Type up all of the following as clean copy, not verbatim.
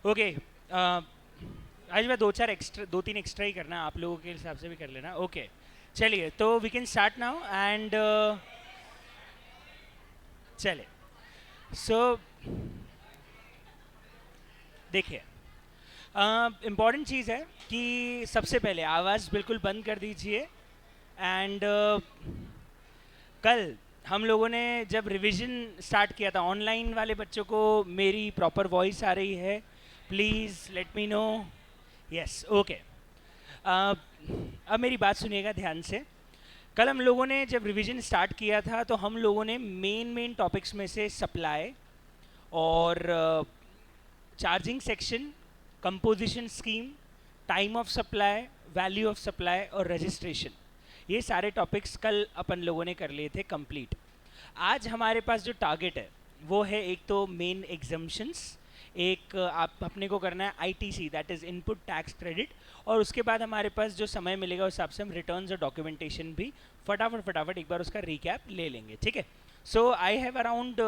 Okay. आज मैं दो तीन एक्स्ट्रा ही करना, आप लोगों के हिसाब से भी कर लेना। ओके, चलिए तो we can start now and चले। सो देखिए, इम्पॉर्टेंट चीज़ है कि सबसे पहले आवाज़ बिल्कुल बंद कर दीजिए। एंड कल हम लोगों ने जब रिवीजन स्टार्ट किया था, ऑनलाइन वाले बच्चों को मेरी प्रॉपर वॉइस आ रही है? Please let me know. Yes, okay. अब मेरी बात सुनिएगा ध्यान से। कल हम लोगों ने जब रिवीजन स्टार्ट किया था तो हम लोगों ने मेन टॉपिक्स में से सप्लाई और charging section, composition scheme, time of supply, value of supply और रजिस्ट्रेशन, ये सारे टॉपिक्स कल अपन लोगों ने कर लिए थे कंप्लीट। आज हमारे पास जो टारगेट है वो है, एक तो मेन एग्जाम्शंस, एक आप अपने को करना है ITC, that is input tax credit, और उसके बाद हमारे पास जो समय मिलेगा उस हिसाब से हम रिटर्न्स और डॉक्यूमेंटेशन भी फटाफट एक बार उसका रिकैप ले लेंगे, ठीक है। सो आई हैव अराउंड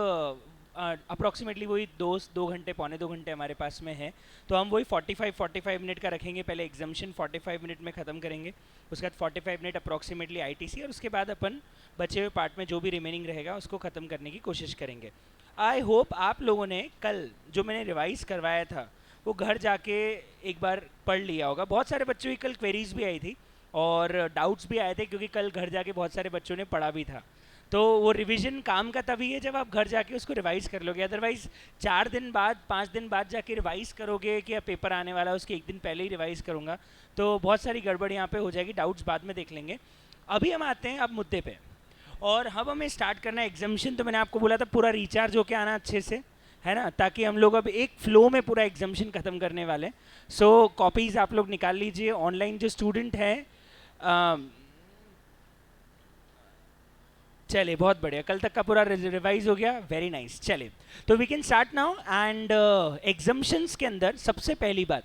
अप्रॉक्सीमेटली वही 2 घंटे, पौने 2 घंटे हमारे पास में है। तो हम वही 45 मिनट का रखेंगे। पहले एग्जाम्शन 45 मिनट में ख़त्म करेंगे, उसके बाद 45 मिनट अप्रॉक्सीमेटली आईटीसी, और उसके बाद अपन बचे हुए पार्ट में जो भी रिमेनिंग रहेगा उसको ख़त्म करने की कोशिश करेंगे। आई होप आप लोगों ने कल जो मैंने रिवाइज़ करवाया था वो घर जाके एक बार पढ़ लिया होगा। बहुत सारे बच्चों की कल क्वेरीज भी आई थी और डाउट्स भी आए थे, क्योंकि कल घर जाके बहुत सारे बच्चों ने पढ़ा भी था। तो वो रिवीजन काम का तभी है जब आप घर जाके उसको रिवाइज कर लोगे। अदरवाइज 4 दिन बाद, 5 दिन बाद जाके रिवाइज करोगे कि अब पेपर आने वाला है उसके एक दिन पहले ही रिवाइज करूँगा, तो बहुत सारी गड़बड़ यहाँ पे हो जाएगी। डाउट्स बाद में देख लेंगे। अभी हम आते हैं अब मुद्दे पे, और अब हमें स्टार्ट करना है एग्जाम्शन। तो मैंने आपको बोला था पूरा रिचार्ज होके आना अच्छे से, है ना, ताकि हम लोग अब एक फ्लो में पूरा एग्जाम्शन ख़त्म करने वाले। सो कॉपीज़ आप लोग निकाल लीजिए। ऑनलाइन जो स्टूडेंट हैं, चलिए बहुत बढ़िया, कल तक का पूरा रिवाइज हो गया, वेरी नाइस। चलिए तो we can start now. And exemptions के अंदर सबसे पहली बात,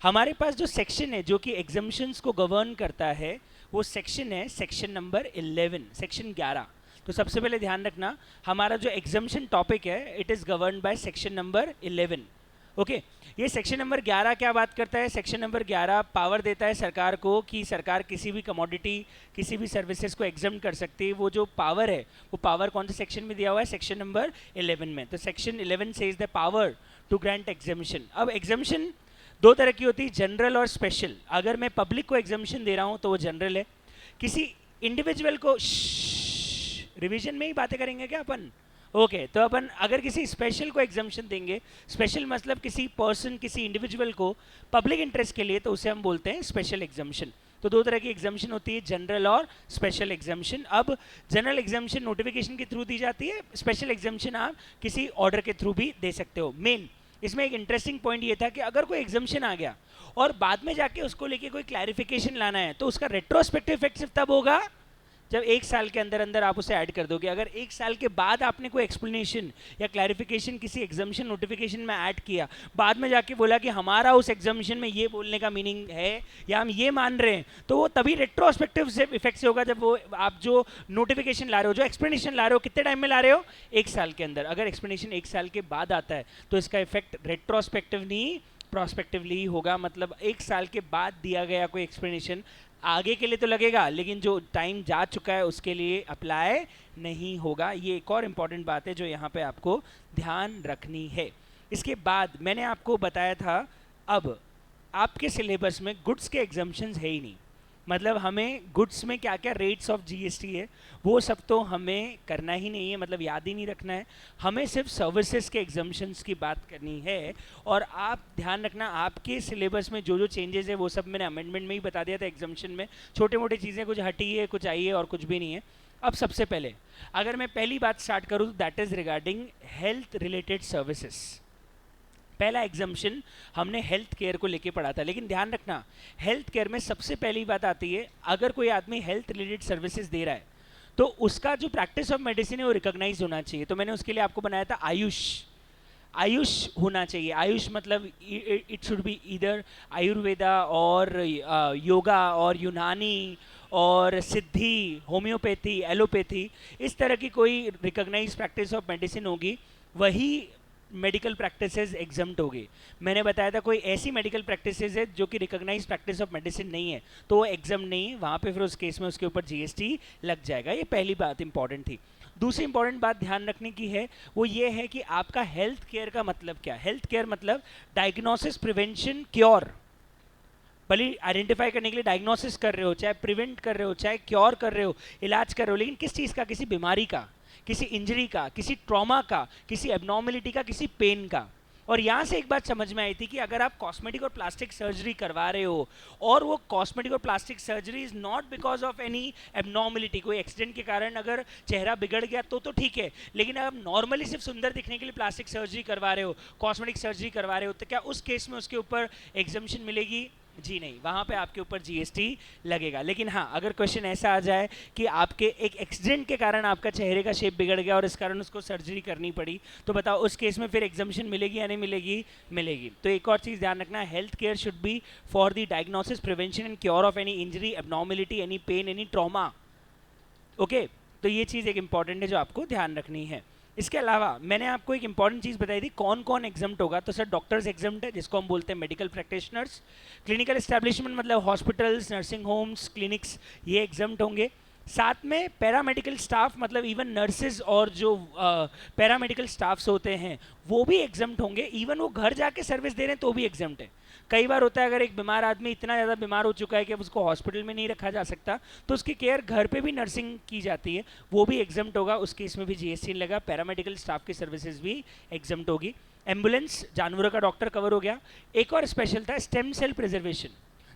हमारे पास जो सेक्शन है जो कि एग्जाम्शंस को गवर्न करता है, वो सेक्शन है सेक्शन नंबर 11, सेक्शन 11। तो सबसे पहले ध्यान रखना, हमारा जो एग्जाम्शन टॉपिक है it is govern by section number 11। Okay, ये सेक्शन नंबर 11 क्या बात करता है? सेक्शन नंबर 11 पावर देता है सरकार को कि सरकार किसी भी कमोडिटी, किसी भी सर्विसेज को एग्जाम कर सकती है। वो जो पावर है, वो पावर कौन से सेक्शन में दिया हुआ है? सेक्शन नंबर 11 में। तो सेक्शन 11 से is the power to grant exemption. अब एग्जामिशन दो तरह की होती है, जनरल और स्पेशल। अगर मैं पब्लिक को एग्जामिशन दे रहा हूँ तो वो जनरल है। किसी इंडिविजुअल को, रिवीजन में ही बातें करेंगे क्या अपन? ओके, तो अपन अगर किसी स्पेशल को एग्जाम्शन देंगे, स्पेशल मतलब किसी पर्सन, किसी इंडिविजुअल को पब्लिक इंटरेस्ट के लिए, तो उसे हम बोलते हैं स्पेशल एग्जाम्शन। तो दो तरह की एग्जाम्शन होती है, जनरल और स्पेशल एग्जाम्शन। अब जनरल एग्जाम्शन नोटिफिकेशन के थ्रू दी जाती है, स्पेशल एग्जाम्शन आप किसी ऑर्डर के थ्रू भी दे सकते हो। मेन इसमें एक इंटरेस्टिंग पॉइंट ये था कि अगर कोई एग्जाम्शन आ गया और बाद में जाके उसको लेके कोई क्लैरिफिकेशन लाना है, तो उसका रेट्रोस्पेक्टिव इफेक्ट सिर्फ तब होगा जब 1 साल के अंदर अंदर आप उसे ऐड कर दोगे। अगर 1 साल के बाद आपने कोई एक्सप्लेनेशन या क्लैरिफिकेशन किसी एग्जाम्शन नोटिफिकेशन में ऐड किया, बाद में जाके बोला कि हमारा उस एग्जाम्शन में ये बोलने का मीनिंग है या हम ये मान रहे हैं, तो वो तभी रेट्रोस्पेक्टिव से इफेक्ट से होगा जब वो आप जो नोटिफिकेशन ला रहे हो, जो एक्सप्लेनेशन ला रहे हो, कितने टाइम में ला रहे हो? 1 साल के अंदर। अगर एक्सप्लेनेशन 1 साल के बाद आता है तो इसका इफेक्ट रेट्रोस्पेक्टिव नहीं, प्रोस्पेक्टिवली होगा। मतलब 1 साल के बाद दिया गया कोई एक्सप्लेनेशन आगे के लिए तो लगेगा, लेकिन जो टाइम जा चुका है उसके लिए अप्लाई नहीं होगा। ये एक और इम्पॉर्टेंट बात है जो यहाँ पे आपको ध्यान रखनी है। इसके बाद मैंने आपको बताया था, अब आपके सिलेबस में गुड्स के एग्जाम्शंस है ही नहीं। मतलब हमें गुड्स में क्या क्या रेट्स ऑफ जीएसटी है वो सब तो हमें करना ही नहीं है, मतलब याद ही नहीं रखना है। हमें सिर्फ सर्विसेज के एग्जाम्शंस की बात करनी है। और आप ध्यान रखना, आपके सिलेबस में जो जो चेंजेस है वो सब मैंने अमेंडमेंट में ही बता दिया था। एग्जाम्शन में छोटे मोटे चीज़ें कुछ हटी है, कुछ आई है, और कुछ भी नहीं है। अब सबसे पहले अगर मैं पहली बात स्टार्ट करूँ तो that is regarding health related services. पहला एग्जाम्शन हमने हेल्थ केयर को लेके पढ़ा था, लेकिन ध्यान रखना हेल्थ केयर में सबसे पहली बात आती है, अगर कोई आदमी हेल्थ रिलेटेड सर्विसेज दे रहा है तो उसका जो प्रैक्टिस ऑफ मेडिसिन है वो रिकॉग्नाइज होना चाहिए। तो मैंने उसके लिए आपको बनाया था आयुष। आयुष होना चाहिए। आयुष मतलब इट शुड बी इधर आयुर्वेदा और योगा और यूनानी और सिद्धि, होम्योपैथी, एलोपैथी, इस तरह की कोई रिकॉग्नाइज प्रैक्टिस ऑफ मेडिसिन होगी, वही मेडिकल प्रैक्टिसेस एग्जम्प्ट हो गई। मैंने बताया था कोई ऐसी मेडिकल प्रैक्टिसेस है जो कि रिकॉग्नाइज प्रैक्टिस ऑफ मेडिसिन नहीं है तो वो एग्जाम नहीं है, वहाँ पे फिर उस केस में उसके ऊपर जीएसटी लग जाएगा। ये पहली बात इंपॉर्टेंट थी। दूसरी इंपॉर्टेंट बात ध्यान रखने की है वो ये है कि आपका हेल्थ केयर का मतलब क्या। हेल्थ केयर मतलब डायग्नोसिस, प्रिवेंशन, क्योर। भले आइडेंटिफाई करने के लिए डायग्नोसिस कर रहे हो, चाहे प्रिवेंट कर रहे हो, चाहे क्योर कर रहे हो, इलाज कर रहे हो, लेकिन किस चीज़ का? किसी बीमारी का, किसी इंजरी का, किसी ट्रॉमा का, किसी एबनॉर्मेलिटी का, किसी पेन का। और यहाँ से एक बात समझ में आई थी कि अगर आप कॉस्मेटिक और प्लास्टिक सर्जरी करवा रहे हो और वो कॉस्मेटिक और plastic surgery is not because of any abnormality, कोई एक्सीडेंट के कारण अगर चेहरा बिगड़ गया तो ठीक है, लेकिन आप नॉर्मली सिर्फ सुंदर दिखने के लिए प्लास्टिक सर्जरी करवा रहे हो, कॉस्मेटिक सर्जरी करवा रहे हो, तो क्या उस केस में उसके ऊपर एग्जम्पशन मिलेगी? जी नहीं, वहाँ पे आपके ऊपर जीएसटी लगेगा। लेकिन हाँ, अगर क्वेश्चन ऐसा आ जाए कि आपके एक एक्सीडेंट के कारण आपका चेहरे का शेप बिगड़ गया और इस कारण उसको सर्जरी करनी पड़ी, तो बताओ उस केस में फिर एग्जम्पशन मिलेगी या नहीं मिलेगी? मिलेगी। तो एक और चीज़ ध्यान रखना, health care should be for the diagnosis, prevention and cure of any injury, abnormality, any pain, any trauma. Okay, तो ये चीज़ एक इंपॉर्टेंट है जो आपको ध्यान रखनी है। इसके अलावा मैंने आपको एक इंपॉर्टेंट चीज़ बताई थी, कौन कौन एग्जम्प्ट होगा। तो सर डॉक्टर्स एग्जम्प्ट है, जिसको हम बोलते हैं मेडिकल प्रैक्टिशनर्स। क्लिनिकल एस्टैब्लिशमेंट मतलब हॉस्पिटल्स, नर्सिंग होम्स, क्लिनिक्स, ये एग्जम्प्ट होंगे। साथ में पैरामेडिकल स्टाफ मतलब इवन नर्सेज और जो पैरामेडिकल स्टाफ्स होते हैं वो भी एग्जम्प्ट होंगे। इवन वो घर जाके सर्विस दे रहे हैं तो भी एग्जम्प्ट है। कई बार होता है अगर एक बीमार आदमी इतना ज़्यादा बीमार हो चुका है कि अब उसको हॉस्पिटल में नहीं रखा जा सकता तो उसकी केयर घर पे भी नर्सिंग की जाती है, वो भी एग्जम्प्ट होगा, उस केस में भी जीएसटी लगा। पैरामेडिकल स्टाफ की सर्विसेज भी एग्जम्प्ट होगी। एम्बुलेंस, जानवरों का डॉक्टर कवर हो गया। एक और स्पेशल था स्टेम सेल प्रिजर्वेशन।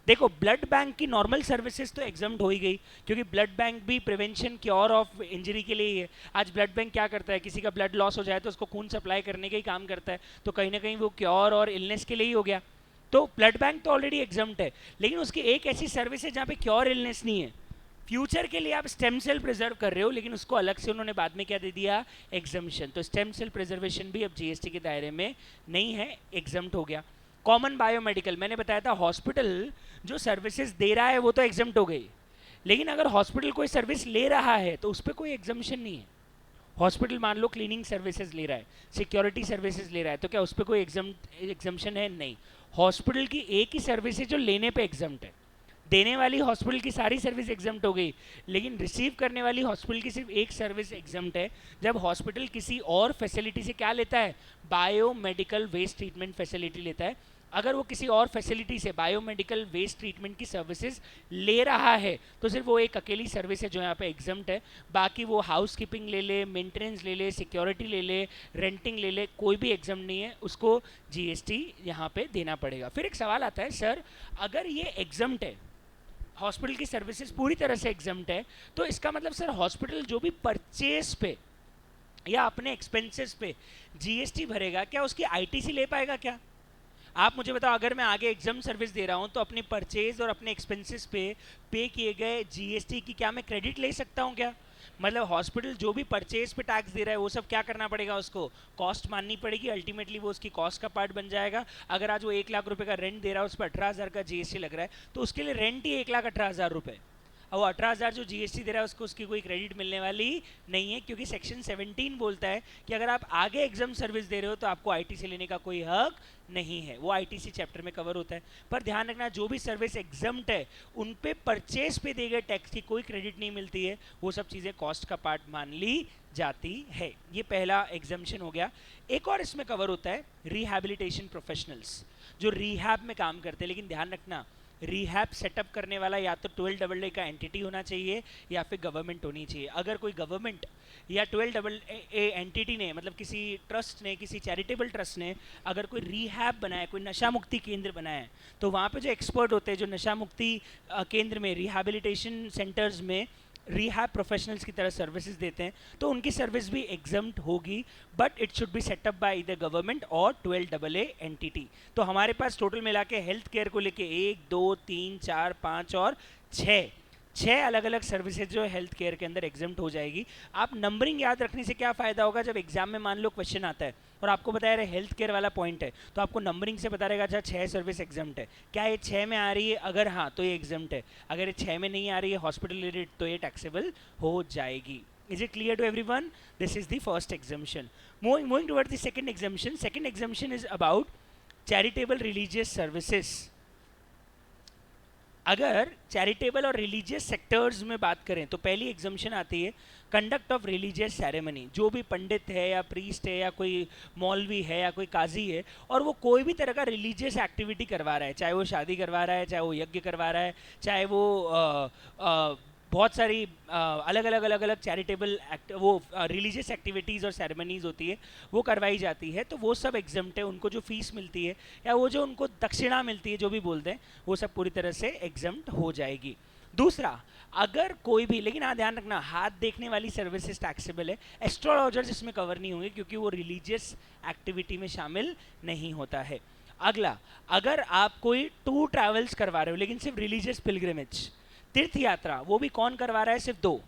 देखो ब्लड बैंक की नॉर्मल सर्विसेज तो एग्जम्प्ट हो ही गई, क्योंकि ब्लड बैंक भी प्रिवेंशन क्योर ऑफ इंजरी के लिए ही है। आज ब्लड बैंक क्या करता है, किसी का ब्लड लॉस हो जाए तो उसको खून सप्लाई करने का ही काम करता है, तो कहीं ना कहीं वो क्योर और इलनेस के लिए ही हो गया। तो ब्लड बैंक तो ऑलरेडी एग्जम्प्ट है, लेकिन उसकी एक ऐसी सर्विस है जहाँ पे क्योर इलनेस नहीं है। फ्यूचर के लिए आप स्टेम सेल प्रिजर्व कर रहे हो, लेकिन उसको अलग से उन्होंने बाद में क्या दे दिया? एग्जम्पशन। तो स्टेम सेल प्रिजर्वेशन भी अब जीएसटी के दायरे में नहीं है, एग्जम्प्ट हो गया। कॉमन बायोमेडिकल, मैंने बताया था हॉस्पिटल जो सर्विसेज दे रहा है वो तो एग्जम्प्ट हो गई, लेकिन अगर हॉस्पिटल कोई सर्विस ले रहा है तो उस पर कोई एग्जम्पशन नहीं है। हॉस्पिटल मान लो क्लीनिंग सर्विसेज ले रहा है, सिक्योरिटी सर्विसेज ले रहा है, तो क्या उस पर कोई एग्जम्पशन है? नहीं। हॉस्पिटल की एक ही सर्विस है जो लेने पे एग्जम्प्ट है। देने वाली हॉस्पिटल की सारी सर्विस एग्जम्प्ट हो गई, लेकिन रिसीव करने वाली हॉस्पिटल की सिर्फ एक सर्विस एग्जम्प्ट है, जब हॉस्पिटल किसी और फैसिलिटी से क्या लेता है? बायोमेडिकल वेस्ट ट्रीटमेंट फैसिलिटी लेता है। अगर वो किसी और फैसिलिटी से बायोमेडिकल वेस्ट ट्रीटमेंट की सर्विसेज ले रहा है तो सिर्फ वो एक अकेली सर्विस है जो यहाँ पे एग्जम्प्ट है। बाकी वो हाउस कीपिंग ले ले, मेंटेनेंस ले ले, सिक्योरिटी ले ले, रेंटिंग ले ले, कोई भी एग्जम्प्ट नहीं है, उसको जीएसटी यहाँ पे देना पड़ेगा। फिर एक सवाल आता है, सर अगर ये एग्जम्प्ट है, हॉस्पिटल की सर्विसेज पूरी तरह से एग्जम्प्ट है, तो इसका मतलब सर हॉस्पिटल जो भी परचेज पे या अपने एक्सपेंसेस पे जीएसटी भरेगा, क्या उसकी आईटीसी ले पाएगा क्या? आप मुझे बताओ, अगर मैं आगे एग्जाम सर्विस दे रहा हूँ तो अपनी परचेज और अपने एक्सपेंसेस पे किए गए जीएसटी की क्या मैं क्रेडिट ले सकता हूँ क्या? मतलब हॉस्पिटल जो भी परचेज पे टैक्स दे रहा है वो सब क्या करना पड़ेगा? उसको कॉस्ट माननी पड़ेगी, अल्टीमेटली वो उसकी कॉस्ट का पार्ट बन जाएगा। अगर आज वो 1 लाख रुपए का रेंट दे रहा है, उस पर 18,000 का जीएसटी लग रहा है, तो उसके लिए रेंट ही 1,18,000 रुपये। और वो 18,000 जो जीएसटी दे रहा है उसको उसकी कोई क्रेडिट मिलने वाली नहीं है, क्योंकि सेक्शन 17 बोलता है कि अगर आप आगे एग्जाम सर्विस दे रहे हो तो आपको आईटीसी लेने का कोई हक नहीं है। वो आईटीसी चैप्टर में कवर होता है। पर ध्यान रखना, जो भी सर्विस एग्जम्प्ट है उन पे परचेज पे दिए गए टैक्स की कोई क्रेडिट नहीं मिलती है, वो सब चीज़ें कॉस्ट का पार्ट मान ली जाती है। ये पहला एग्जम्पशन हो गया। एक और इसमें कवर होता है रिहैबिलिटेशन प्रोफेशनल्स, जो रिहैब में काम करते हैं। लेकिन ध्यान रखना, रिहैब सेटअप करने वाला या तो 12AA का एंटिटी होना चाहिए या फिर गवर्नमेंट होनी चाहिए। अगर कोई गवर्नमेंट या 12AA एंटिटी ने, मतलब किसी ट्रस्ट ने, किसी चैरिटेबल ट्रस्ट ने अगर कोई रिहैब बनाया, कोई नशा मुक्ति केंद्र बनाया है, तो वहाँ पे जो एक्सपर्ट होते हैं, जो नशा मुक्ति केंद्र में, रिहैबिलिटेशन सेंटर्स में रिहैब प्रोफेशनल्स की तरह सर्विसेज देते हैं, तो उनकी सर्विस भी एग्जम्प्ट होगी, but it should be setup by either government और 12AA एंटिटी। तो हमारे पास टोटल मिला के हेल्थ केयर को लेके 1 2 3 4 5 और 6 अलग अलग सर्विसेज जो हेल्थ केयर के अंदर एग्जम्प्ट हो जाएगी। आप नंबरिंग याद रखने से क्या फ़ायदा होगा, जब एग्जाम में मान लो क्वेश्चन आता है और आपको बताया रहे हेल्थ केयर वाला पॉइंट है, तो आपको नंबरिंग से पता रहेगा अच्छा 6 सर्विस एग्जम्प्ट है, क्या ये 6 में आ रही है? अगर हाँ तो ये एग्जम्प्ट है, अगर ये 6 में नहीं आ रही है हॉस्पिटल रिलेटेड तो ये टैक्सेबल हो जाएगी। Is it clear to everyone? This is the first exemption. Moving towards the second exemption. Second exemption is about charitable religious services. अगर चैरिटेबल और रिलीजियस सेक्टर्स में बात करें तो पहली एग्जम्पशन आती है कंडक्ट ऑफ रिलीजियस सेरेमनी. जो भी पंडित है या प्रीस्ट है या कोई मौलवी है या कोई काजी है और वो कोई भी तरह का रिलीजियस एक्टिविटी करवा रहा है, चाहे वो शादी करवा रहा है, चाहे वो यज्ञ करवा रहा है, चाहे वो बहुत सारी अलग अलग चैरिटेबल वो रिलीजियस एक्टिविटीज़ और सेरेमनीज होती है वो करवाई जाती है, तो वो सब एग्जम्प्ट है. उनको जो फीस मिलती है या वो जो उनको दक्षिणा मिलती है, जो भी बोलते हैं, वो सब पूरी तरह से एग्जम्प्ट हो जाएगी. दूसरा, अगर कोई भी, लेकिन हाँ ध्यान रखना, हाथ देखने वाली सर्विसेज टैक्सेबल है. एस्ट्रोलॉजर्स इसमें कवर नहीं होंगे क्योंकि वो रिलीजियस एक्टिविटी में शामिल नहीं होता है. अगला, अगर आप कोई टूर ट्रैवल्स करवा रहे हो लेकिन सिर्फ रिलीजियस पिलग्रिमेज, तीर्थ यात्रा, वो भी कौन करवा रहा है? सिर्फ दो,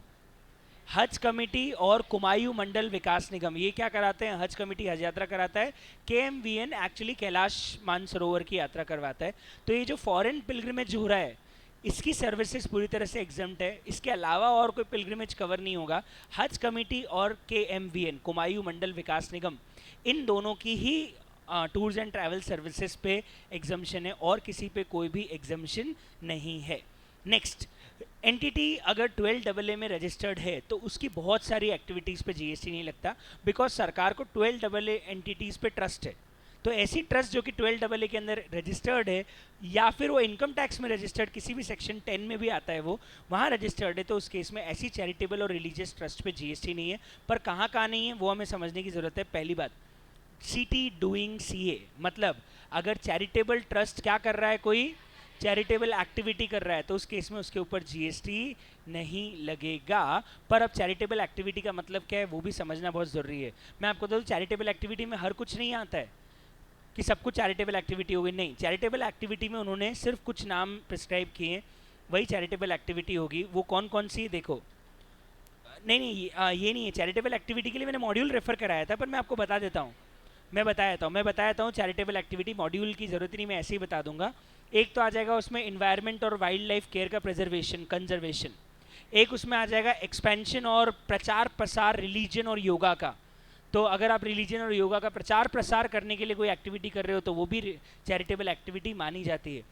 हज कमेटी और कुमायूं मंडल विकास निगम. ये क्या कराते हैं? हज कमेटी हज यात्रा कराता है, KMVN एक्चुअली कैलाश मानसरोवर की यात्रा करवाता है. तो ये जो फॉरेन पिलग्रिमेज हो रहा है इसकी सर्विसेज पूरी तरह से एग्जम्प्ट है. इसके अलावा और कोई पिलग्रिमेज कवर नहीं होगा. हज कमेटी और KMVN कुमायूं मंडल विकास निगम, इन दोनों की ही टूर्स एंड ट्रैवल सर्विसेज पे एग्जम्पशन है और किसी पे कोई भी एग्जम्पशन नहीं है. नेक्स्ट, एंटिटी अगर 12AA में रजिस्टर्ड है तो उसकी बहुत सारी एक्टिविटीज़ पे GST नहीं लगता, बिकॉज सरकार को 12AA एंटिटीज़ पे ट्रस्ट है. तो ऐसी ट्रस्ट जो कि 12AA के अंदर रजिस्टर्ड है या फिर वो इनकम टैक्स में रजिस्टर्ड, किसी भी सेक्शन 10 में भी आता है वो, वहाँ रजिस्टर्ड है, तो उस केस में ऐसी चैरिटेबल और रिलीजियस ट्रस्ट पे GST नहीं है. पर कहाँ कहाँ नहीं है वो हमें समझने की ज़रूरत है. पहली बात, CT डूइंग CA, मतलब अगर चैरिटेबल ट्रस्ट क्या कर रहा है, कोई चैरिटेबल एक्टिविटी कर रहा है, तो उस केस में उसके ऊपर GST नहीं लगेगा. पर अब चैरिटेबल एक्टिविटी का मतलब क्या है वो भी समझना बहुत ज़रूरी है. मैं आपको बताऊँ, चैरिटेबल एक्टिविटी में हर कुछ नहीं आता है कि सब कुछ चैरिटेबल एक्टिविटी होगी. नहीं, चैरिटेबल एक्टिविटी में उन्होंने सिर्फ कुछ नाम प्रिस्क्राइब किए हैं, वही चैरिटेबल एक्टिविटी होगी. वो कौन कौन सी, देखो, नहीं ये नहीं है. चैरिटेबल एक्टिविटी के लिए मैंने मॉड्यूल रेफर कराया था, पर मैं आपको बता देता हूँ, मैं बताता हूँ चैरिटेबल एक्टिविटी. मॉड्यूल की ज़रूरत नहीं, मैं ऐसे ही बता दूंगा. एक तो आ जाएगा उसमें इन्वायरमेंट और वाइल्ड लाइफ केयर का प्रिजर्वेशन, कंजर्वेशन. एक उसमें आ जाएगा एक्सपेंशन और प्रचार प्रसार रिलीजन और योगा का. तो अगर आप रिलीजन और योगा का प्रचार प्रसार करने के लिए कोई एक्टिविटी कर रहे हो तो वो भी चैरिटेबल एक्टिविटी मानी जाती है.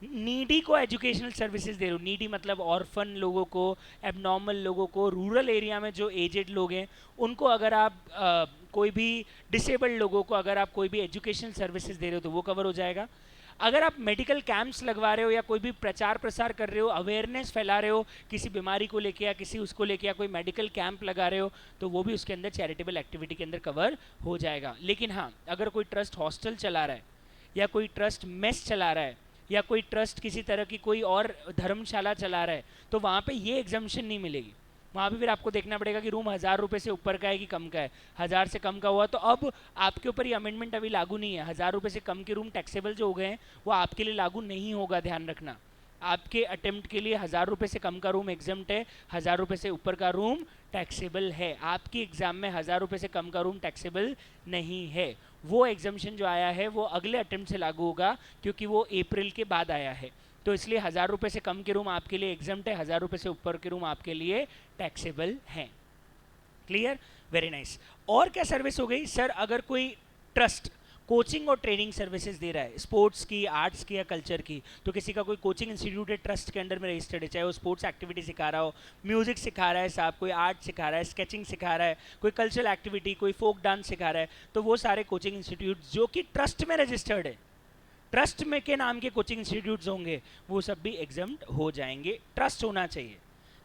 नीडी को एजुकेशनल सर्विसेज दे रहे हो. नीडी मतलब ऑर्फन लोगों को, एबनॉर्मल लोगों को, रूरल एरिया में जो एजेड लोग हैं उनको, अगर आप कोई भी डिसेबल्ड लोगों को अगर आप कोई भी एजुकेशनल सर्विसेज दे रहे हो तो वो कवर हो जाएगा. अगर आप मेडिकल कैंप्स लगवा रहे हो या कोई भी प्रचार प्रसार कर रहे हो, अवेयरनेस फैला रहे हो किसी बीमारी को लेके या किसी उसको लेके, या कोई मेडिकल कैंप लगा रहे हो, तो वो भी उसके अंदर चैरिटेबल एक्टिविटी के अंदर कवर हो जाएगा. लेकिन हाँ, अगर कोई ट्रस्ट हॉस्टल चला रहा है या कोई ट्रस्ट मेस चला रहा है या कोई ट्रस्ट किसी तरह की कोई और धर्मशाला चला रहा है, तो वहाँ पे ये एग्जम्पशन नहीं मिलेगी. वहाँ पे फिर आपको देखना पड़ेगा कि रूम 1000 रुपये से ऊपर का है कि कम का है. 1000 से कम का हुआ तो अब आपके ऊपर ये अमेंडमेंट अभी लागू नहीं है. 1000 रुपये से कम के रूम टैक्सेबल जो हो गए हैं वो आपके लिए लागू नहीं होगा, ध्यान रखना. आपके अटेम्प्ट के लिए 1000 रुपये से कम का रूम एग्जम्प्ट है, 1000 रुपये से ऊपर का रूम टैक्सेबल है. आपकी एग्जाम में 1000 रुपये से कम का रूम टैक्सेबल नहीं है. वो एग्जम्पशन जो आया है वो अगले अटेम्प्ट से लागू होगा क्योंकि वो अप्रैल के बाद आया है. तो इसलिए 1000 रुपये से कम के रूम आपके लिए एग्जम्प्ट है, 1000 रुपये से ऊपर के रूम आपके लिए टैक्सेबल हैं. क्लियर? Very nice. और क्या सर्विस हो गई सर? अगर कोई ट्रस्ट कोचिंग और ट्रेनिंग सर्विसेज दे रहा है, स्पोर्ट्स की, आर्ट्स की या कल्चर की, तो किसी का कोई कोचिंग इंस्टीट्यूट है ट्रस्ट के अंडर में रजिस्टर्ड है, चाहे वो स्पोर्ट्स एक्टिविटी सिखा रहा हो, म्यूजिक सिखा रहा है साहब, कोई आर्ट सिखा रहा है, स्केचिंग सिखा रहा है, कोई कल्चरल एक्टिविटी, कोई फोक डांस सिखा रहा है, तो वो सारे कोचिंग इंस्टीट्यूट जो कि ट्रस्ट में रजिस्टर्ड है, ट्रस्ट में के नाम के कोचिंग इंस्टीट्यूट्स होंगे, वो सब भी एग्जम्प्ट हो जाएंगे. ट्रस्ट होना चाहिए.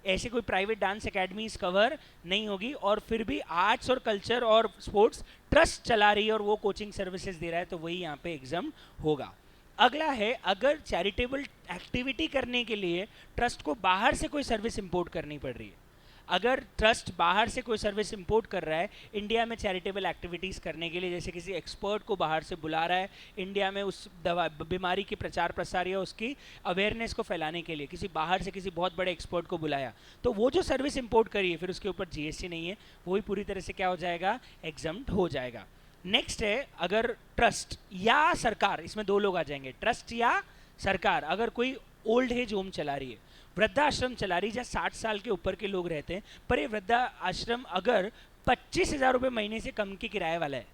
ऐसे कोई प्राइवेट डांस एकेडमीज कवर नहीं होगी. और फिर भी आर्ट्स और कल्चर और स्पोर्ट्स ट्रस्ट चला रही है और वो कोचिंग सर्विसेज दे रहा है, तो वही यहाँ पे एग्जम्प्ट होगा. अगला है, अगर चैरिटेबल एक्टिविटी करने के लिए ट्रस्ट को बाहर से कोई सर्विस इंपोर्ट करनी पड़ रही है. अगर ट्रस्ट बाहर से कोई सर्विस इंपोर्ट कर रहा है इंडिया में चैरिटेबल एक्टिविटीज़ करने के लिए, जैसे किसी एक्सपर्ट को बाहर से बुला रहा है इंडिया में उस दवा बीमारी के प्रचार प्रसार या उसकी अवेयरनेस को फैलाने के लिए, किसी बाहर से किसी बहुत बड़े एक्सपर्ट को बुलाया, तो वो जो सर्विस इंपोर्ट करी है फिर उसके ऊपर GST नहीं है, वो भी पूरी तरह से क्या हो जाएगा, एग्जम्प्ट हो जाएगा. नेक्स्ट है, अगर ट्रस्ट या सरकार, इसमें दो लोग आ जाएंगे, ट्रस्ट या सरकार, अगर कोई ओल्ड एज होम चला रही है, वृद्धाश्रम चला रही है जहाँ 60 साल के ऊपर के लोग रहते हैं, पर ये वृद्धाश्रम अगर 25,000 रुपये महीने से कम की किराए वाला है,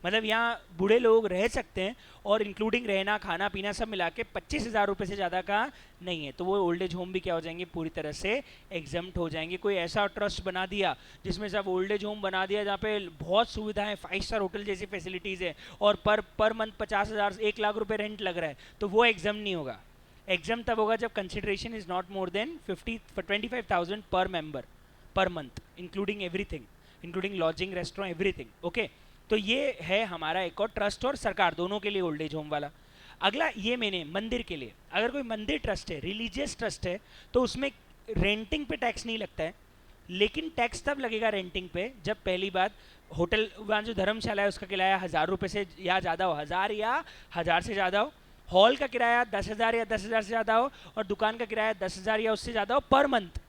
मतलब यहाँ बूढ़े लोग रह सकते हैं और इंक्लूडिंग रहना खाना पीना सब मिला के 25,000 रुपये से ज़्यादा का नहीं है, तो वो ओल्ड एज होम भी क्या हो जाएंगे, पूरी तरह से एग्जम्प्ट हो जाएंगे। कोई ऐसा ट्रस्ट बना दिया जिसमें सब ओल्ड एज होम बना दिया जहाँ पे बहुत सुविधाएं, 5 स्टार होटल जैसी फैसिलिटीज़ है और पर मंथ 50,000 1 लाख रुपये रेंट लग रहा है, तो वो एग्जाम नहीं होगा। एग्जाम तब होगा जब consideration is not more than 25,000 पर member per month, including everything, including lodging, restaurant, everything. Okay, तो ये है हमारा एक और ट्रस्ट और सरकार दोनों के लिए ओल्ड एज होम वाला। अगला ये मैंने मंदिर के लिए, अगर कोई मंदिर ट्रस्ट है, रिलीजियस ट्रस्ट है, तो उसमें रेंटिंग पे टैक्स नहीं लगता है, लेकिन टैक्स तब लगेगा रेंटिंग पे जब पहली बात होटल वहाँ जो धर्मशाला है उसका किराया 1,000 रुपये से या ज़्यादा हो, 1,000 या 1,000 से ज़्यादा हो, हॉल का किराया 10,000 या 10,000 से ज़्यादा हो, और दुकान का किराया 10,000 या उससे ज़्यादा हो पर मंथ।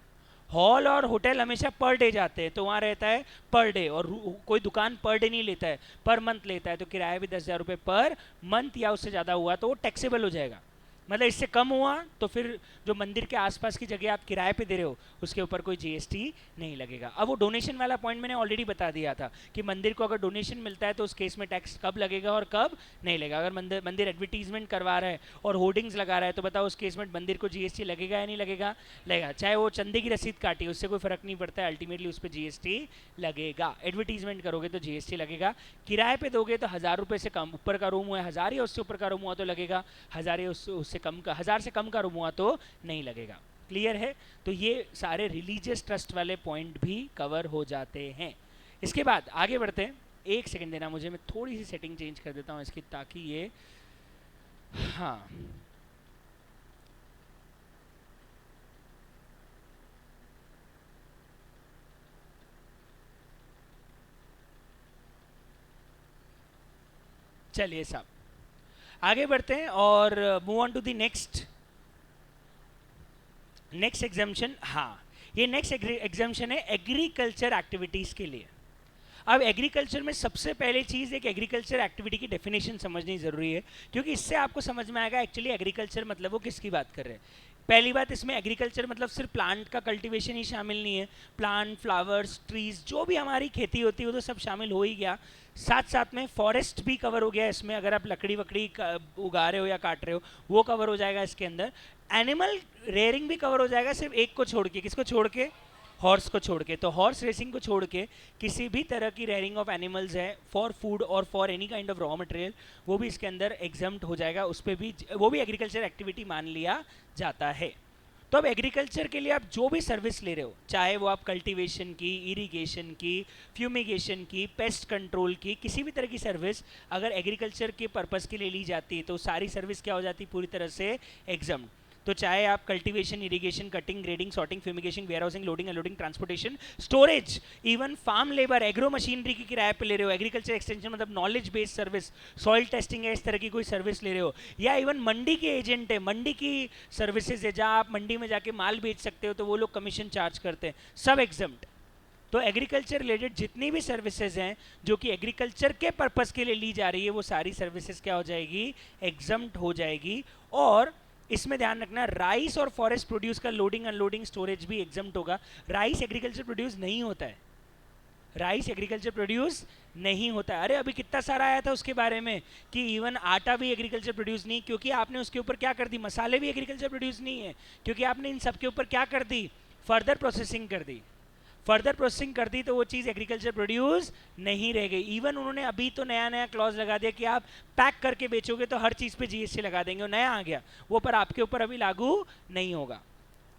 हॉल और होटल हमेशा पर डे जाते हैं, तो वहाँ रहता है पर डे, और कोई दुकान पर डे नहीं लेता है, पर मंथ लेता है, तो किराया भी 10,000 रुपये पर मंथ या उससे ज़्यादा हुआ तो वो टैक्सेबल हो जाएगा। मतलब इससे कम हुआ तो फिर जो मंदिर के आसपास की जगह आप किराए पे दे रहे हो उसके ऊपर कोई जीएसटी नहीं लगेगा। अब वो डोनेशन वाला पॉइंट मैंने ऑलरेडी बता दिया था कि मंदिर को अगर डोनेशन मिलता है तो उस केस में टैक्स कब लगेगा और कब नहीं लगेगा। अगर मंदिर एडवर्टीजमेंट करवा रहा है और होर्डिंग्स लगा रहा है तो बताओ उस केस में मंदिर को जीएसटी लगेगा या नहीं लगेगा? लगेगा। चाहे वो चंदे की रसीद काटी उससे कोई फर्क नहीं पड़ता है, अल्टीमेटली उस पर जीएसटी लगेगा। एडवर्टीजमेंट करोगे तो जीएसटी लगेगा, किराए पे दोगे तो 1,000 रुपये से कम ऊपर का रूम हुआ, 1,000 या उससे ऊपर का रूम हुआ तो लगेगा, 1,000 या उससे कम का 1,000 से कम का रूम हुआ तो नहीं लगेगा। क्लियर है? तो ये सारे रिलीजियस ट्रस्ट वाले पॉइंट भी कवर हो जाते हैं। इसके बाद आगे बढ़ते हैं। एक सेकंड देना मुझे, मैं थोड़ी सी सेटिंग चेंज कर देता हूँ इसकी ताकि ये, हाँ चलिए साहब आगे बढ़ते हैं और move on to the next exemption. हाँ, ये नेक्स्ट एग्जाम्शन है एग्रीकल्चर एक्टिविटीज़ के लिए। अब एग्रीकल्चर में सबसे पहले चीज़ एक एग्रीकल्चर एक्टिविटी की डेफिनेशन समझनी ज़रूरी है, क्योंकि इससे आपको समझ में आएगा एक्चुअली एग्रीकल्चर मतलब वो किसकी बात कर रहे हैं। पहली बात, इसमें एग्रीकल्चर मतलब सिर्फ प्लांट का कल्टीवेशन ही शामिल नहीं है, प्लांट, फ्लावर्स, ट्रीज, जो भी हमारी खेती होती है वो तो सब शामिल हो ही गया। साथ साथ में फॉरेस्ट भी कवर हो गया इसमें, अगर आप लकड़ी वकड़ी उगा रहे हो या काट रहे हो वो कवर हो जाएगा इसके अंदर। एनिमल रेयरिंग भी कवर हो जाएगा, सिर्फ एक को छोड़ के। किसको छोड़ के? हॉर्स को छोड़ के। तो हॉर्स रेसिंग को छोड़ के किसी भी तरह की रेयरिंग ऑफ एनिमल्स है फॉर फूड और for any kind of raw material, वो भी इसके अंदर एग्जम्प्ट हो जाएगा, उस पर भी वो भी एग्रीकल्चर एक्टिविटी मान लिया जाता है। तो अब एग्रीकल्चर के लिए आप जो भी सर्विस ले रहे हो, चाहे वो आप कल्टीवेशन की, इरिगेशन की, फ्यूमिगेशन की, पेस्ट कंट्रोल की, किसी भी तरह की सर्विस अगर एग्रीकल्चर के पर्पज़ के लिए ली जाती है तो सारी सर्विस क्या हो जाती है? पूरी तरह से एग्जम्प्ट। तो चाहे आप cultivation, irrigation, cutting, grading, sorting, fumigation, warehousing, loading, unloading, transportation, storage, even farm labour, agro machinery की किराए पे ले रहे हो, एग्रीकल्चर एक्सटेंशन मतलब knowledge based service, soil testing है, इस तरह की कोई सर्विस ले रहे हो, या इवन मंडी के एजेंट है, मंडी की सर्विसेज है जहाँ आप मंडी में जाके माल बेच सकते हो तो वो लोग कमीशन चार्ज करते हैं, सब एग्जम्प्ट। तो एग्रीकल्चर रिलेटेड जितनी भी सर्विसेज हैं जो कि एग्रीकल्चर के पर्पस के लिए ली जा रही है वो सारी सर्विसेज क्या हो जाएगी? एग्जम्प्ट हो जाएगी। और इसमें ध्यान रखना, राइस और फॉरेस्ट प्रोड्यूस का लोडिंग, अनलोडिंग, स्टोरेज भी एग्जम्प्ट होगा। राइस एग्रीकल्चर प्रोड्यूस नहीं होता है, राइस एग्रीकल्चर प्रोड्यूस नहीं होता है। अरे अभी कितना सारा आया था उसके बारे में कि इवन आटा भी एग्रीकल्चर प्रोड्यूस नहीं, क्योंकि आपने उसके ऊपर क्या कर दी? मसाले भी एग्रीकल्चर प्रोड्यूस नहीं है, क्योंकि आपने इन सब के ऊपर क्या कर दी? फर्दर प्रोसेसिंग कर दी। फर्दर प्रोसेसिंग कर दी तो वो चीज़ एग्रीकल्चर प्रोड्यूस नहीं रह गई। इवन उन्होंने अभी तो नया नया क्लॉज लगा दिया कि आप पैक करके बेचोगे तो हर चीज़ पे जीएसटी लगा देंगे, वो नया आ गया, वो पर आपके ऊपर अभी लागू नहीं होगा।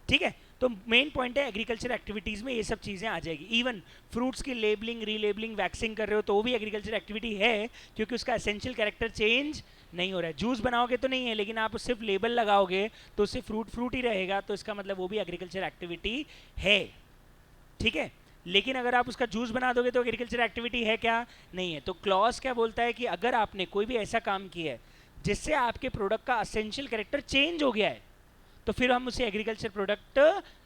ठीक है, तो मेन पॉइंट है एग्रीकल्चर एक्टिविटीज़ में ये सब चीज़ें आ जाएगी। इवन फ्रूट्स की लेबलिंग, रीलेबलिंग, वैक्सिंग कर रहे हो तो वो भी एग्रीकल्चर एक्टिविटी है, क्योंकि उसका एसेंशियल कैरेक्टर चेंज नहीं हो रहा है। जूस बनाओगे तो नहीं है, लेकिन आप सिर्फ लेबल लगाओगे तो उससे फ्रूट ही रहेगा, तो इसका मतलब वो भी एग्रीकल्चर एक्टिविटी है। ठीक है, लेकिन अगर आप उसका जूस बना दोगे तो एग्रीकल्चर एक्टिविटी है क्या? नहीं है। तो क्लॉज क्या बोलता है कि अगर आपने कोई भी ऐसा काम किया है जिससे आपके प्रोडक्ट का एसेंशियल कैरेक्टर चेंज हो गया है तो फिर हम उसे एग्रीकल्चर प्रोडक्ट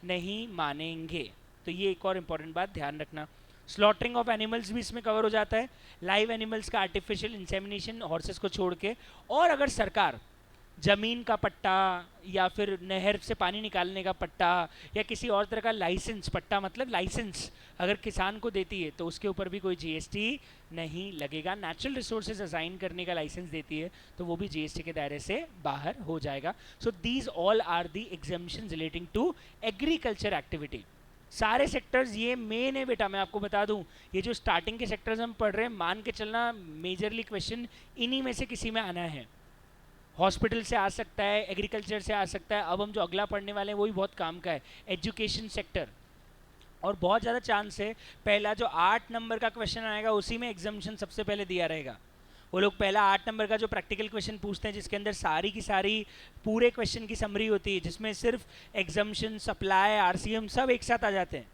नहीं मानेंगे। तो ये एक और इंपॉर्टेंट बात ध्यान रखना। स्लॉटरिंग ऑफ एनिमल्स भी इसमें कवर हो जाता है, लाइव एनिमल्स का आर्टिफिशियल इंसेमिनेशन, हॉर्सेस को छोड़ के। और अगर सरकार जमीन का पट्टा या फिर नहर से पानी निकालने का पट्टा या किसी और तरह का लाइसेंस, पट्टा मतलब लाइसेंस अगर किसान को देती है तो उसके ऊपर भी कोई जीएसटी नहीं लगेगा। नेचुरल रिसोर्सेज असाइन करने का लाइसेंस देती है तो वो भी जीएसटी के दायरे से बाहर हो जाएगा। So these all are the exemptions relating to agriculture activity. सारे सेक्टर्स ये मेन है बेटा, मैं आपको बता दूं, ये जो स्टार्टिंग के सेक्टर्स हम पढ़ रहे हैं, मान के चलना मेजरली क्वेश्चन इन्हीं में से किसी में आना है। हॉस्पिटल से आ सकता है, एग्रीकल्चर से आ सकता है, अब हम जो अगला पढ़ने वाले हैं वो भी बहुत काम का है, एजुकेशन सेक्टर। और बहुत ज़्यादा चांस है पहला जो 8 नंबर का क्वेश्चन आएगा उसी में एग्जामिशन सबसे पहले दिया रहेगा। वो लोग पहला 8 नंबर का जो प्रैक्टिकल क्वेश्चन पूछते हैं जिसके अंदर सारी की सारी पूरे क्वेश्चन की समरी होती है, जिसमें सिर्फ एग्जामिशन, सप्लाई, आरसीएम सब एक साथ आ जाते हैं,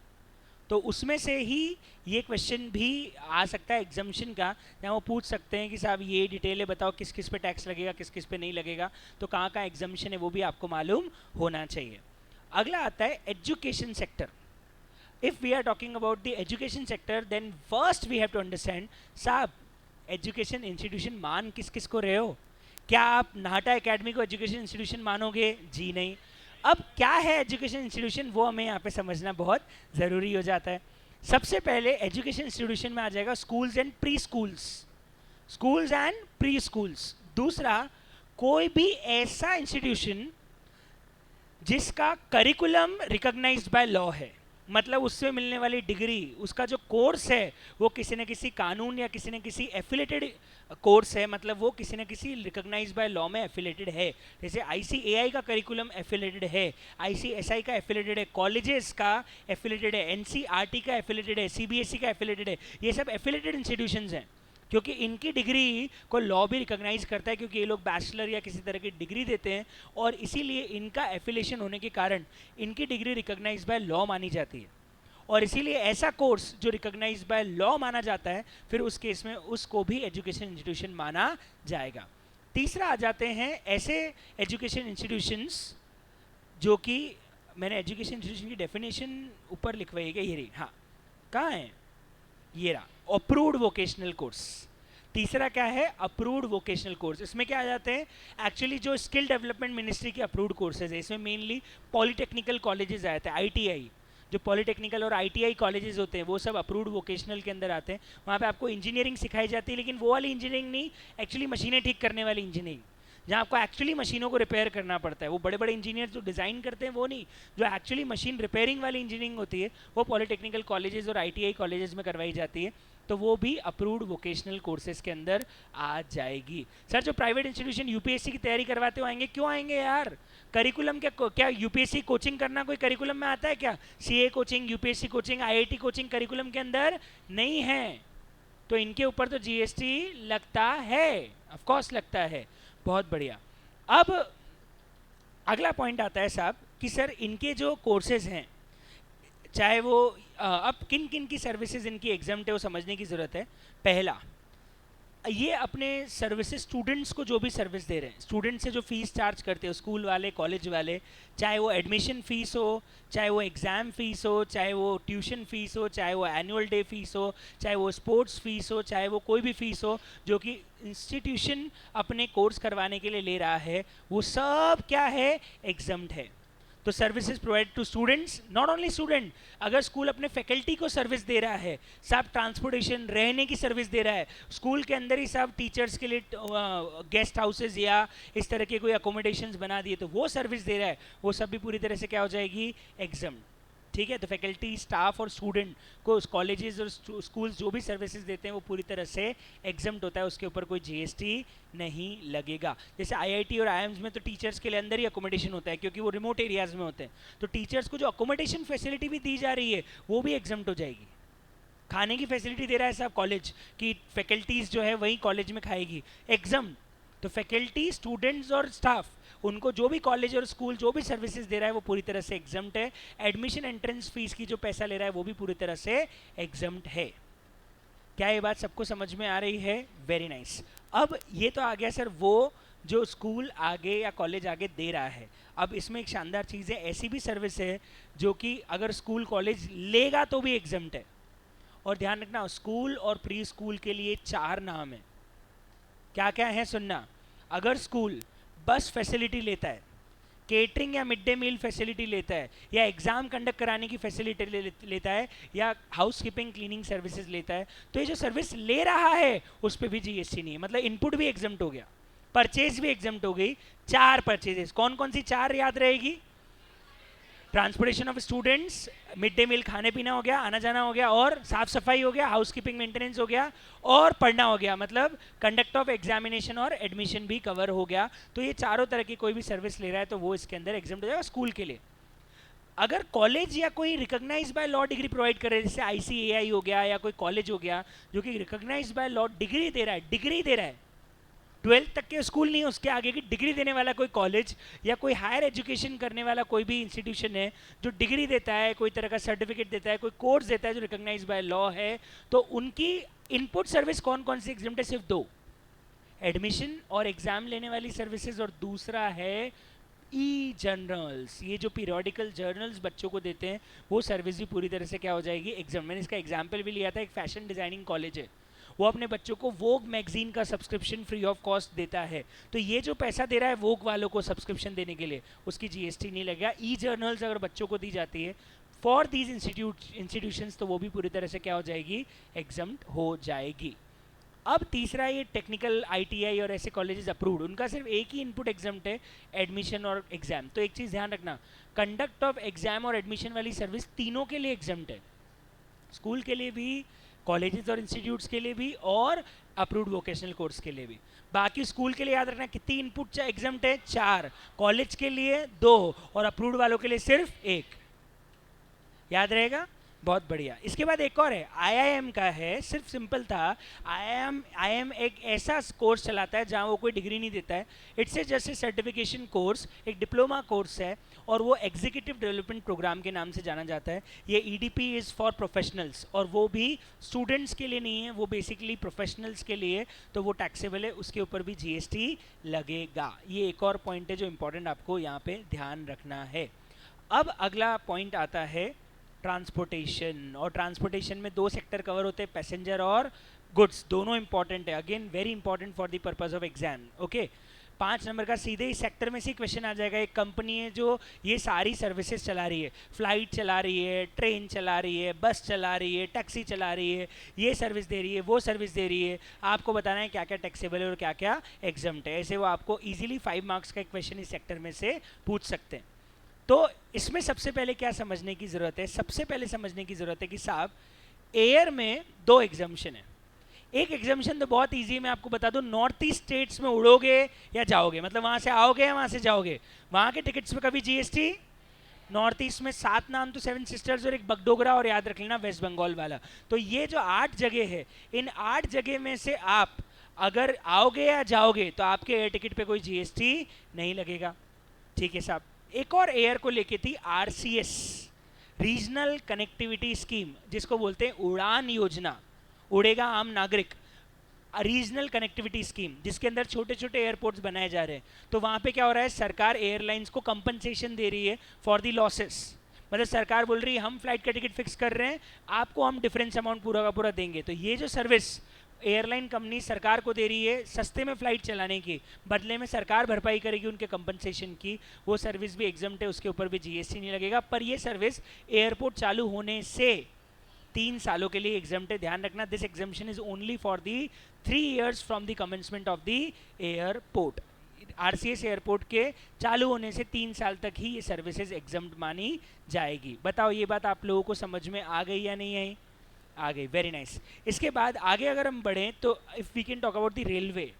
तो उसमें से ही ये क्वेश्चन भी आ सकता है एग्जामिशन का, जहाँ वो पूछ सकते हैं कि साहब ये डिटेल है, बताओ किस किस पे टैक्स लगेगा, किस किस पे नहीं लगेगा, तो कहाँ कहाँ एग्जामिशन है वो भी आपको मालूम होना चाहिए। अगला आता है education sector. If we are talking about the education sector, then first we have to understand, साहब एजुकेशन इंस्टीट्यूशन मान किस किस को रहे हो? क्या आप नाहटा एकेडमी को एजुकेशन इंस्टीट्यूशन मानोगे? जी नहीं। अब क्या है एजुकेशन इंस्टीट्यूशन, वो हमें यहाँ पे समझना बहुत ज़रूरी हो जाता है। सबसे पहले एजुकेशन इंस्टीट्यूशन में आ जाएगा schools and pre schools, schools and pre schools. दूसरा, कोई भी ऐसा इंस्टीट्यूशन जिसका करिकुलम रिकॉग्नाइज्ड बाय लॉ है, मतलब उससे मिलने वाली डिग्री, उसका जो कोर्स है वो किसी न किसी कानून या किसी न किसी एफिलेटेड कोर्स है, मतलब वो किसी न किसी रिकॉग्नाइज्ड बाय लॉ में एफिलेटेड है। जैसे आईसीएआई का करिकुलम एफिलेटेड है, आईसीएसआई का एफिलेटेड है, कॉलेजेस का एफिलेटेड है, एनसीईआरटी का एफिलेटेड है, सीबीएसई का एफिलेटेड है। ये सब एफिलेटेड इंस्टीट्यूशंस हैं क्योंकि इनकी डिग्री को लॉ भी रिकॉग्नाइज करता है, क्योंकि ये लोग बैचलर या किसी तरह की डिग्री देते हैं और इसीलिए इनका एफिलेशन होने के कारण इनकी डिग्री रिकॉग्नाइज बाय लॉ मानी जाती है। और इसीलिए ऐसा कोर्स जो रिकॉग्नाइज बाय लॉ माना जाता है, फिर उस केस में उसको भी एजुकेशन इंस्टीट्यूशन माना जाएगा। तीसरा आ जाते हैं ऐसे एजुकेशन इंस्टीट्यूशंस जो कि मैंने एजुकेशन इंस्टीट्यूशन की डेफिनेशन ऊपर लिखवाई है, ये रही, हाँ कहाँ है, ये रहा, अप्रूव्ड वोकेशनल कोर्स। तीसरा क्या है, अप्रूव्ड वोकेशनल कोर्स। इसमें क्या आ जाते हैं, एक्चुअली जो स्किल डेवलपमेंट मिनिस्ट्री के अप्रूव्ड कोर्सेज है, इसमें मेनली पॉलिटेक्निकल कॉलेजेस आए थे, आईटीआई, जो पॉलिटेक्निकल और आईटीआई कॉलेजेस होते हैं वो सब अप्रूव्ड वोकेशनल के अंदर आते हैं। वहाँ पे आपको इंजीनियरिंग सिखाई जाती है, लेकिन वो वाली इंजीनियरिंग नहीं, एक्चुअली मशीनें ठीक करने वाली इंजीनियरिंग, जहाँ आपको एक्चुअली मशीनों को रिपेयर करना पड़ता है। वो बड़े बड़े इंजीनियर जो डिज़ाइन करते हैं वो नहीं, जो एक्चुअली मशीन रिपेयरिंग वाली इंजीनियरिंग होती है वो पॉलिटेक्निकल कॉलेजेस और आईटीआई कॉलेजेस में करवाई जाती है, तो वो भी अप्रूव्ड वोकेशनल कोर्सेज के अंदर आ जाएगी। सर जो प्राइवेट इंस्टीट्यूशन यूपीएससी की तैयारी करवाते हो आएंगे, क्यों आएंगे यार? करिकुलम क्या यूपीएससी कोचिंग करना कोई करिकुलम में आता है क्या? CA coaching, UPSC coaching, IIT coaching curriculum के अंदर नहीं है, तो इनके ऊपर तो जीएसटी लगता है, ऑफ कोर्स लगता है। बहुत बढ़िया। अब अगला पॉइंट आता है साहब कि सर इनके जो कोर्सेज हैं, चाहे वो अब किन किन की सर्विसेज इनकी एग्जाम्प्ट है वो समझने की ज़रूरत है। पहला, ये अपने सर्विसेज स्टूडेंट्स को जो भी सर्विस दे रहे हैं, स्टूडेंट से जो फीस चार्ज करते हो स्कूल वाले, कॉलेज वाले, चाहे वो एडमिशन फ़ीस हो, चाहे वो एग्ज़ाम फ़ीस हो, चाहे वो ट्यूशन फ़ीस हो, चाहे वो एनुअल डे फ़ीस हो, चाहे वो स्पोर्ट्स फ़ीस हो, चाहे वो कोई भी फ़ीस हो जो कि इंस्टीट्यूशन अपने कोर्स करवाने के लिए ले रहा है, वो सब क्या है, एग्जम्प्ट है। तो services provide to students, not only student, अगर स्कूल अपने फैकल्टी को सर्विस दे रहा है, सब ट्रांसपोर्टेशन, रहने की सर्विस दे रहा है, स्कूल के अंदर ही सब टीचर्स के लिए गेस्ट हाउसेज या इस तरह के कोई अकोमोडेशंस बना दिए, तो वो सर्विस दे रहा है, वो सब भी पूरी तरह से क्या हो जाएगी, एग्जम्प्ट। ठीक है, तो फैकल्टी, स्टाफ और स्टूडेंट को कॉलेजेस और स्कूल्स जो भी सर्विसेज देते हैं वो पूरी तरह से एग्जम्प्ट होता है, उसके ऊपर कोई जीएसटी नहीं लगेगा। जैसे आईआईटी और आईएम्स में तो टीचर्स के लिए अंदर ही अकोमोडेशन होता है क्योंकि वो रिमोट एरियाज में होते हैं, तो टीचर्स को जो अकोमोडेशन फैसिलिटी भी दी जा रही है वो भी एग्जम्प्ट हो जाएगी। खाने की फैसिलिटी दे रहा है साहब कॉलेज की, फैकल्टीज जो है वही कॉलेज में खाएगी, एग्जम्प्ट। तो फैकल्टी, स्टूडेंट्स और स्टाफ, उनको जो भी कॉलेज और स्कूल जो भी सर्विसेज दे रहा है वो पूरी तरह से एग्जम्प्ट है। एडमिशन एंट्रेंस फीस की जो पैसा ले रहा है वो भी पूरी तरह से एग्जम्प्ट है। क्या ये बात सबको समझ में आ रही है? Very nice. अब ये तो आ गया सर वो जो स्कूल आगे या कॉलेज आगे दे रहा है। अब इसमें एक शानदार चीज़ है, ऐसी भी सर्विस है जो कि अगर स्कूल कॉलेज लेगा तो भी एग्जम्प्ट है। और ध्यान रखना, स्कूल और प्री स्कूल के लिए 4 नाम है। क्या क्या है सुनना, अगर स्कूल बस फैसिलिटी लेता है, केटरिंग या मिड डे मील फैसिलिटी लेता है, या एग्जाम कंडक्ट कराने की फैसिलिटी लेता है, या हाउस कीपिंग क्लीनिंग सर्विसेज लेता है, तो ये जो सर्विस ले रहा है उस पर भी जीएसटी नहीं है। मतलब इनपुट भी एग्जम्प्ट हो गया, परचेज भी एग्जम्प्ट हो गई। 4 परचेजेस, कौन कौन सी 4 याद रहेगी? Transportation of students, mid day meal खाने पीना हो गया, आना जाना हो गया, और साफ सफाई हो गया, हाउस कीपिंग मेंटेनेंस हो गया, और पढ़ना हो गया, मतलब कंडक्ट ऑफ एग्जामिनेशन और एडमिशन भी कवर हो गया। तो ये चारों तरह की कोई भी सर्विस ले रहा है तो वो इसके अंदर एग्जाम हो जाएगा। स्कूल के लिए अगर कॉलेज या कोई recognise by law degree provide कर रहे हैं, जैसे आईसीएआई हो गया या कोई कॉलेज हो गया जो कि रिकॉग्नाइज बाय लॉ डिग्री दे रहा है, 12th तक के स्कूल नहीं, उसके आगे की डिग्री देने वाला कोई कॉलेज या कोई हायर एजुकेशन करने वाला कोई भी इंस्टीट्यूशन है जो डिग्री देता है, कोई तरह का सर्टिफिकेट देता है, कोई कोर्स देता है जो रिकॉग्नाइज बाय लॉ है, तो उनकी इनपुट सर्विस कौन कौन सी एग्जाम्प्ट है? सिर्फ 2, एडमिशन और एग्जाम लेने वाली सर्विसेज, और दूसरा है ई जर्नल्स। ये जो पीरियोडिकल जर्नल्स बच्चों को देते हैं वो सर्विस भी पूरी तरह से क्या हो जाएगी? एग्जाम। मैंने इसका एग्जाम्पल भी लिया था, एक फैशन डिजाइनिंग कॉलेज है, वो अपने बच्चों को वोग मैगजीन का सब्सक्रिप्शन फ्री ऑफ कॉस्ट देता है, तो ये जो पैसा दे रहा है वोग वालों को सब्सक्रिप्शन देने के लिए, उसकी जीएसटी नहीं लगेगा। ई जर्नल्स अगर बच्चों को दी जाती है फॉर दीज इंस्टीट्यूशंस तो वो भी पूरी तरह से क्या हो जाएगी? एग्जम्प्ट हो जाएगी। अब तीसरा, ये टेक्निकल आईटीआई और ऐसे कॉलेजेस अप्रूव्ड, उनका सिर्फ एक ही इनपुट एग्जाम्प्ट है, एडमिशन और एग्जाम। तो एक चीज़ ध्यान रखना, कंडक्ट ऑफ एग्जाम और एडमिशन वाली सर्विस तीनों के लिए एग्जाम्प्ट है, स्कूल के लिए भी, कॉलेजेस और इंस्टीट्यूट्स के लिए भी, और अप्रूव्ड वोकेशनल कोर्स के लिए भी। बाकी स्कूल के लिए याद रखना कितनी इनपुट एग्जाम्प्ट है? 4, कॉलेज के लिए 2, और अप्रूव्ड वालों के लिए सिर्फ 1। याद रहेगा? बहुत बढ़िया। इसके बाद एक और है, आईआईएम का है, सिर्फ सिंपल था। आईआईएम एक ऐसा कोर्स चलाता है जहाँ वो कोई डिग्री नहीं देता है, it's a just a certification course, एक डिप्लोमा कोर्स है, और वो एग्जीक्यूटिव डेवलपमेंट प्रोग्राम के नाम से जाना जाता है। ये ईडीपी इज़ फॉर प्रोफेशनल्स, और वो भी स्टूडेंट्स के लिए नहीं है, वो बेसिकली प्रोफेशनल्स के लिए, तो वो टैक्सेबल है, उसके ऊपर भी जीएसटी लगेगा। ये एक और पॉइंट है जो इंपॉर्टेंट आपको यहाँ पे ध्यान रखना है। अब अगला पॉइंट आता है ट्रांसपोर्टेशन, और ट्रांसपोर्टेशन में 2 सेक्टर कवर होते हैं, पैसेंजर और गुड्स, दोनों इंपॉर्टेंट है, again very important for the purpose of exam. Okay, 5 number का सीधे इस सेक्टर में से क्वेश्चन आ जाएगा। एक कंपनी है जो ये सारी सर्विसेज चला रही है, फ्लाइट चला रही है, ट्रेन चला रही है, बस चला रही है, टैक्सी चला रही है, ये सर्विस दे रही है, वो सर्विस दे रही है, आपको बताना है क्या क्या टैक्सेबल है और क्या क्या एग्जम्प्ट है। ऐसे वो आपको ईजिली 5 मार्क्स का एक क्वेश्चन इस सेक्टर में से पूछ सकते हैं। तो इसमें सबसे पहले क्या समझने की ज़रूरत है? सबसे पहले समझने की ज़रूरत है कि साहब एयर में 2 एग्जाम्शन है। एक एग्जाम्शन तो बहुत इजी है, मैं आपको बता दूं, नॉर्थ ईस्ट स्टेट्स में उड़ोगे या जाओगे, मतलब वहाँ से आओगे या वहाँ से जाओगे, वहाँ के टिकट्स में कभी जीएसटी। नॉर्थ ईस्ट में 7 नाम तो 7 सिस्टर्स और एक बगडोगरा, और याद रख लेना वेस्ट बंगाल वाला। तो ये जो 8 जगह है, इन 8 जगह में से आप अगर आओगे या जाओगे तो आपके एयर टिकट पे कोई जीएसटी नहीं लगेगा। ठीक है साहब। एक और एयर को लेके थी आरसीएस, रीजनल कनेक्टिविटी स्कीम, जिसको बोलते हैं उड़ान योजना, उड़ेगा आम नागरिक, रीजनल कनेक्टिविटी स्कीम, जिसके अंदर छोटे छोटे एयरपोर्ट्स बनाए जा रहे हैं। तो वहाँ पे क्या हो रहा है? सरकार एयरलाइंस को कंपनसेशन दे रही है फॉर दी लॉसेस, मतलब सरकार बोल रही है हम फ्लाइट का टिकट फिक्स कर रहे हैं, आपको हम डिफरेंस अमाउंट पूरा का पूरा देंगे। तो ये जो सर्विस एयरलाइन कंपनी सरकार को दे रही है सस्ते में फ्लाइट चलाने की, बदले में सरकार भरपाई करेगी उनके कंपनसेशन की, वो सर्विस भी एग्जम्प्ट है, उसके ऊपर भी जीएसटी नहीं लगेगा। पर ये सर्विस एयरपोर्ट चालू होने से 3 सालों के लिए एग्जम्प्ट है। ध्यान रखना, this exemption is only for the 3 years from the commencement of the airport. RCS airport के चालू होने से 3 साल तक ही ये सर्विसेज एग्जम्प्ट मानी जाएगी। बताओ ये बात आप लोगों को समझ में आ गई या नहीं आई? आ गई, वेरी नाइस। इसके बाद आगे अगर हम बढ़ें तो if we can talk about the railway,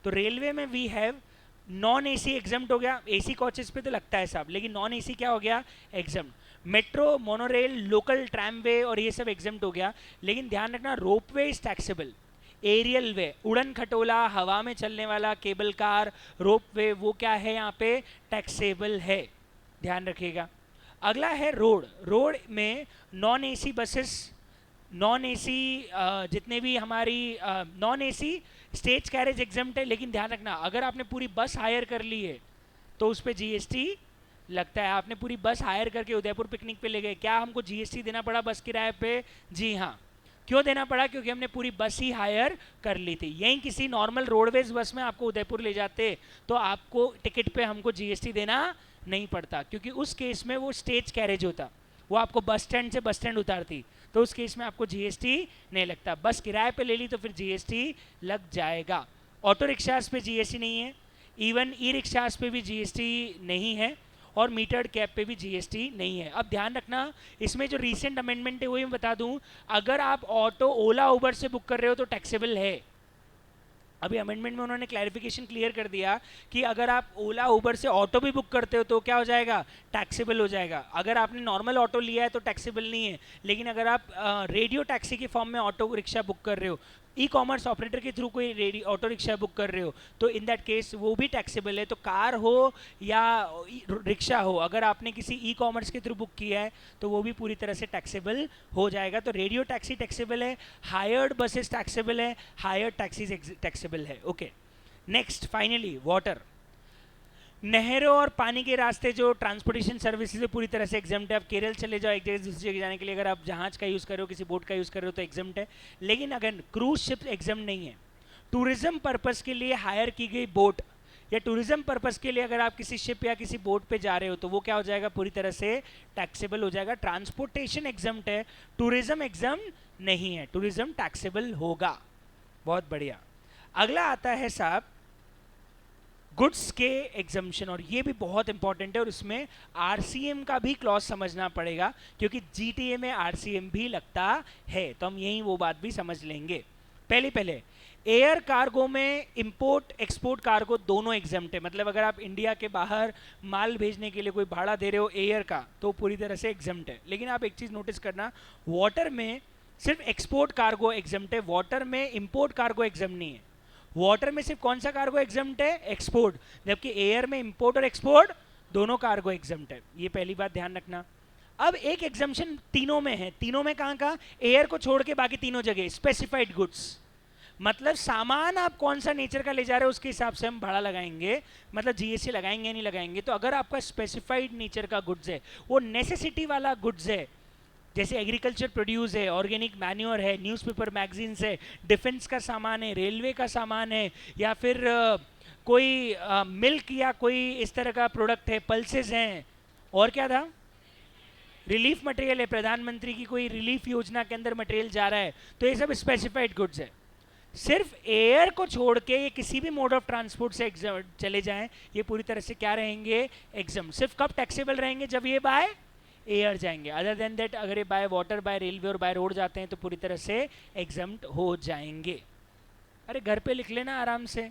तो रेलवे में we have non AC exempt हो गया, एसी कोचेस पे तो लगता है साहब, लेकिन नॉन एसी क्या हो गया? Exempt. Metro, monorail, local tramway और ये सब एग्जम्प्ट हो गया, लेकिन ध्यान रखना रोपवे इज टैक्सेबल, एरियल वे, उड़न खटोला, हवा में चलने वाला केबल कार, रोपवे, वो क्या है यहाँ पे? टैक्सेबल है, ध्यान रखिएगा। अगला है रोड, रोड में non AC buses, non AC जितने भी हमारी non AC stage carriage exempt है, लेकिन ध्यान रखना अगर आपने पूरी बस हायर कर ली है तो उस पर जीएसटी लगता है। आपने पूरी बस हायर करके उदयपुर पिकनिक पे ले गए, क्या हमको जीएसटी देना पड़ा बस किराए पे? जी हाँ, क्यों देना पड़ा? क्योंकि हमने पूरी बस ही हायर कर ली थी। यहीं किसी नॉर्मल रोडवेज बस में आपको उदयपुर ले जाते तो आपको टिकट पे हमको जीएसटी देना नहीं पड़ता, क्योंकि उस केस में वो स्टेज कैरेज होता, वो आपको बस स्टैंड से बस स्टैंड उतारती, तो उस केस में आपको जीएसटी नहीं लगता। बस किराए पे ले ली तो फिर जीएसटी लग जाएगा। ऑटो रिक्शास पे जीएसटी नहीं है, इवन ई रिक्शास पे भी जीएसटी नहीं है, और मीटर्ड कैब पे भी जीएसटी नहीं है। अब ध्यान रखना, इसमें जो रीसेंट अमेंडमेंट है वही मैं बता दूं, अगर आप ऑटो ओला उबर से बुक कर रहे हो तो टैक्सेबल है। अभी अमेंडमेंट में उन्होंने क्लैरिफिकेशन क्लियर कर दिया कि अगर आप ओला उबर से ऑटो भी बुक करते हो तो क्या हो जाएगा? टैक्सेबल हो जाएगा। अगर आपने नॉर्मल ऑटो लिया है तो टैक्सेबल नहीं है, लेकिन अगर आप रेडियो टैक्सी के फॉर्म में ऑटो रिक्शा बुक कर रहे हो, ई कॉमर्स ऑपरेटर के थ्रू कोई ऑटो रिक्शा बुक कर रहे हो, तो इन दैट केस वो भी टैक्सेबल है। तो कार हो या रिक्शा हो, अगर आपने किसी ई कॉमर्स के थ्रू बुक किया है तो वो भी पूरी तरह से टैक्सेबल हो जाएगा। तो रेडियो टैक्सी टैक्सेबल है, हायर्ड बसेस टैक्सेबल है, हायर्ड टैक्सीज टैक्सेबल है। Okay, next finally water. नहरों और पानी के रास्ते जो ट्रांसपोर्टेशन सर्विसेज है पूरी तरह से एग्जम्प्ट है। आप केरल चले जाओ एक जगह से दूसरी जगह जाने के लिए, अगर आप जहाज का यूज़ कर रहे हो, किसी बोट का यूज़ कर रहे हो तो एग्जम्प्ट है, लेकिन अगर क्रूज शिप एग्जम्प्ट नहीं है। टूरिज्म पर्पस के लिए हायर की गई बोट या टूरिज्म पर्पस के लिए अगर आप किसी शिप या किसी बोट पे जा रहे हो तो वो क्या हो जाएगा? पूरी तरह से टैक्सेबल हो जाएगा। ट्रांसपोर्टेशन एग्जम्प्ट है, टूरिज्म एग्जम्प्ट नहीं है, टूरिज्म टैक्सेबल होगा। बहुत बढ़िया। अगला आता है साहब गुड्स के एग्जम्पशन, और ये भी बहुत इंपॉर्टेंट है, और इसमें आरसीएम का भी क्लॉज समझना पड़ेगा क्योंकि जीटीए में आरसीएम भी लगता है, तो हम यही वो बात भी समझ लेंगे। पहले एयर कार्गो में इंपोर्ट एक्सपोर्ट कार्गो दोनों एग्जम्प्ट है, मतलब अगर आप इंडिया के बाहर माल भेजने के लिए कोई भाड़ा दे रहे हो एयर का तो पूरी तरह से एग्जम्प्ट है। लेकिन आप एक चीज़ नोटिस करना, वाटर में सिर्फ एक्सपोर्ट कार्गो एग्जम्प्ट है, वाटर में इंपोर्ट कार्गो एग्जम्प्ट नहीं है। वाटर में सिर्फ कौन सा कार्गो एग्जम्प्ट है? एक्सपोर्ट, जबकि एयर में इंपोर्ट और एक्सपोर्ट दोनों कार्गो एग्जम्प्ट है। ये पहली बात ध्यान रखना। अब एक एग्जम्पशन तीनों में है, तीनों में कहाँ कहाँ? एयर को छोड़ के बाकी तीनों जगह स्पेसिफाइड गुड्स, मतलब सामान आप कौन सा नेचर का ले जा रहे हो उसके हिसाब से हम भाड़ा लगाएंगे, मतलब जीएसटी लगाएंगे या नहीं लगाएंगे। तो अगर आपका स्पेसिफाइड नेचर का गुड्स है, वो नेसेसिटी वाला गुड्स है, जैसे एग्रीकल्चर प्रोड्यूस है, ऑर्गेनिक मैन्योर है, न्यूज़पेपर मैगजीन्स है, डिफेंस का सामान है, रेलवे का सामान है, या फिर कोई मिल्क या कोई इस तरह का प्रोडक्ट है, पल्सेस हैं, और क्या था? रिलीफ मटेरियल है, प्रधानमंत्री की कोई रिलीफ योजना के अंदर मटेरियल जा रहा है, तो ये सब स्पेसिफाइड गुड्स है। सिर्फ एयर को छोड़ के ये किसी भी मोड ऑफ ट्रांसपोर्ट से चले जाएं, ये पूरी तरह से क्या रहेंगे? एग्जम्प्ट। सिर्फ कब टैक्सेबल रहेंगे? जब ये बाय एयर जाएंगे। अदर देन दैट अगर ये बाय वाटर, बाय रेलवे और बाय रोड जाते हैं तो पूरी तरह से एग्जम्प्ट हो जाएंगे। अरे घर पे लिख लेना आराम से,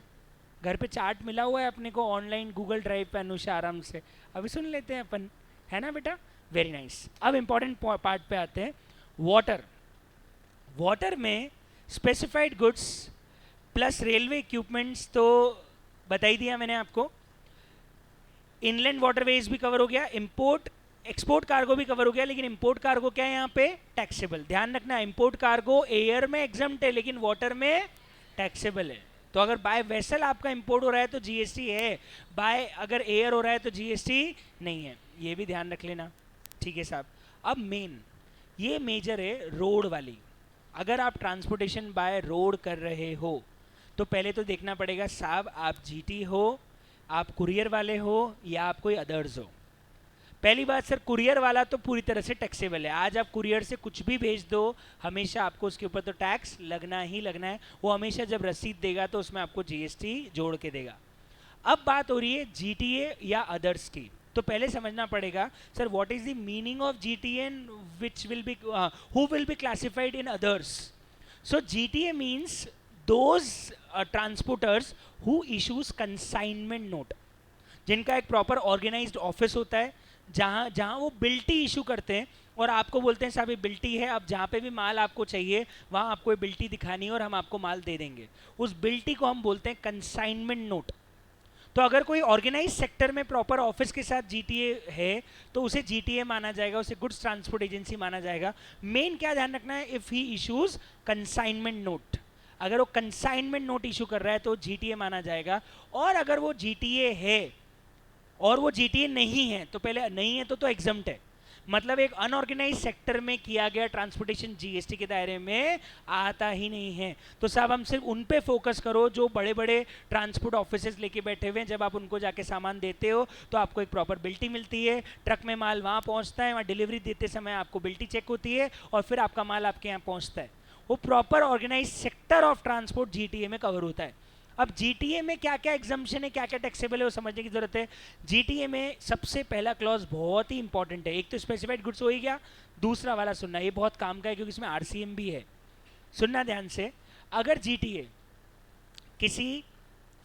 घर पे चार्ट मिला हुआ है अपने को ऑनलाइन गूगल ड्राइव पे, अनुषा आराम से अभी सुन लेते हैं अपन, है ना बेटा? Very nice. अब इंपॉर्टेंट पार्ट पे आते हैं, वाटर। वाटर में specified goods plus railway equipments तो बता ही दिया मैंने आपको, इनलैंड वाटरवेज भी कवर हो गया, इंपोर्ट एक्सपोर्ट कार्गो भी कवर हो गया, लेकिन इंपोर्ट कार्गो क्या है यहाँ पे? टैक्सेबल। ध्यान रखना, इंपोर्ट कार्गो एयर में एग्जम्प्ट है लेकिन वाटर में टैक्सेबल है। तो अगर बाय वेसल आपका इंपोर्ट हो रहा है तो जीएसटी है, बाय अगर एयर हो रहा है तो जीएसटी नहीं है, ये भी ध्यान रख लेना। ठीक है साहब। अब मेन ये मेजर है रोड वाली। अगर आप ट्रांसपोर्टेशन बाय रोड कर रहे हो तो पहले तो देखना पड़ेगा साहब आप जीटी हो, आप कुरियर वाले हो या आप कोई अदर्स हो। पहली बात सर, कुरियर वाला तो पूरी तरह से टैक्सेबल है। आज आप कुरियर से कुछ भी भेज दो, हमेशा आपको उसके ऊपर तो टैक्स लगना ही लगना है। वो हमेशा जब रसीद देगा तो उसमें आपको जीएसटी जोड़ के देगा। अब बात हो रही है जीटीए या अदर्स की, तो पहले समझना पड़ेगा sir what is the meaning of GTA and which will be who will be classified in others. So GTA means those transporters who issues consignment note, जिनका एक प्रॉपर ऑर्गेनाइज्ड ऑफिस होता है, जहाँ जहाँ वो बिल्टी इशू करते हैं और आपको बोलते हैं साहब ये बिल्टी है, अब जहाँ पे भी माल आपको चाहिए वहाँ आपको ये बिल्टी दिखानी है और हम आपको माल दे देंगे। उस बिल्टी को हम बोलते हैं कंसाइनमेंट नोट। तो अगर कोई ऑर्गेनाइज सेक्टर में प्रॉपर ऑफिस के साथ जीटीए है तो उसे जीटीए माना जाएगा, उसे गुड्स ट्रांसपोर्ट एजेंसी माना जाएगा। मेन क्या ध्यान रखना है, if he issues consignment note, अगर वो कंसाइनमेंट नोट इशू कर रहा है तो जीटीए माना जाएगा। और अगर वो जीटीए है और वो जीटीए नहीं है तो पहले नहीं है तो एग्जम्प्ट है, मतलब एक अनऑर्गेनाइज सेक्टर में किया गया ट्रांसपोर्टेशन जीएसटी के दायरे में आता ही नहीं है। तो साहब हम सिर्फ उन पे फोकस करो जो बड़े बड़े ट्रांसपोर्ट ऑफिसेज लेके बैठे हुए हैं। जब आप उनको जाके सामान देते हो तो आपको एक प्रॉपर बिल्टी मिलती है, ट्रक में माल वहाँ पहुँचता है, वहाँ डिलीवरी देते समय आपको बिल्टी चेक होती है और फिर आपका माल आपके यहाँ पहुँचता है। वो proper organise sector of transport GTA में कवर होता है। अब जीटीए में क्या क्या एग्जम्पशन है, क्या क्या टैक्सेबल है, वो समझने की जरूरत है। जीटीए में सबसे पहला क्लॉज बहुत ही इंपॉर्टेंट है। एक तो स्पेसिफाइड गुड्स हो ही गया, दूसरा वाला सुनना, ये बहुत काम का है क्योंकि इसमें आरसीएम भी है। सुनना ध्यान से, अगर जीटीए किसी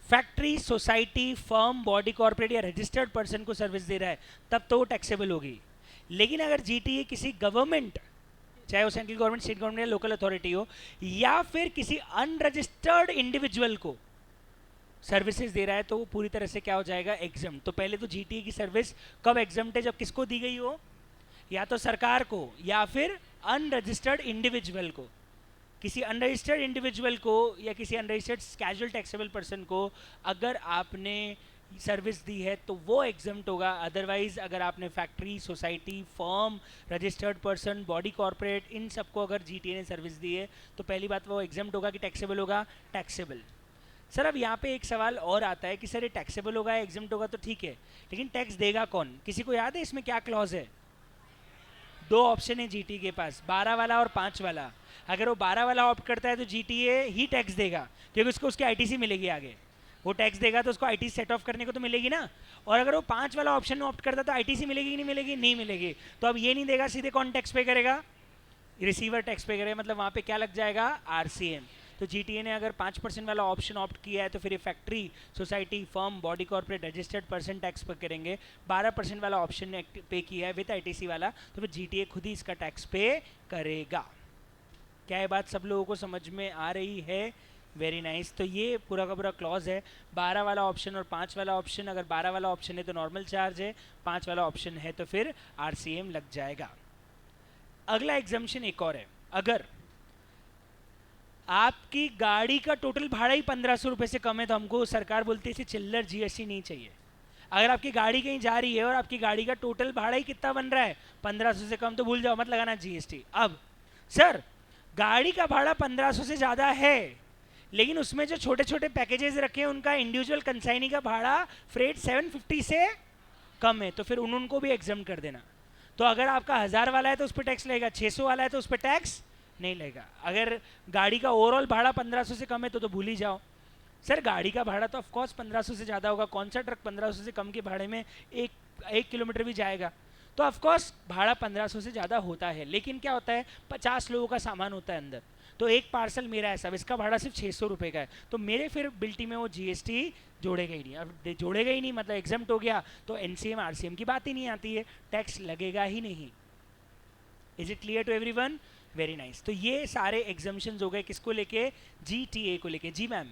factory, society, firm, body corporate या रजिस्टर्ड पर्सन को सर्विस दे रहा है तब तो वो टैक्सेबल होगी। लेकिन अगर जीटीए किसी गवर्नमेंट, चाहे वो सेंट्रल गवर्नमेंट, स्टेट गवर्नमेंट या लोकल अथॉरिटी हो, या फिर किसी अनरजिस्टर्ड इंडिविजुअल को सर्विसेज दे रहा है तो वो पूरी तरह से क्या हो जाएगा, एग्जम्प्ट। तो पहले तो जीटीए की सर्विस कब एग्जम्प्ट है, जब किसको दी गई हो, या तो सरकार को या फिर अनरजिस्टर्ड इंडिविजुअल को। किसी अनरजिस्टर्ड इंडिविजुअल को या किसी अनरजिस्टर्ड कैजुअल टैक्सेबल पर्सन को अगर आपने सर्विस दी है तो वो एग्जम्प्ट होगा। अदरवाइज अगर आपने factory, society, firm, registered person, body corporate, इन सबको अगर जीटीए ने सर्विस दी है तो पहली बात वो एग्जम्प्ट होगा कि टैक्सेबल होगा, टैक्सेबल। सर अब यहाँ पे एक सवाल और आता है कि सर ये टैक्सेबल होगा, एग्जम्प्ट होगा तो ठीक है, लेकिन टैक्स देगा कौन? किसी को याद है इसमें क्या क्लॉज है? दो ऑप्शन है जीटी के पास, 12 वाला और 5 वाला। अगर वो 12 वाला ऑप्ट करता है तो जीटीए ही टैक्स देगा क्योंकि उसको उसकी आईटीसी मिलेगी आगे। वो टैक्स देगा तो उसको आईटीसी सेट ऑफ करने को तो मिलेगी ना। और अगर वो 5 वाला ऑप्शन में ऑप्ट करता है तो आईटीसी मिलेगी कि नहीं मिलेगी? नहीं मिलेगी। तो अब ये नहीं देगा, सीधे कौन टैक्स पे करेगा? रिसीवर टैक्स पे करेगा। मतलब वहाँ पे क्या लग जाएगा? आरसीएम। तो जीटीए ने अगर 5% वाला ऑप्शन ऑप्ट किया है तो फिर ये factory, society, firm, body corporate, registered person tax पे करेंगे। 12% वाला ऑप्शन ने पे किया है विद आईटीसी वाला तो फिर जीटीए खुद ही इसका टैक्स पे करेगा। क्या ये बात सब लोगों को समझ में आ रही है? Very nice. तो ये पूरा का पूरा क्लॉज है। 12 वाला ऑप्शन और 5 वाला ऑप्शन, अगर 12 वाला ऑप्शन है तो नॉर्मल चार्ज है, 5 वाला ऑप्शन है तो फिर आरसीएम लग जाएगा। अगला एग्जम्पशन एक और है, अगर आपकी गाड़ी का टोटल भाड़ा ही 1500 रुपये से कम है तो हमको सरकार बोलती है इसे चिल्लर जीएसटी नहीं चाहिए। अगर आपकी गाड़ी कहीं जा रही है और आपकी गाड़ी का टोटल भाड़ा ही कितना बन रहा है, 1500 से कम, तो भूल जाओ, मत लगाना जीएसटी। अब सर गाड़ी का भाड़ा 1500 से ज़्यादा है लेकिन उसमें जो छोटे छोटे पैकेजेस रखे हैं उनका इंडिविजुअल कंसाइनी का भाड़ा फ्रेट 750 से कम है तो फिर उनको भी एग्जम्प्ट कर देना। तो अगर आपका 1000 वाला है तो उस पर टैक्स लगेगा, 600 वाला है तो उस पर टैक्स नहीं लगेगा। अगर गाड़ी का ओवरऑल भाड़ा 1500 से कम है तो भूल ही जाओ। सर गाड़ी का भाड़ा तो ऑफकोर्स 1500 से ज़्यादा होगा, कौन सा ट्रक 1500 से कम के भाड़े में एक किलोमीटर भी जाएगा? तो ऑफकोर्स भाड़ा 1500 से ज़्यादा होता है। लेकिन क्या होता है, 50 लोगों का सामान होता है अंदर, तो एक पार्सल मेरा है सब, इसका भाड़ा सिर्फ 600 रुपये का है, तो मेरे फिर बिल्टी में वो जीएसटी जोड़ेगा ही नहीं। अब जोड़ेगा ही नहीं मतलब एग्जम्प्ट हो गया तो एनसीएम आरसीएम की बात ही नहीं आती है, टैक्स लगेगा ही नहीं। Is it clear to everyone? Very nice. तो ये सारे एग्जम्पशंस हो गए किसको लेके? जीटीए को लेके। जी मैम।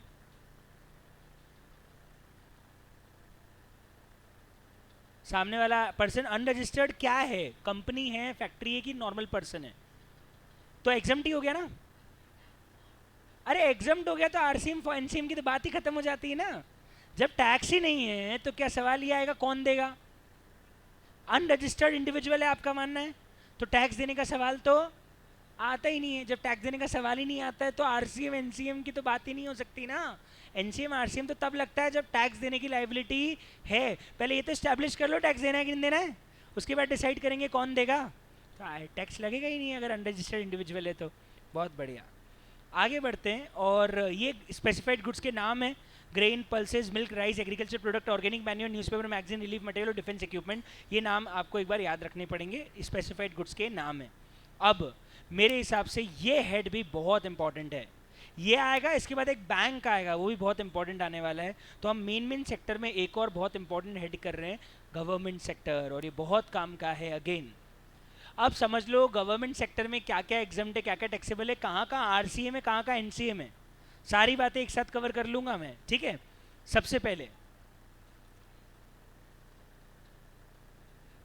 सामने वाला पर्सन अनरजिस्टर्ड क्या है? कंपनी है, फैक्ट्री है कि नॉर्मल पर्सन है? तो एग्जम्प्ट ही हो गया ना। अरे एग्जम्प्ट हो गया तो आरसीएम एनसीएम की तो बात ही खत्म हो जाती है ना। जब टैक्स ही नहीं है तो क्या सवाल ये आएगा कौन देगा? अनरजिस्टर्ड इंडिविजुअल है आपका मानना है तो टैक्स देने का सवाल तो आता ही नहीं है। जब टैक्स देने का सवाल ही नहीं आता है तो आरसीएम एनसीएम की तो बात ही नहीं हो सकती ना। एनसीएम आरसीएम तो तब लगता है जब टैक्स देने की लायबिलिटी है। पहले ये तो स्टैब्लिश कर लो टैक्स देना है कि नहीं देना है, उसके बाद डिसाइड करेंगे कौन देगा। तो टैक्स लगेगा ही नहीं अगर अनरजिस्टर्ड इंडिविजुअल है तो। बहुत बढ़िया, आगे बढ़ते हैं। और ये स्पेसिफाइड गुड्स के नाम है: grain, pulses, milk, rice, agriculture product, organic manure, newspaper, magazine, relief material और डिफेंस इक्विपमेंट। ये नाम आपको एक बार याद रखने पड़ेंगे, स्पेसिफाइड गुड्स के नाम है। अब मेरे हिसाब से ये हेड भी बहुत इंपॉर्टेंट है। ये आएगा, इसके बाद एक बैंक आएगा, वो भी बहुत इंपॉर्टेंट आने वाला है। तो हम मेन सेक्टर में एक और बहुत इंपॉर्टेंट हेड कर रहे हैं, गवर्नमेंट सेक्टर, और ये बहुत काम का है अगेन। अब समझ लो गवर्नमेंट सेक्टर में क्या क्या एग्जम्प्ट है, क्या क्या टैक्सेबल है, कहाँ कहाँ आरसीएम है, कहाँ कहाँ एनसीएम है, सारी बातें एक साथ कवर कर लूंगा मैं, ठीक है। सबसे पहले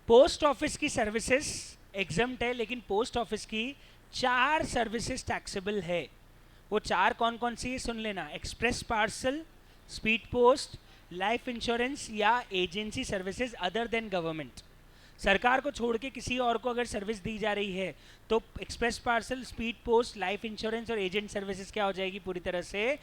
पोस्ट ऑफिस की सर्विसेज एग्जम्प्ट है, लेकिन पोस्ट ऑफिस की 4 सर्विसेज टैक्सेबल है। वो 4 कौन कौन सी है सुन लेना: express parcel, speed post, life insurance या agency services other than government. सरकार को छोड़ के किसी और को अगर सर्विस दी जा रही है तो express parcel, speed post, life insurance और एजेंट सर्विसेज क्या हो जाएगी? पूरी तरह से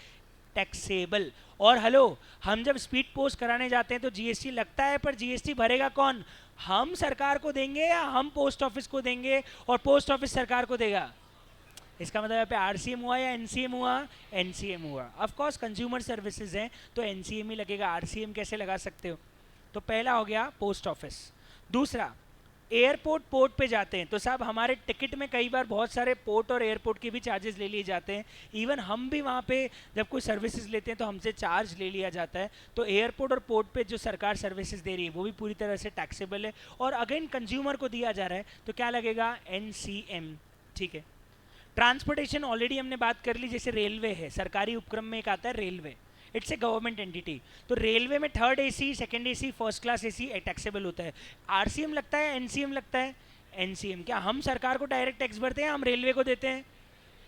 टैक्सेबल। और हेलो, हम जब स्पीड पोस्ट कराने जाते हैं तो जीएसटी लगता है, पर जीएसटी भरेगा कौन? हम सरकार को देंगे या हम पोस्ट ऑफिस को देंगे और पोस्ट ऑफिस सरकार को देगा? इसका मतलब यहाँ पे आरसीएम हुआ या एनसीएम हुआ? एनसीएम हुआ। ऑफ कोर्स कंज्यूमर सर्विसेज हैं तो एनसीएम ही लगेगा, आरसीएम कैसे लगा सकते हो? तो पहला हो गया पोस्ट ऑफिस। दूसरा, एयरपोर्ट पोर्ट पे जाते हैं तो साहब हमारे टिकट में कई बार बहुत सारे पोर्ट और एयरपोर्ट के भी चार्जेस ले लिए जाते हैं। इवन हम भी वहाँ पे जब कोई सर्विसेज लेते हैं तो हमसे चार्ज ले लिया जाता है। तो एयरपोर्ट और पोर्ट पे जो सरकार सर्विसेज दे रही है वो भी पूरी तरह से टैक्सेबल है और अगेन कंज्यूमर को दिया जा रहा है तो क्या लगेगा? एनसीएम। ठीक है। ट्रांसपोर्टेशन ऑलरेडी हमने बात कर ली, जैसे रेलवे है, सरकारी उपक्रम में एक आता है railway, it's a government entity. तो रेलवे में third AC, second AC, first class AC taxable होता है। आरसीएम लगता है, एनसीएम लगता है? एनसीएम। क्या हम सरकार को डायरेक्ट टैक्स भरते हैं, हम रेलवे को देते हैं?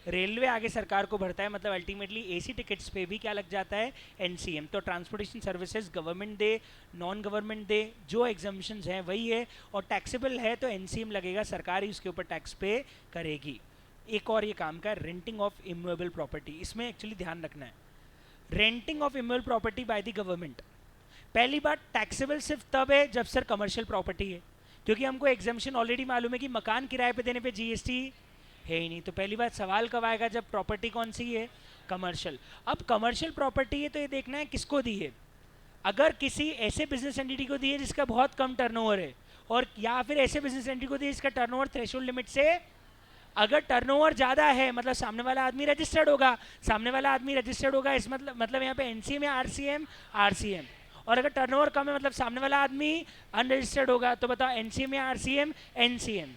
रेलवे आगे सरकार को भरता है, मतलब अल्टीमेटली एसी टिकट्स पे भी क्या लग जाता है? एनसीएम। तो ट्रांसपोर्टेशन सर्विसेज गवर्नमेंट दे, नॉन गवर्नमेंट दे, जो एग्जम्पशंस हैं वही है, और टैक्सेबल है तो एनसीएम लगेगा, सरकार ही उसके ऊपर टैक्स पे करेगी। एक और ये काम का रेंटिंग ऑफ इमूवेबल प्रॉपर्टी, इसमें एक्चुअली ध्यान रखना है। Renting of immovable property by the government, पहली बात टैक्सेबल सिर्फ तब है जब सर कमर्शियल प्रॉपर्टी है, क्योंकि हमको एग्जाम्पशन ऑलरेडी मालूम है कि मकान किराए पे देने पे जीएसटी है ही नहीं। तो पहली बात सवाल कब आएगा? जब प्रॉपर्टी कौन सी है? कमर्शियल। अब कमर्शियल प्रॉपर्टी है तो ये देखना है किसको दी है। अगर किसी ऐसे बिजनेस एंटिटी को दी है जिसका बहुत कम टर्नओवर है, और या फिर ऐसे बिजनेस एंटिटी को दी है जिसका टर्नओवर थ्रेशोल्ड लिमिट से, अगर टर्नओवर ज़्यादा है मतलब सामने वाला आदमी रजिस्टर्ड होगा, सामने वाला आदमी रजिस्टर्ड होगा, इस मतलब यहाँ पे एनसीएम या आरसीएम? आरसीएम। और अगर टर्नओवर कम है मतलब सामने वाला आदमी अनरजिस्टर्ड होगा, तो बताओ एनसीएम या आरसीएम? एनसीएम।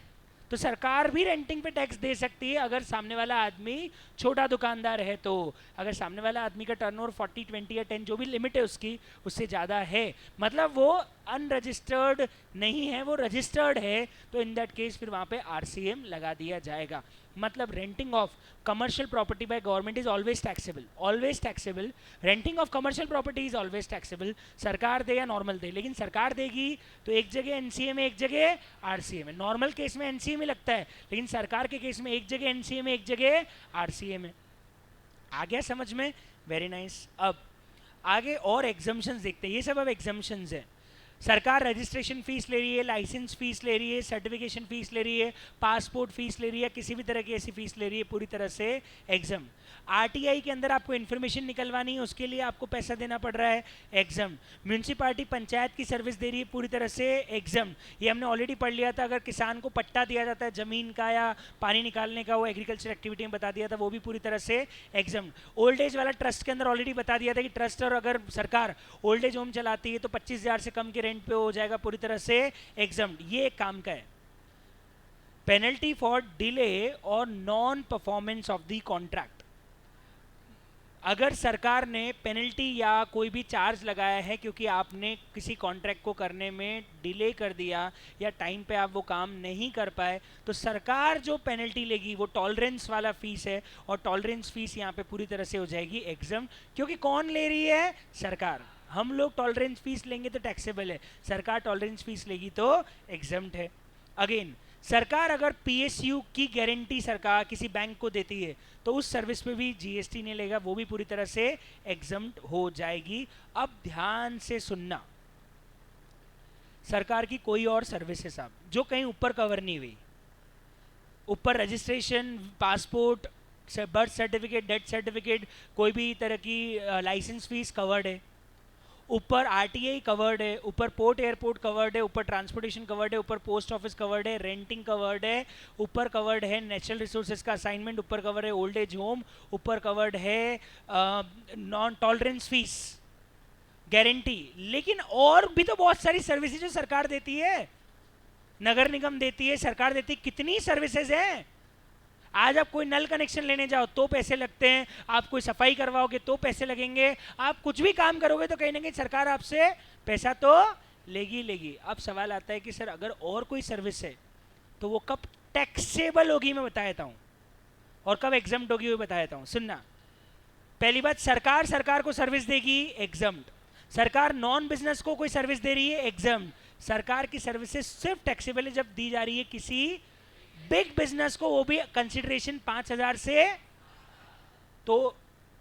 तो सरकार भी रेंटिंग पे टैक्स दे सकती है अगर सामने वाला आदमी छोटा दुकानदार है। तो अगर सामने वाला आदमी का टर्नओवर 40, 20 या 10 जो भी लिमिट है उसकी, उससे ज़्यादा है, मतलब वो अनरजिस्टर्ड नहीं है, वो रजिस्टर्ड है, तो इन दैट केस फिर वहाँ पे आरसीएम लगा दिया जाएगा। मतलब renting of commercial property by government is always taxable, always taxable. Renting of commercial property is always taxable, सरकार दे या नॉर्मल दे, लेकिन सरकार देगी तो एक जगह एनसीएम है, एक जगह आरसीएम है। नॉर्मल केस में एनसीएम ही लगता है, लेकिन सरकार के केस में एक जगह एनसीएम है, एक जगह आरसीएम है। आ गया समझ में? Very nice. अब आगे और एग्जम्पशंस देखते हैं। ये सब अब एग्जम्पशंस है। सरकार रजिस्ट्रेशन फीस ले रही है, लाइसेंस फीस ले रही है, सर्टिफिकेशन फीस ले रही है, पासपोर्ट फीस ले रही है, किसी भी तरह की ऐसी फीस ले रही है, पूरी तरह से एग्जाम। आरटीआई के अंदर आपको इन्फॉर्मेशन निकलवानी है, उसके लिए आपको पैसा देना पड़ रहा है, एग्जाम। म्यूनसिपालिटी पंचायत की सर्विस दे रही है, पूरी तरह से एग्जाम। ये हमने ऑलरेडी पढ़ लिया था। अगर किसान को पट्टा दिया जाता है जमीन का या पानी निकालने का, वो एग्रीकल्चर एक्टिविटी में बता दिया था, वो भी पूरी तरह से एग्जाम। ओल्ड एज वाला ट्रस्ट के अंदर ऑलरेडी बता दिया था कि ट्रस्ट और अगर सरकार ओल्ड एज होम चलाती है तो 25,000 से कम के रेंट पे हो जाएगा, पूरी तरह से एग्जाम। ये एक काम का है। पेनल्टी फॉर डिले और non performance of the contract, अगर सरकार ने पेनल्टी या कोई भी चार्ज लगाया है क्योंकि आपने किसी कॉन्ट्रैक्ट को करने में डिले कर दिया या टाइम पे आप वो काम नहीं कर पाए, तो सरकार जो पेनल्टी लेगी वो टॉलरेंस वाला फीस है, और टॉलरेंस फीस यहाँ पे पूरी तरह से हो जाएगी एग्जाम। क्योंकि कौन ले रही है? सरकार। हम लोग टॉलरेंस फीस लेंगे तो टैक्सेबल है, सरकार टॉलरेंस फीस लेगी तो एग्जम्प्ट है। अगेन, सरकार अगर पीएसयू की गारंटी सरकार किसी बैंक को देती है तो उस सर्विस पे भी जीएसटी नहीं लेगा, वो भी पूरी तरह से एग्जम्प्ट हो जाएगी। अब ध्यान से सुनना, सरकार की कोई और सर्विस है साहब जो कहीं ऊपर कवर नहीं हुई, ऊपर registration, passport, birth certificate, death certificate, कोई भी तरह की लाइसेंस फीस कवर्ड है, ऊपर आरटीआई कवर्ड है, ऊपर पोर्ट एयरपोर्ट कवर्ड है, ऊपर ट्रांसपोर्टेशन कवर्ड है, ऊपर पोस्ट ऑफिस कवर्ड है, रेंटिंग कवर्ड है, ऊपर कवर्ड है नेचुरल रिसोर्सेज का असाइनमेंट, ऊपर कवर्ड है ओल्ड एज होम, ऊपर कवर्ड है नॉन टॉलरेंस फीस गारंटी। लेकिन और भी तो बहुत सारी सर्विसेज जो सरकार देती है, नगर निगम देती है, सरकार देती है, कितनी सर्विसेज हैं। आज आप कोई नल कनेक्शन लेने जाओ तो पैसे लगते हैं, आप कोई सफाई करवाओगे तो पैसे लगेंगे, आप कुछ भी काम करोगे तो कहीं ना कहीं सरकार आपसे पैसा तो लेगी लेगी। अब सवाल आता है कि सर अगर और कोई सर्विस है तो वो कब टैक्सेबल होगी, मैं बता देता हूँ, और कब एग्जम्प्ट होगी वो बता देता हूँ। सुनना, पहली बात, सरकार को सर्विस देगी, एग्जम्प्ट। सरकार नॉन बिजनेस को कोई सर्विस दे रही है, एग्जम्प्ट। सरकार की सर्विसेज सिर्फ टैक्सेबल है जब दी जा रही है किसी बिग बिजनेस को, वो भी कंसिडरेशन 5,000 से, तो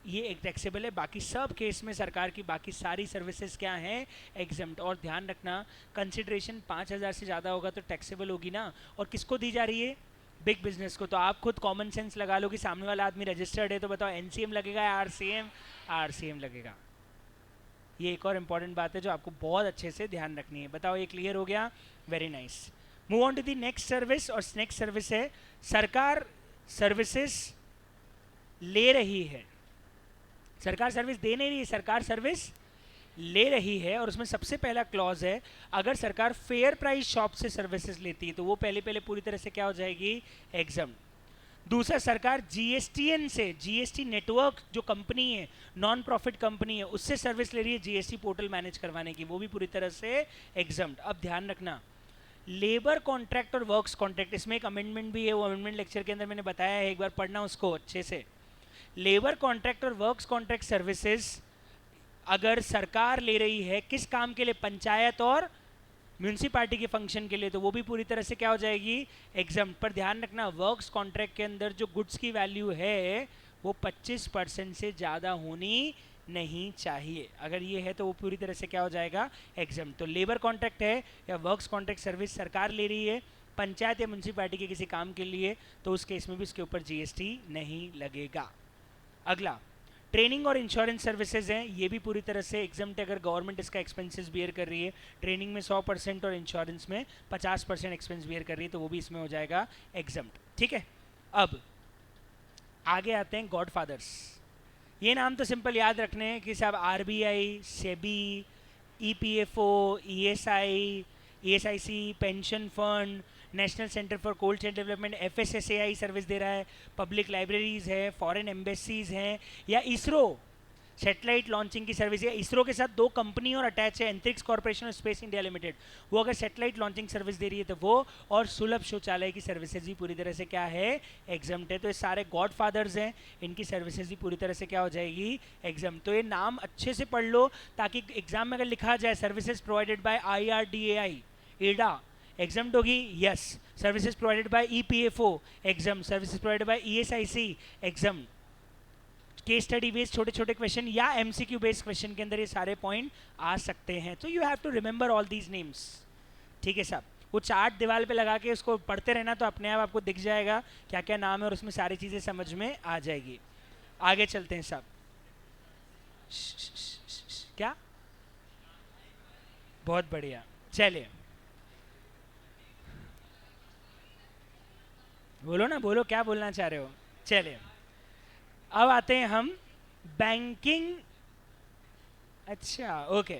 ये एक टैक्सेबल है। बाकी सब केस में सरकार की बाकी सारी सर्विसेज क्या हैं, एग्जम्प्ट। और ध्यान रखना कंसिडरेशन 5,000 से ज़्यादा होगा तो टैक्सेबल होगी ना, और किसको दी जा रही है, बिग बिजनेस को। तो आप खुद कॉमन सेंस लगा लो कि सामने वाला आदमी रजिस्टर्ड है, तो बताओ एनसीएम लगेगा या आरसीएम, आरसीएम लगेगा। ये एक और इम्पॉर्टेंट बात है जो आपको बहुत अच्छे से ध्यान रखनी है। बताओ ये क्लियर हो गया, very nice. Move on to the next service, और नेक्स्ट सर्विस है सरकार सर्विसेज ले रही है, सरकार सर्विस दे नहीं रही है, सरकार सर्विस ले रही है। और उसमें सबसे पहला क्लॉज है, अगर सरकार फेयर प्राइस शॉप से सर्विसेज लेती है तो वो पहले पूरी तरह से क्या हो जाएगी, एग्जाम। दूसरा, सरकार जीएसटीएन से, जीएसटी नेटवर्क जो कंपनी है, नॉन प्रॉफिट कंपनी है, उससे सर्विस ले रही है जीएसटी पोर्टल मैनेज करवाने की, वो भी पूरी तरह से एग्जाम। अब ध्यान रखना, लेबर कॉन्ट्रैक्ट और वर्क्स कॉन्ट्रैक्ट, इसमें एक अमेंडमेंट भी है, वो अमेंडमेंट लेक्चर के अंदर मैंने बताया है, एक बार पढ़ना उसको अच्छे से। लेबर कॉन्ट्रैक्ट और वर्क्स कॉन्ट्रैक्ट सर्विसेज अगर सरकार ले रही है किस काम के लिए, पंचायत और म्यूनसिपालिटी के फंक्शन के लिए, तो वो भी पूरी तरह से क्या हो जाएगी, एग्जाम। पर ध्यान रखना, वर्क्स कॉन्ट्रैक्ट के अंदर जो गुड्स की वैल्यू है वो 25% से ज़्यादा होनी नहीं चाहिए। अगर ये है तो वो पूरी तरह से क्या हो जाएगा, एग्जाम। तो लेबर कॉन्ट्रैक्ट है या वर्क्स कॉन्ट्रैक्ट सर्विस सरकार ले रही है पंचायत या म्यूनसिपालिटी के किसी काम के लिए, तो उस केस में भी उसके ऊपर जीएसटी नहीं लगेगा। अगला, ट्रेनिंग और इंश्योरेंस सर्विसेज हैं, ये भी पूरी तरह से एग्जम्प्ट है अगर गवर्नमेंट इसका एक्सपेंसेस बियर कर रही है। ट्रेनिंग में 100% और इंश्योरेंस में 50% एक्सपेंस बियर कर रही है, तो वो भी इसमें हो जाएगा एग्जम्प्ट। ठीक है, अब आगे आते हैं गॉडफादर्स। ये नाम तो सिंपल याद रखने हैं कि साहब RBI, SEBI, EPFO, ESI, ESIC, pension fund, national centre for cold chain development, FSSAI service दे रहा है, पब्लिक लाइब्रेरीज है, फॉरेन एम्बेसीज हैं, या इसरो सैटेलाइट लॉन्चिंग की सर्विस है। इसरो के साथ 2 कंपनी और अटैच है, एंट्रिक्स कॉर्पोरेशन और स्पेस इंडिया लिमिटेड, वो अगर सैटेलाइट लॉन्चिंग सर्विस दे रही है तो वो, और सुलभ शौचालय की सर्विसेज भी पूरी तरह से क्या है, एग्जाम्प्ट है। तो ये सारे गॉड फादर्स हैं, इनकी सर्विसेज भी पूरी तरह से क्या हो जाएगी, एग्जाम। तो ये नाम अच्छे से पढ़ लो ताकि एग्जाम में अगर लिखा जाए सर्विसेज प्रोवाइडेड बाय IRDAI, एडा, एग्जाम्ड होगी, yes. Services provided by EPFO, exam. Services provided by ESIC, exam. Case study based छोटे छोटे क्वेश्चन या एमसीक्यू बेस्ड क्वेश्चन के अंदर ये सारे पॉइंट आ सकते हैं। तो you have to remember all these names. ठीक है साहब, वो चार्ट दीवार पे लगा के उसको पढ़ते रहना, तो अपने आप आपको दिख जाएगा क्या क्या नाम है और उसमें सारी चीज़ें समझ में आ जाएगी। आगे चलते हैं साहब। क्या, बहुत बढ़िया, चलिए बोलो ना, बोलो क्या बोलना चाह रहे हो। चलिए अब आते हैं हम बैंकिंग, अच्छा ओके,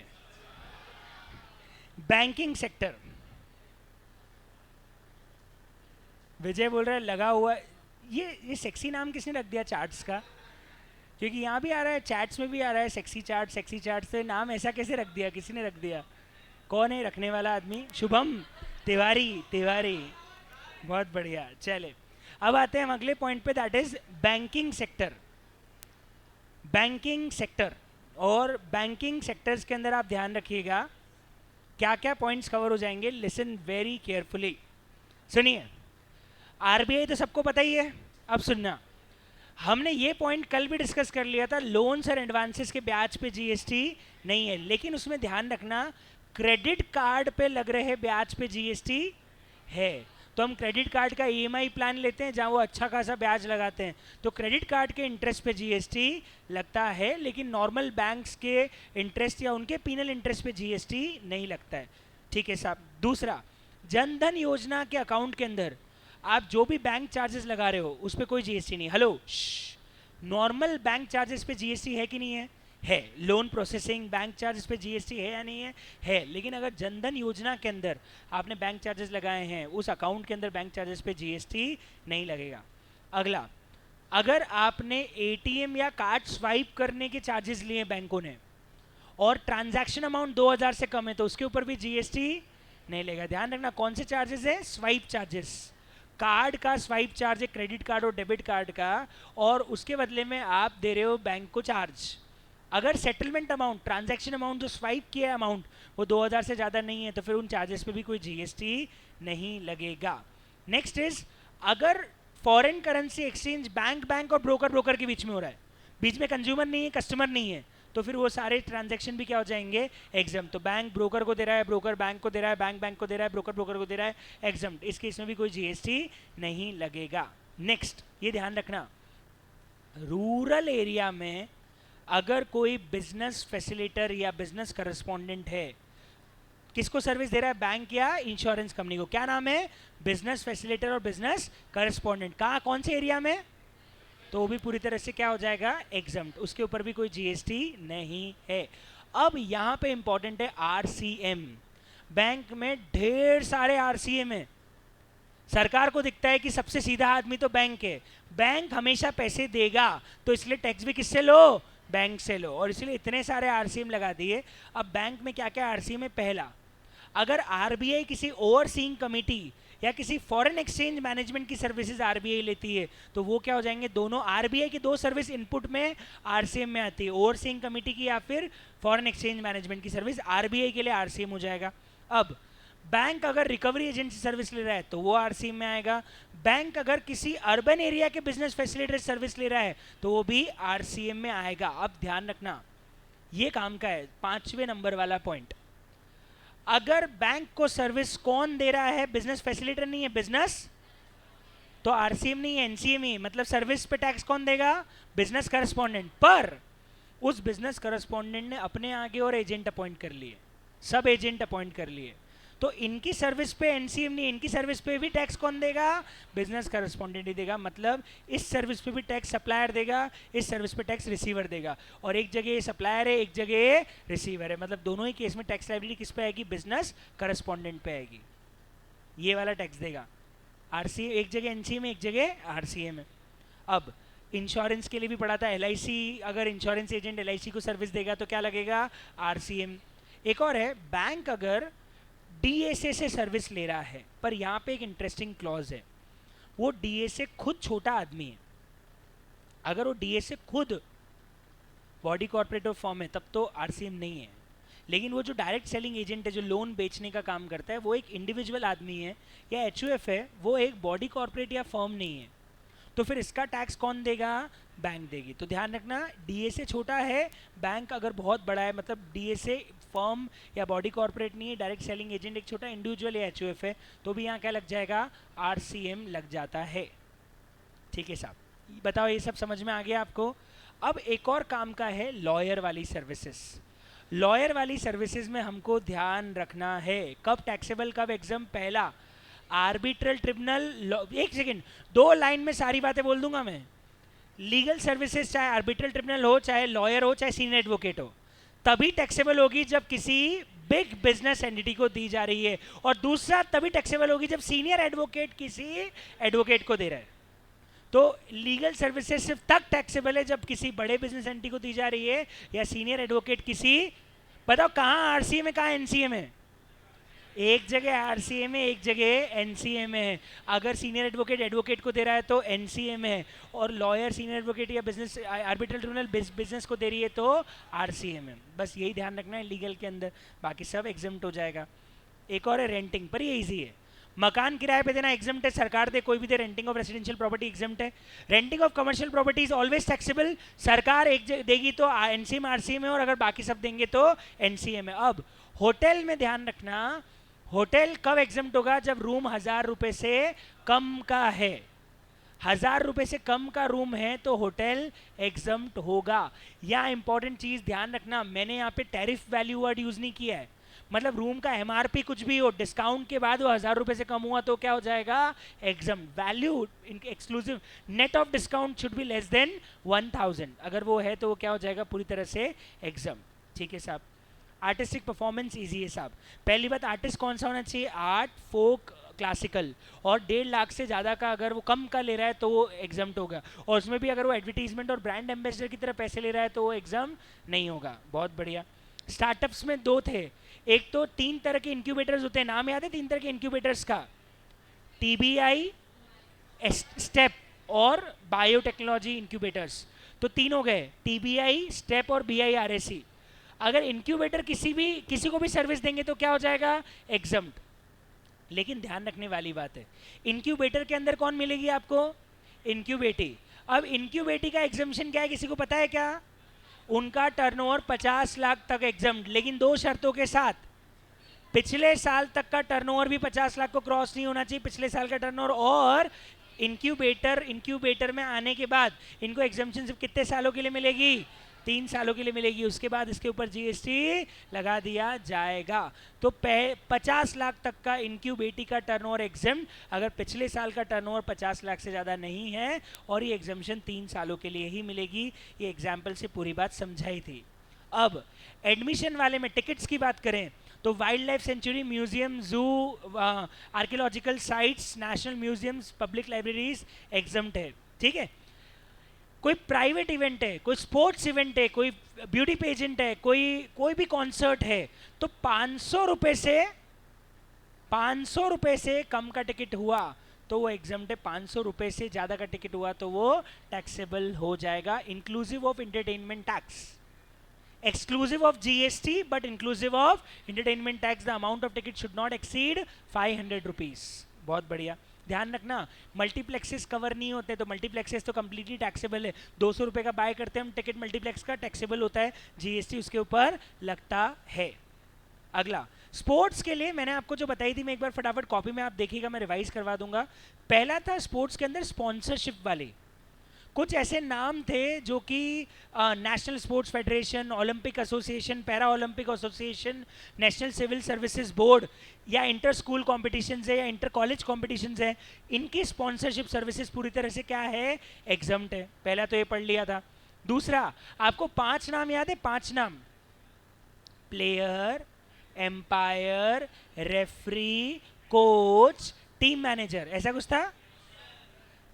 बैंकिंग सेक्टर। विजय बोल रहा है लगा हुआ, ये सेक्सी नाम किसने रख दिया चार्ट्स का, क्योंकि यहाँ भी आ रहा है, चैट्स में भी आ रहा है सेक्सी चार्ट, सेक्सी चार्ट। से नाम ऐसा कैसे रख दिया, किसी ने रख दिया, कौन है रखने वाला आदमी, शुभम तिवारी, तिवारी, बहुत बढ़िया। चले अब आते हैं हम अगले पॉइंट पे, that is banking sector. Banking sector, और बैंकिंग सेक्टर्स के अंदर आप ध्यान रखिएगा क्या क्या पॉइंट्स कवर हो जाएंगे, लिसन वेरी केयरफुली, सुनिए। आरबीआई तो सबको पता ही है, अब सुनना, हमने ये पॉइंट कल भी डिस्कस कर लिया था, लोन्स और एडवांसेस के ब्याज पे जीएसटी नहीं है, लेकिन उसमें ध्यान रखना क्रेडिट कार्ड पे लग रहे ब्याज पे जीएसटी है। तो हम क्रेडिट कार्ड का ईएमआई प्लान लेते हैं जहाँ वो अच्छा खासा ब्याज लगाते हैं, तो क्रेडिट कार्ड के इंटरेस्ट पे जीएसटी लगता है, लेकिन नॉर्मल बैंक्स के इंटरेस्ट या उनके पीनल इंटरेस्ट पे जीएसटी नहीं लगता है। ठीक है साहब। दूसरा, जनधन योजना के अकाउंट के अंदर आप जो भी बैंक चार्जेस लगा रहे हो उस पर कोई जीएसटी नहीं। हेलो, नॉर्मल बैंक चार्जेस पे जीएसटी है कि नहीं है, है। लोन प्रोसेसिंग बैंक चार्जेस पे जीएसटी है या नहीं है, है। लेकिन अगर जनधन योजना के अंदर आपने बैंक चार्जेस लगाए हैं, उस अकाउंट के अंदर बैंक चार्जेस पे जीएसटी नहीं लगेगा। अगला, अगर आपने एटीएम या कार्ड स्वाइप करने के चार्जेस लिए बैंकों ने और ट्रांजैक्शन अमाउंट 2000 से कम है तो उसके ऊपर भी जीएसटी नहीं लगेगा। ध्यान रखना कौन से चार्जेस है, स्वाइप चार्जेस। कार्ड का स्वाइप चार्ज है, क्रेडिट कार्ड और डेबिट कार्ड का, और उसके बदले में आप दे रहे हो बैंक को चार्ज, अगर सेटलमेंट अमाउंट, ट्रांजैक्शन अमाउंट जो स्वाइप किया है अमाउंट वो 2000 से ज़्यादा नहीं है तो फिर उन चार्जेस पे भी कोई जीएसटी नहीं लगेगा। नेक्स्ट इज, अगर फॉरेन करेंसी एक्सचेंज बैंक और ब्रोकर के बीच में हो रहा है, बीच में कंज्यूमर नहीं है, कस्टमर नहीं है, तो फिर वो सारे ट्रांजैक्शन भी क्या हो जाएंगे, एग्जाम। तो बैंक ब्रोकर को दे रहा है, ब्रोकर बैंक को दे रहा है, बैंक को दे रहा है, ब्रोकर को दे रहा है, एग्जाम। इस केस में भी कोई जीएसटी नहीं लगेगा। नेक्स्ट, ये ध्यान रखना, रूरल एरिया में अगर कोई बिजनेस फैसिलिटेटर या बिजनेस करस्पॉन्डेंट है, किसको सर्विस दे रहा है, बैंक या इंश्योरेंस कंपनी को, क्या नाम है, बिजनेस फैसिलिटेटर और बिजनेस करस्पॉन्डेंट। कहाँ, कौन से एरिया में, तो वो भी पूरी तरह से क्या हो जाएगा, एग्जम्प्ट, उसके ऊपर भी कोई जीएसटी नहीं है। अब यहाँ पे इंपॉर्टेंट है आरसीएम। बैंक में ढेर सारे आरसीएम है। सरकार को दिखता है कि सबसे सीधा आदमी तो बैंक है, बैंक हमेशा पैसे देगा, तो इसलिए टैक्स भी किससे लो, बैंक से लो, और इसलिए इतने सारे आरसीएम लगा दिए। अब बैंक में क्या क्या आरसीएम है, पहला, अगर आरबीआई किसी ओवरसीइंग कमेटी या किसी फॉरेन एक्सचेंज मैनेजमेंट की सर्विसेज आरबीआई लेती है तो वो क्या हो जाएंगे, दोनों आरबीआई की दो सर्विस इनपुट में आरसीएम में आती है, ओवरसीइंग कमेटी की या फिर फॉरेन एक्सचेंज मैनेजमेंट की सर्विस, आरबीआई के लिए आरसीएम हो जाएगा। अब बैंक अगर रिकवरी एजेंसी सर्विस ले रहा है तो वो आरसीएम में आएगा। बैंक अगर किसी अर्बन एरिया के बिजनेस फैसिलिटेटर सर्विस ले रहा है तो वो भी आरसीएम में आएगा। अब ध्यान रखना, ये काम का है 5वें नंबर वाला पॉइंट। अगर बैंक को सर्विस कौन दे रहा है, बिजनेस फैसिलिटेटर नहीं है, बिजनेस, तो आरसीएम नहीं है, एनसीएम ही, मतलब सर्विस पे टैक्स कौन देगा, बिजनेस करस्पॉन्डेंट। पर उस बिजनेस करस्पॉन्डेंट ने अपने आगे और एजेंट अपॉइंट कर लिए, सब एजेंट अपॉइंट कर लिए, तो इनकी सर्विस पे एनसीएम नहीं, इनकी सर्विस पे भी टैक्स कौन देगा, बिजनेस करस्पॉन्डेंट ही देगा। मतलब इस सर्विस पे भी टैक्स सप्लायर देगा, इस सर्विस पे टैक्स रिसीवर देगा, और एक जगह सप्लायर है, एक जगह रिसीवर है, मतलब दोनों ही केस में टैक्स लायबिलिटी किस पे आएगी, बिजनेस करस्पॉन्डेंट पे आएगी, ये वाला टैक्स देगा। आरसी एक जगह एनसीएम है, एक जगह आरसीएम है। अब इंश्योरेंस के लिए भी पढ़ा था, एलआईसी, अगर इंश्योरेंस एजेंट एलआईसी को सर्विस देगा तो क्या लगेगा, आरसीएम। एक और है, बैंक अगर डीएसए से सर्विस ले रहा है, पर यहाँ पे एक इंटरेस्टिंग क्लॉज है, वो डीएसए खुद छोटा आदमी है, अगर वो डीएसए खुद बॉडी कॉर्पोरेटिव फॉर्म है तब तो आरसीएम नहीं है, लेकिन वो जो डायरेक्ट सेलिंग एजेंट है, जो लोन बेचने का काम करता है, वो एक इंडिविजुअल आदमी है या एचयूएफ है, वो एक बॉडी कॉर्पोरेट या फर्म नहीं है, तो फिर इसका टैक्स कौन देगा, बैंक देगी। तो ध्यान रखना, डीएसए छोटा है, बैंक अगर बहुत बड़ा है, मतलब डीएसए फर्म या बॉडी कॉर्पोरेट नहीं है, डायरेक्ट सेलिंग एजेंट एक छोटा इंडिविजुअल या एचयूएफ है, तो भी यहाँ क्या लग जाएगा, आरसीएम लग जाता है। ठीक है साहब, बताओ ये सब समझ में आ गया आपको। अब एक और काम का है, लॉयर वाली सर्विसेज। लॉयर वाली सर्विसेज में हमको ध्यान रखना है कब टैक्सेबल कब एग्जाम। पहला, आर्बिट्रल ट्रिब्यूनल, एक सेकेंड, 2 लाइन में सारी बातें बोल दूंगा मैं। लीगल सर्विसेज चाहे आर्बिट्रल ट्रिब्यूनल हो, चाहे लॉयर हो, चाहे सीनियर एडवोकेट हो, तभी टैक्सेबल होगी जब किसी बिग बिजनेस एंटिटी को दी जा रही है, और दूसरा तभी टैक्सेबल होगी जब सीनियर एडवोकेट किसी एडवोकेट को दे रहा है। तो लीगल सर्विसेज सिर्फ तक टैक्सेबल है जब किसी बड़े बिजनेस एंटिटी को दी जा रही है या सीनियर एडवोकेट किसी, बताओ कहाँ आरसीए में, कहाँ एनसीए में, एक जगह आरसीए में, एक जगह एनसीए में है। अगर सीनियर एडवोकेट एडवोकेट को दे रहा है तो एनसीए में है, और लॉयर सीनियर एडवोकेट या बिजनेस आर्बिट्रल ट्रिब्यूनल बिजनेस को दे रही है तो आरसीए में। बस यही ध्यान रखना है लीगल के अंदर, बाकी सब एग्जम्प्ट हो जाएगा। एक और है रेंटिंग, पर ये ईजी है, मकान किराए पे देना एग्जम्प्ट है, सरकार दे कोई भी दे, renting of residential property exempt है। Renting of commercial property is always taxable, सरकार एक देगी तो एनसीए में आरसीए में, और अगर बाकी सब देंगे तो एनसीए में। अब होटल में ध्यान रखना, होटल कब एग्जम्प्ट होगा, जब रूम 1000 रुपए से कम का है, 1000 रुपए से कम का रूम है तो होटल एग्जम्प्ट होगा। या इंपॉर्टेंट चीज ध्यान रखना, मैंने यहाँ पे टैरिफ वैल्यू वर्ड यूज नहीं किया है, मतलब रूम का एमआरपी कुछ भी हो, डिस्काउंट के बाद वो 1000 रुपए से कम हुआ तो क्या हो जाएगा, exempt. Value exclusive net of discount should be less than 1000, अगर वो है तो वो क्या हो जाएगा, पूरी तरह से एग्जम्प्ट। ठीक है साहब। आर्टिस्टिक परफॉर्मेंस इजी है साहब। पहली बात, आर्टिस्ट कौन सा होना चाहिए, आर्ट, फोक, क्लासिकल, और 1.5 लाख से ज़्यादा का अगर वो कम का ले रहा है तो वो एग्जम्प्ट होगा, और उसमें भी अगर वो एडवर्टीजमेंट और ब्रांड एम्बेसडर की तरह पैसे ले रहा है तो वो एग्जाम नहीं होगा। बहुत बढ़िया। स्टार्टअप्स में 2 थे, एक तो 3 तरह के इंक्यूबेटर्स होते हैं, नाम याद है 3 तरह के इंक्यूबेटर्स का, टीबीआई, स्टेप और बायोटेक्नोलॉजी इंक्यूबेटर्स। तो तीन हो गए, टीबीआई, स्टेप और बीआईआरएसी। अगर इंक्यूबेटर किसी को भी सर्विस देंगे तो क्या हो जाएगा, एग्जम्प्ट। लेकिन ध्यान रखने वाली बात है, इंक्यूबेटर के अंदर कौन मिलेगी आपको, इंक्यूबेटी। अब इंक्यूबेटी का एग्जम्पशन क्या है, किसी को पता है क्या, उनका टर्नओवर 50 लाख तक एग्जम्प्ट, लेकिन दो शर्तों के साथ, पिछले साल तक का टर्नओवर भी 50 लाख को क्रॉस नहीं होना चाहिए, पिछले साल का टर्नओवर, और इंक्यूबेटर में आने के बाद इनको एग्जम्पशन सिर्फ कितने सालों के लिए मिलेगी, 3 सालों के लिए मिलेगी। उसके बाद इसके ऊपर जीएसटी लगा दिया जाएगा। तो 50 लाख तक का इंक्यूबेटी का टर्नओवर एग्जम्प्ट, अगर पिछले साल का टर्नओवर 50 लाख से ज़्यादा नहीं है, और ये एग्जम्पशन 3 सालों के लिए ही मिलेगी। ये एग्जाम्पल से पूरी बात समझाई थी। अब एडमिशन वाले में टिकट्स की बात करें तो वाइल्ड लाइफ सेंचुरी, म्यूजियम, जू, archaeological sites, national museums, public libraries exempt है, ठीक है। कोई प्राइवेट इवेंट है, कोई स्पोर्ट्स इवेंट है, कोई ब्यूटी पेजेंट है, कोई भी कॉन्सर्ट है, तो 500 रुपए से कम का टिकट हुआ तो वो एग्जम्प्ट है, 500 रुपए से ज़्यादा का टिकट हुआ तो वो टैक्सेबल हो जाएगा, inclusive of entertainment tax, exclusive of GST but inclusive of entertainment tax. The amount of ticket should not exceed 500 rupees. बहुत बढ़िया, ध्यान रखना मल्टीप्लेक्सेस कवर नहीं होते, तो मल्टीप्लेक्सेस तो कंप्लीटली टैक्सेबल है। 200 रुपये का बाय करते हैं हम टिकट मल्टीप्लेक्स का, टैक्सेबल होता है, जीएसटी उसके ऊपर लगता है। अगला स्पोर्ट्स के लिए मैंने आपको जो बताई थी, मैं एक बार फटाफट कॉपी में आप देखिएगा, मैं रिवाइज करवा दूंगा। पहला था स्पोर्ट्स के अंदर स्पॉन्सरशिप वाले, कुछ ऐसे नाम थे जो कि national sports federation, Olympic association, para Olympic association, national civil services board, या इंटर स्कूल कॉम्पिटिशन्स है या इंटर कॉलेज कॉम्पिटिशन्स है, इनकी स्पॉन्सरशिप सर्विसेज पूरी तरह से क्या है, एग्जम्प्ट है। पहला तो ये पढ़ लिया था। दूसरा, आपको 5 नाम याद है, 5 नाम, player, umpire, referee, coach, team manager, ऐसा कुछ था।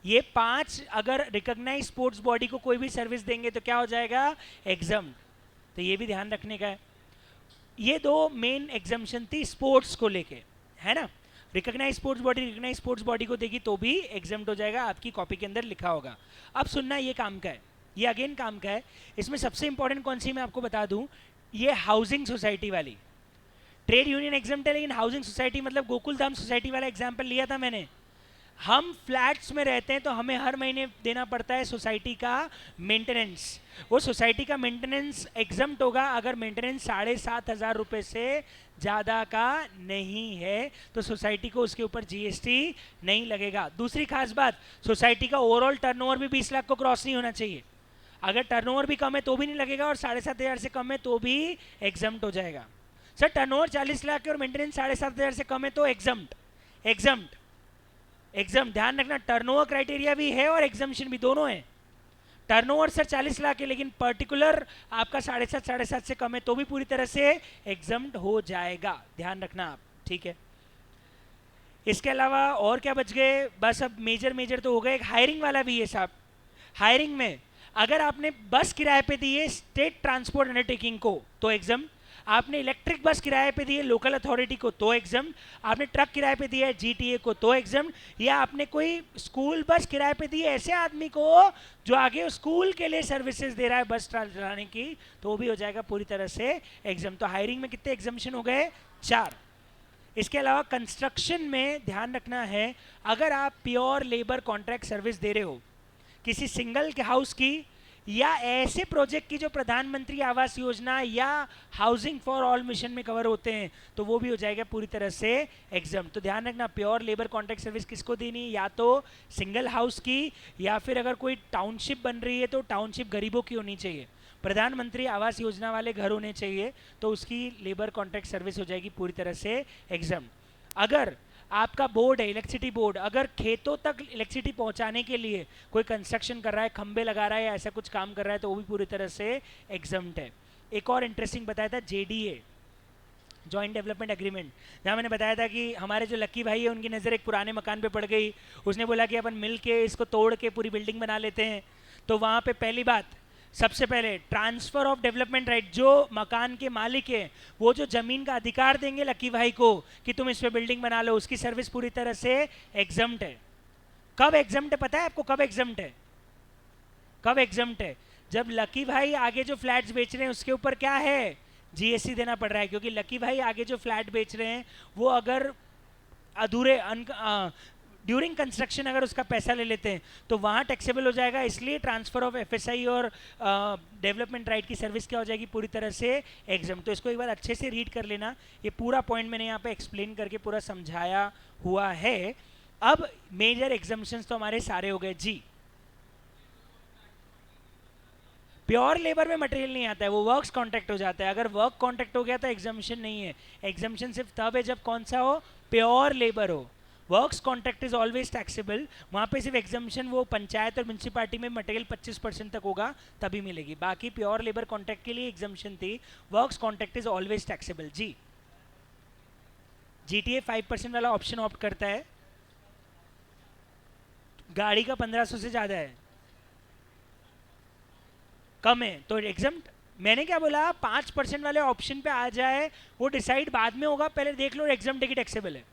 ये 5 अगर रिकॉग्नाइज स्पोर्ट्स बॉडी को कोई भी सर्विस देंगे तो क्या हो जाएगा, एग्जम्प्ट। तो ये भी ध्यान रखने का है। ये 2 मेन एग्जम्पशन थी स्पोर्ट्स को लेके, है ना। रिकॉग्नाइज स्पोर्ट्स बॉडी को देगी तो भी एग्जम्प्ट हो जाएगा, आपकी कॉपी के अंदर लिखा होगा। अब सुनना, ये काम का है, ये अगेन काम का है। इसमें सबसे इंपॉर्टेंट कौन सी मैं आपको बता दूं, ये हाउसिंग सोसाइटी वाली। ट्रेड यूनियन एग्जम्प्ट है, लेकिन हाउसिंग सोसाइटी मतलब गोकुल धाम सोसाइटी वाला एग्जाम्पल लिया था मैंने। हम फ्लैट्स में रहते हैं तो हमें हर महीने देना पड़ता है सोसाइटी का मेंटेनेंस। वो सोसाइटी का मेंटेनेंस एग्जम्प्ट होगा अगर मेंटेनेंस 7,500 रुपये से ज़्यादा का नहीं है, तो सोसाइटी को उसके ऊपर जीएसटी नहीं लगेगा। दूसरी खास बात, सोसाइटी का ओवरऑल टर्नओवर भी 20 लाख को क्रॉस नहीं होना चाहिए। अगर टर्नओवर भी कम है तो भी नहीं लगेगा, और 7,500 से कम है तो भी एग्जम्प्ट हो जाएगा। सर टर्नओवर 40 लाख है और मेंटेनेंस 7,500 से कम है तो एग्जम्प्ट। ध्यान रखना, टर्नओवर क्राइटेरिया भी है और एग्जम्पशन भी, दोनों है। टर्नओवर सर 40 लाख है लेकिन पर्टिकुलर आपका 7,500 से कम है तो भी पूरी तरह से एग्जम्प्ट हो जाएगा, ध्यान रखना आप, ठीक है। इसके अलावा और क्या बच गए, बस अब मेजर तो हो गए। एक हायरिंग वाला भी है साहब। हायरिंग में अगर आपने बस किराए पे दी है स्टेट ट्रांसपोर्ट अंडरटेकिंग को तो एग्जम्प्ट, आपने इलेक्ट्रिक बस किराए पे दी है लोकल अथॉरिटी को तो एग्जम्प्ट, आपने ट्रक किराए पे दिया है जीटीए को तो एग्जम्प्ट, या आपने कोई स्कूल बस किराए पे दी है ऐसे आदमी को जो आगे स्कूल के लिए सर्विसेज दे रहा है बस चलाने की, तो वो भी हो जाएगा पूरी तरह से एग्जम्प्ट। तो हायरिंग में कितने एग्जम्पशन हो गए, 4। इसके अलावा कंस्ट्रक्शन में ध्यान रखना है, अगर आप प्योर लेबर कॉन्ट्रैक्ट सर्विस दे रहे हो किसी सिंगल हाउस की या ऐसे प्रोजेक्ट की जो प्रधानमंत्री आवास योजना या हाउसिंग फॉर ऑल मिशन में कवर होते हैं, तो वो भी हो जाएगा पूरी तरह से एग्जम्प्ट। तो ध्यान रखना, प्योर लेबर कॉन्ट्रैक्ट सर्विस किसको देनी, या तो सिंगल हाउस की, या फिर अगर कोई टाउनशिप बन रही है तो टाउनशिप गरीबों की होनी चाहिए, प्रधानमंत्री आवास योजना वाले घर होने चाहिए, तो उसकी लेबर कॉन्ट्रैक्ट सर्विस हो जाएगी पूरी तरह से एग्जम्प्ट। अगर आपका बोर्ड है, इलेक्ट्रिसिटी बोर्ड, अगर खेतों तक इलेक्ट्रिसिटी पहुंचाने के लिए कोई कंस्ट्रक्शन कर रहा है, खंबे लगा रहा है या ऐसा कुछ काम कर रहा है, तो वो भी पूरी तरह से एग्जम्प्ट है। एक और इंटरेस्टिंग बताया था जेडीए, जॉइंट डेवलपमेंट एग्रीमेंट, जहाँ मैंने बताया था कि हमारे जो लक्की भाई है उनकी नज़र एक पुराने मकान पे पड़ गई, उसने बोला कि अपन मिल के इसको तोड़ के पूरी बिल्डिंग बना लेते हैं। तो वहाँ पे पहली बात, सबसे पहले ट्रांसफर ऑफ डेवलपमेंट राइट, जो मकान के मालिक है वो जो जमीन का अधिकार देंगे लक्की भाई को कि तुम इस पे बिल्डिंग बना लो, उसकी सर्विस पूरी तरह से एग्जम्प्ट है। कब एग्जम्प्ट है पता है आपको, कब एग्जम्प्ट है, जब लकी भाई आगे जो फ्लैट्स बेच रहे हैं उसके ऊपर क्या है, जीएसटी देना पड़ रहा है, क्योंकि लकी भाई आगे जो फ्लैट बेच रहे हैं वो अगर अधूरे ड्यूरिंग कंस्ट्रक्शन अगर उसका पैसा ले लेते हैं तो वहाँ टैक्सेबल हो जाएगा। इसलिए ट्रांसफर ऑफ एफएसआई और डेवलपमेंट राइट की सर्विस क्या हो जाएगी, पूरी तरह से एग्जाम। तो इसको एक बार अच्छे से रीड कर लेना, ये पूरा पॉइंट मैंने यहाँ पे एक्सप्लेन करके पूरा समझाया हुआ है। अब मेजर एग्जाम्पशंस तो हमारे सारे हो गए जी। प्योर लेबर में मटेरियल नहीं आता है, वो वर्क्स कॉन्ट्रैक्ट हो जाता है। अगर वर्क कॉन्ट्रैक्ट हो गया तो एग्जाम्पशन नहीं है। एग्जाम्पशन सिर्फ तब है जब कौन सा हो, प्योर लेबर हो। Works contract is always taxable, वहाँ पे सिर्फ एग्जाम्पशन वो पंचायत और म्यूनसिपालिटी में मटेरियल 25% तक होगा तभी मिलेगी। बाकी प्योर लेबर कॉन्ट्रैक्ट के लिए एग्जाम्पशन थी, works contract is always taxable जी। जीटीए 5% वाला ऑप्शन ऑप्ट करता है, गाड़ी का 1500 से ज़्यादा है, कम है तो एग्जाम। मैंने क्या बोला, 5% वाले ऑप्शन पे आ जाए वो डिसाइड बाद में होगा, पहले देख लो एग्जाम टिकट टैक्सेबल है।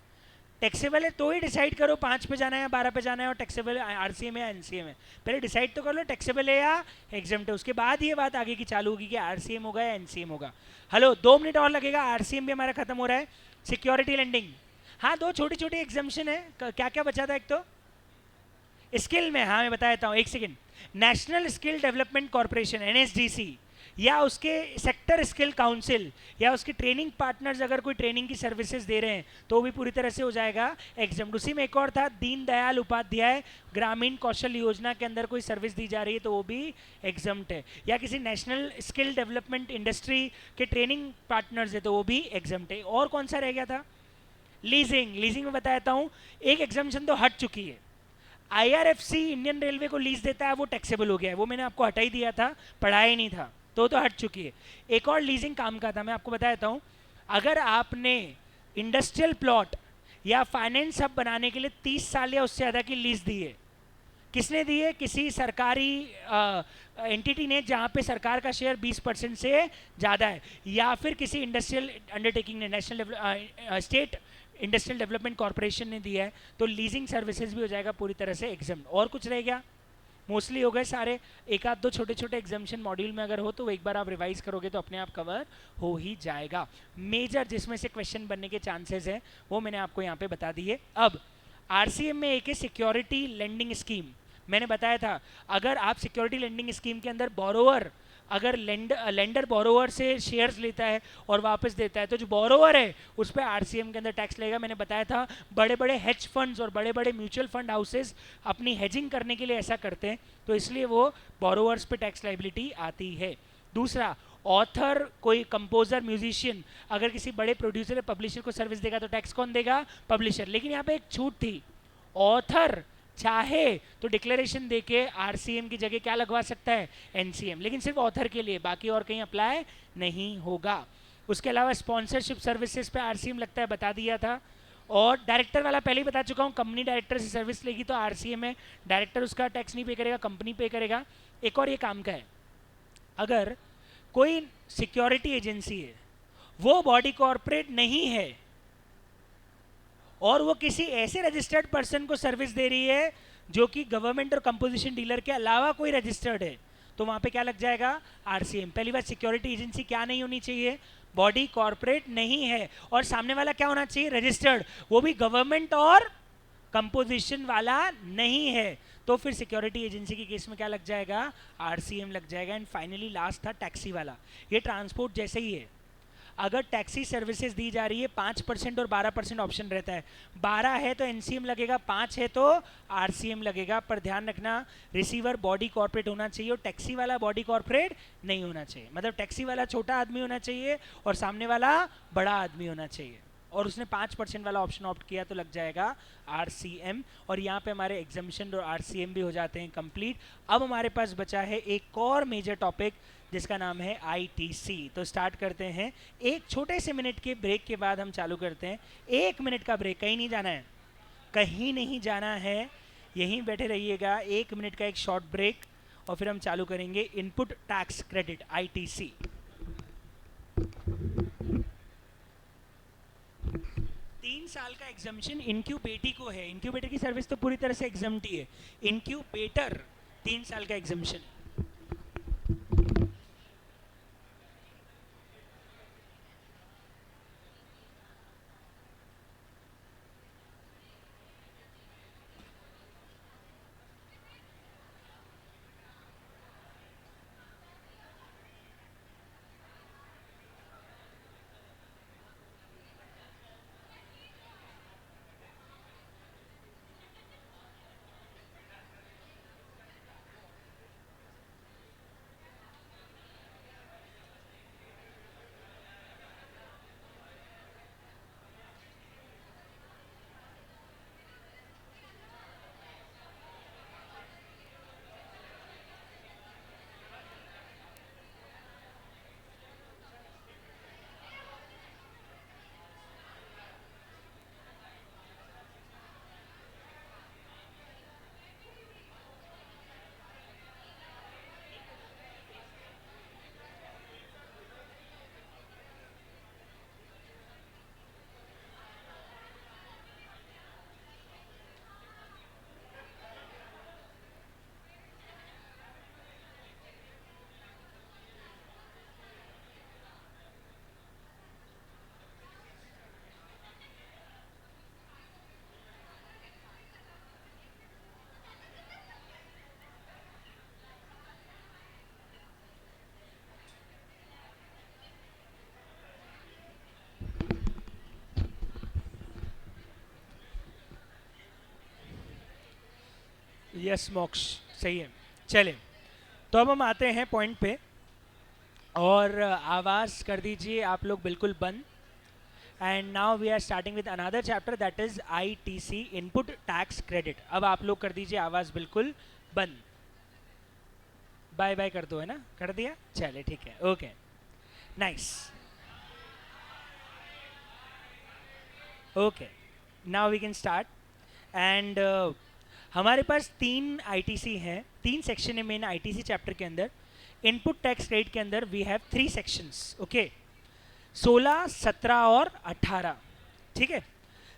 टैक्सेबल है तो ही डिसाइड करो 5 पे जाना है या 12 पे जाना है, और टैक्सेबल आरसीएम है या एनसीएम है। पहले डिसाइड तो कर लो टैक्सेबल है या एग्जाम है, उसके बाद ये बात आगे की चालू होगी कि आरसीएम होगा या एनसीएम होगा। हेलो 2 मिनट और लगेगा, आरसीएम भी हमारा खत्म हो रहा है। सिक्योरिटी लेंडिंग, हाँ 2 छोटी छोटी एग्जाम्पशन है। क्या क्या बचा था, एक तो स्किल में, हाँ मैं बता देता हूँ, एक second. National skill development corporation NSDC या उसके सेक्टर स्किल काउंसिल या उसके ट्रेनिंग पार्टनर्स अगर कोई ट्रेनिंग की सर्विसेज दे रहे हैं तो वो भी पूरी तरह से हो जाएगा एग्जाम्ड। उसी में एक और था, दीनदयाल उपाध्याय ग्रामीण कौशल योजना के अंदर कोई सर्विस दी जा रही है तो वो भी एग्जाम्ड है। या किसी नेशनल स्किल डेवलपमेंट इंडस्ट्री के ट्रेनिंग पार्टनर्स है तो वो भी एग्जाम्ड है। और कौन सा रह गया था, लीजिंग। लीजिंग में बताता हूँ, एक एग्जाम्शन तो हट चुकी है। आईआरएफसी इंडियन रेलवे को लीज देता है, वो टैक्सेबल हो गया है, वो मैंने आपको हटा ही दिया था, पढ़ाया ही नहीं था, तो हट चुकी है। एक और लीजिंग काम का था, मैं आपको बता देता हूँ। अगर आपने इंडस्ट्रियल प्लॉट या फाइनेंस हब बनाने के लिए 30 साल या उससे ज़्यादा की लीज दी है, किसने दी है, किसी सरकारी एंटिटी ने जहाँ पे सरकार का शेयर 20% से ज़्यादा है, या फिर किसी इंडस्ट्रियल अंडरटेकिंग ने, national state industrial development corporation ने दिया है, तो लीजिंग सर्विसेज भी हो जाएगा पूरी तरह से एग्जाम। और कुछ रह गया, मोस्टली हो गए सारे। एक आध दो छोटे छोटे एग्जाम्शन मॉड्यूल में अगर हो तो एक बार आप रिवाइज करोगे तो अपने आप कवर हो ही जाएगा। मेजर जिसमें से क्वेश्चन बनने के चांसेस हैं वो मैंने आपको यहाँ पे बता दिए। अब आरसीएम में एक है सिक्योरिटी लेंडिंग स्कीम, मैंने बताया था अगर आप सिक्योरिटी लेंडिंग स्कीम के अंदर बोरोवर अगर लेंडर बोरोवर से शेयर्स लेता है और वापस देता है तो जो बोरोवर है उस पर आरसीएम के अंदर टैक्स लगेगा। मैंने बताया था बड़े बड़े हेज फंड्स और बड़े बड़े म्यूचुअल फंड हाउसेस अपनी हेजिंग करने के लिए ऐसा करते हैं, तो इसलिए वो बोरोवर्स पे टैक्स लाइबिलिटी आती है। दूसरा, ऑथर, कोई कंपोजर म्यूजिशियन अगर किसी बड़े प्रोड्यूसर या पब्लिशर को सर्विस देगा तो टैक्स कौन देगा, पब्लिशर। लेकिन यहाँ पे एक छूट थी, ऑथर चाहे तो डिक्लेरेशन देके आरसीएम की जगह क्या लगवा सकता है, एनसीएम, लेकिन सिर्फ ऑथर के लिए, बाकी और कहीं अप्लाई नहीं होगा। उसके अलावा स्पॉन्सरशिप सर्विसेज पे आरसीएम लगता है, बता दिया था। और डायरेक्टर वाला पहले ही बता चुका हूँ, कंपनी डायरेक्टर से सर्विस लेगी तो आरसीएम है, डायरेक्टर उसका टैक्स नहीं पे करेगा, कंपनी पे करेगा। एक और ये काम का है, अगर कोई सिक्योरिटी एजेंसी है वो बॉडी कॉर्पोरेट नहीं है और वो किसी ऐसे रजिस्टर्ड पर्सन को सर्विस दे रही है जो कि गवर्नमेंट और कंपोजिशन डीलर के अलावा कोई रजिस्टर्ड है, तो वहां पे क्या लग जाएगा, आरसीएम। पहली बात, सिक्योरिटी एजेंसी क्या नहीं होनी चाहिए, बॉडी कॉर्पोरेट नहीं है, और सामने वाला क्या होना चाहिए, रजिस्टर्ड, वो भी गवर्नमेंट और कंपोजिशन वाला नहीं है, तो फिर सिक्योरिटी एजेंसी के केस में क्या लग जाएगा, आरसीएम लग जाएगा। एंड फाइनली लास्ट था टैक्सी वाला, ये ट्रांसपोर्ट जैसे ही है। अगर टैक्सी सर्विसेज दी जा रही है 5% और 12% ऑप्शन रहता है, 12 है तो एनसीएम लगेगा, 5 है तो आरसीएम लगेगा। पर ध्यान रखना रिसीवर बॉडी कॉर्पोरेट होना चाहिए और टैक्सी वाला बॉडी कॉर्पोरेट नहीं होना चाहिए, मतलब टैक्सी वाला छोटा आदमी होना चाहिए और सामने वाला बड़ा आदमी होना चाहिए। और उसने 5% वाला ऑप्शन ऑप्ट किया तो लग जाएगा आरसीएम। और यहाँ पे हमारे एग्जामिशन और आरसीएम भी हो जाते हैं कंप्लीट। अब हमारे पास बचा है एक और मेजर टॉपिक जिसका नाम है आईटीसी। तो स्टार्ट करते हैं, एक छोटे से मिनट के ब्रेक के बाद हम चालू करते हैं। 1 मिनट का ब्रेक, कहीं नहीं जाना है, कहीं नहीं जाना है, यहीं बैठे रहिएगा। 1 मिनट का एक शॉर्ट ब्रेक और फिर हम चालू करेंगे इनपुट टैक्स क्रेडिट आईटीसी। तीन साल का एग्जामिशन इनक्यूबेटी को है, इनक्यूबेटर की सर्विस तो पूरी तरह से एग्जाम्प्ट ही है, इनक्यूबेटर 3 साल का एग्जामिशन। यस मोक्ष, सही है। चले, तो अब हम आते हैं पॉइंट पे, और आवाज़ कर दीजिए आप लोग बिल्कुल बंद। And now we are starting with another chapter that is ITC, input tax credit. अब आप लोग कर दीजिए आवाज़ बिल्कुल बंद। बाय बाय कर दो, है ना, कर दिया, चले ठीक है, okay nice. Okay, now we can start. And हमारे पास 3 आईटीसी हैं, 3 सेक्शन है मेन आईटीसी चैप्टर के अंदर। इनपुट टैक्स क्रेडिट के अंदर वी हैव 3 सेक्शंस, ओके, 16, 17 और 18, ठीक है।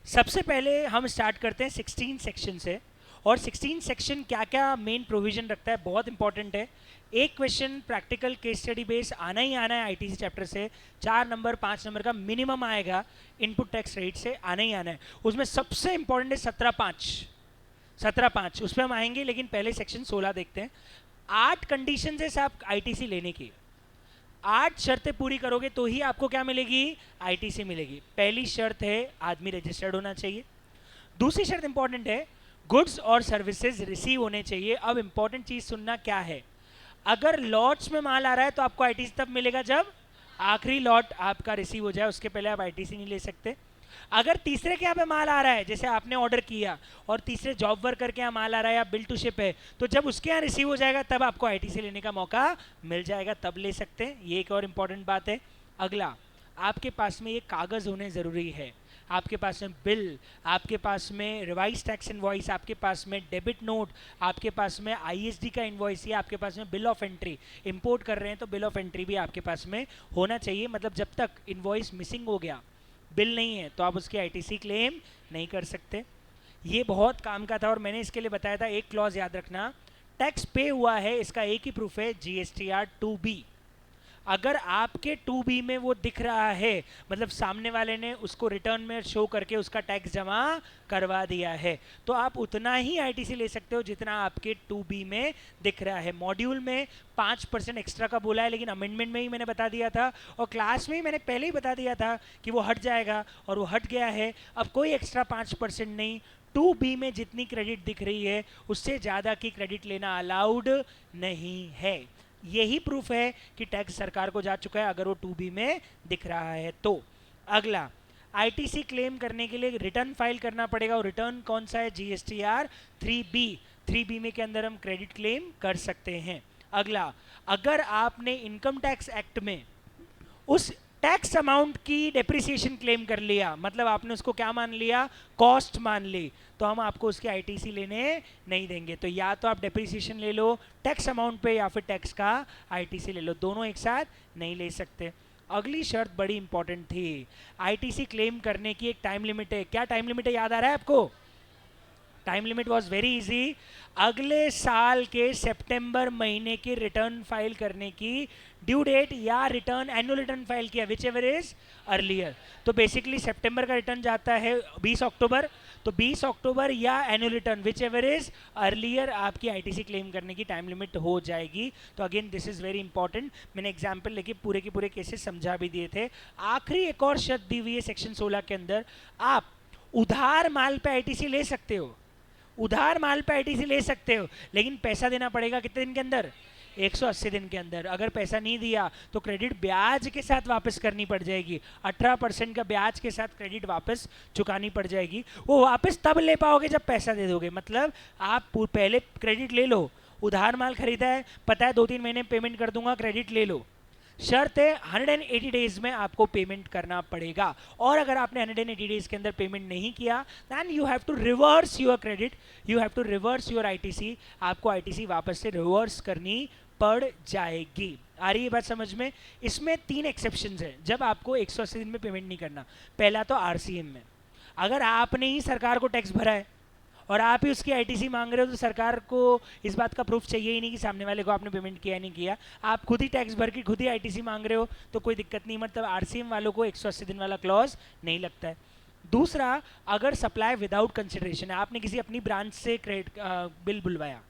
सबसे पहले हम स्टार्ट करते हैं 16 सेक्शन से। और 16 सेक्शन क्या क्या मेन प्रोविजन रखता है, बहुत इंपॉर्टेंट है। एक question practical case study base आना ही आना है आईटीसी चैप्टर से, 4 नंबर 5 नंबर का मिनिमम आएगा इनपुट टैक्स रेट से, आना ही आना है। उसमें सबसे इंपॉर्टेंट है 17.5, 17.5 उस पर हम आएंगे, लेकिन पहले सेक्शन 16 देखते हैं। 8 कंडीशन है आप आईटीसी लेने की, 8 शर्तें पूरी करोगे तो ही आपको क्या मिलेगी, आईटीसी मिलेगी। पहली शर्त है आदमी रजिस्टर्ड होना चाहिए। दूसरी शर्त इंपॉर्टेंट है, गुड्स और सर्विसेज रिसीव होने चाहिए। अब इंपॉर्टेंट चीज सुनना क्या है, अगर लॉट्स में माल आ रहा है तो आपको आईटीसी तब मिलेगा जब आखिरी लॉट आपका रिसीव हो जाए, उसके पहले आप आईटीसी नहीं ले सकते। अगर तीसरे के यहाँ पे माल आ रहा है, जैसे आपने ऑर्डर किया और तीसरे जॉब वर्कर के यहाँ माल आ रहा है या बिल टू शिप है, तो जब उसके यहाँ रिसीव हो जाएगा तब आपको आईटीसी लेने का मौका मिल जाएगा, तब ले सकते हैं। ये एक और इम्पॉर्टेंट बात है। अगला, आपके पास में ये कागज़ होने ज़रूरी है, आपके पास में बिल, आपके पास में रिवाइज टैक्स इनवॉइस, आपके पास में डेबिट नोट, आपके पास में आईएसडी का इनवॉइस, या आपके पास में बिल ऑफ एंट्री। इंपोर्ट कर रहे हैं तो बिल ऑफ एंट्री भी आपके पास में होना चाहिए। मतलब जब तक इनवॉइस मिसिंग हो गया, बिल नहीं है, तो आप उसकी आईटीसी क्लेम नहीं कर सकते। ये बहुत काम का था और मैंने इसके लिए बताया था, एक क्लॉज याद रखना, टैक्स पे हुआ है इसका एक ही प्रूफ है, जीएसटीआर 2B। अगर आपके 2B में वो दिख रहा है, मतलब सामने वाले ने उसको रिटर्न में शो करके उसका टैक्स जमा करवा दिया है, तो आप उतना ही आईटीसी ले सकते हो जितना आपके 2B में दिख रहा है। मॉड्यूल में 5% एक्स्ट्रा का बोला है, लेकिन अमेंडमेंट में ही मैंने बता दिया था और क्लास में ही मैंने पहले ही बता दिया था कि वो हट जाएगा, और वो हट गया है। अब कोई एक्स्ट्रा 5% नहीं, 2B में जितनी क्रेडिट दिख रही है उससे ज़्यादा की क्रेडिट लेना अलाउड नहीं है। यही प्रूफ है कि टैक्स सरकार को जा चुका है अगर वो 2B में दिख रहा है तो। अगला, आईटीसी क्लेम करने के लिए रिटर्न फाइल करना पड़ेगा, और रिटर्न कौन सा है, जीएसटीआर 3B। 3B में के अंदर हम क्रेडिट क्लेम कर सकते हैं। अगला, अगर आपने इनकम टैक्स एक्ट में उस टैक्स अमाउंट की डेप्रिसिएशन क्लेम कर लिया, मतलब आपने उसको क्या मान लिया, कॉस्ट मान ली, तो हम आपको उसकी आईटीसी लेने नहीं देंगे। तो या तो आप डेप्रिसिएशन ले लो टैक्स अमाउंट पे, या फिर टैक्स का आईटीसी ले लो, दोनों एक साथ नहीं ले सकते। अगली शर्त बड़ी इंपॉर्टेंट थी, आईटीसी क्लेम करने की एक टाइम लिमिट है। क्या टाइम लिमिट है, याद आ रहा है आपको? Time limit was very easy, अगले साल के सितंबर महीने की रिटर्न फाइल करने की ड्यू डेट, या रिटर्न एनुअल रिटर्न फाइल किया, विच एवर इज अर्लियर। तो बेसिकली सितंबर का रिटर्न जाता है 20 अक्टूबर, तो 20 अक्टूबर या annual return which ever is earlier आपकी आईटीसी क्लेम करने की टाइम लिमिट हो जाएगी। तो again this is very important, मैंने एग्जाम्पल लेके पूरे के पूरे केसेस समझा भी दिए थे। आखिरी एक और शर्त दी हुई है सेक्शन 16 के अंदर, आप उधार माल पे आईटीसी ले सकते हो, उधार माल पे आईटीसी ले सकते हो, लेकिन पैसा देना पड़ेगा कितने दिन के अंदर, 180 दिन के अंदर। अगर पैसा नहीं दिया तो क्रेडिट ब्याज के साथ वापस करनी पड़ जाएगी, 18% का ब्याज के साथ क्रेडिट वापस चुकानी पड़ जाएगी। वो वापस तब ले पाओगे जब पैसा दे दोगे। मतलब आप पहले क्रेडिट ले लो, उधार माल खरीदा है, पता है 2-3 महीने पेमेंट कर दूंगा, क्रेडिट ले लो, शर्त है 180 डेज में आपको पेमेंट करना पड़ेगा। और अगर आपने 180 डेज के अंदर पेमेंट नहीं किया, then you have to reverse your credit, you have to reverse your ITC, आपको आईटीसी वापस से रिवर्स करनी पड़ जाएगी। आ रही है बात समझ में? इसमें 3 एक्सेप्शंस हैं जब आपको 180 दिन में पेमेंट नहीं करना। पहला तो आरसीएम में, अगर आपने ही सरकार को टैक्स भरा है और आप ही उसकी आईटीसी मांग रहे हो, तो सरकार को इस बात का प्रूफ चाहिए ही नहीं कि सामने वाले को आपने पेमेंट किया नहीं किया। आप खुद ही टैक्स भर के खुद ही आईटीसी मांग रहे हो तो कोई दिक्कत नहीं, मतलब आरसीएम वालों को 180 दिन वाला क्लॉज नहीं लगता है। दूसरा, अगर सप्लाई विदाउट कंसिडरेशन है, आपने किसी अपनी ब्रांच से क्रेडिट बिल बुलवाया,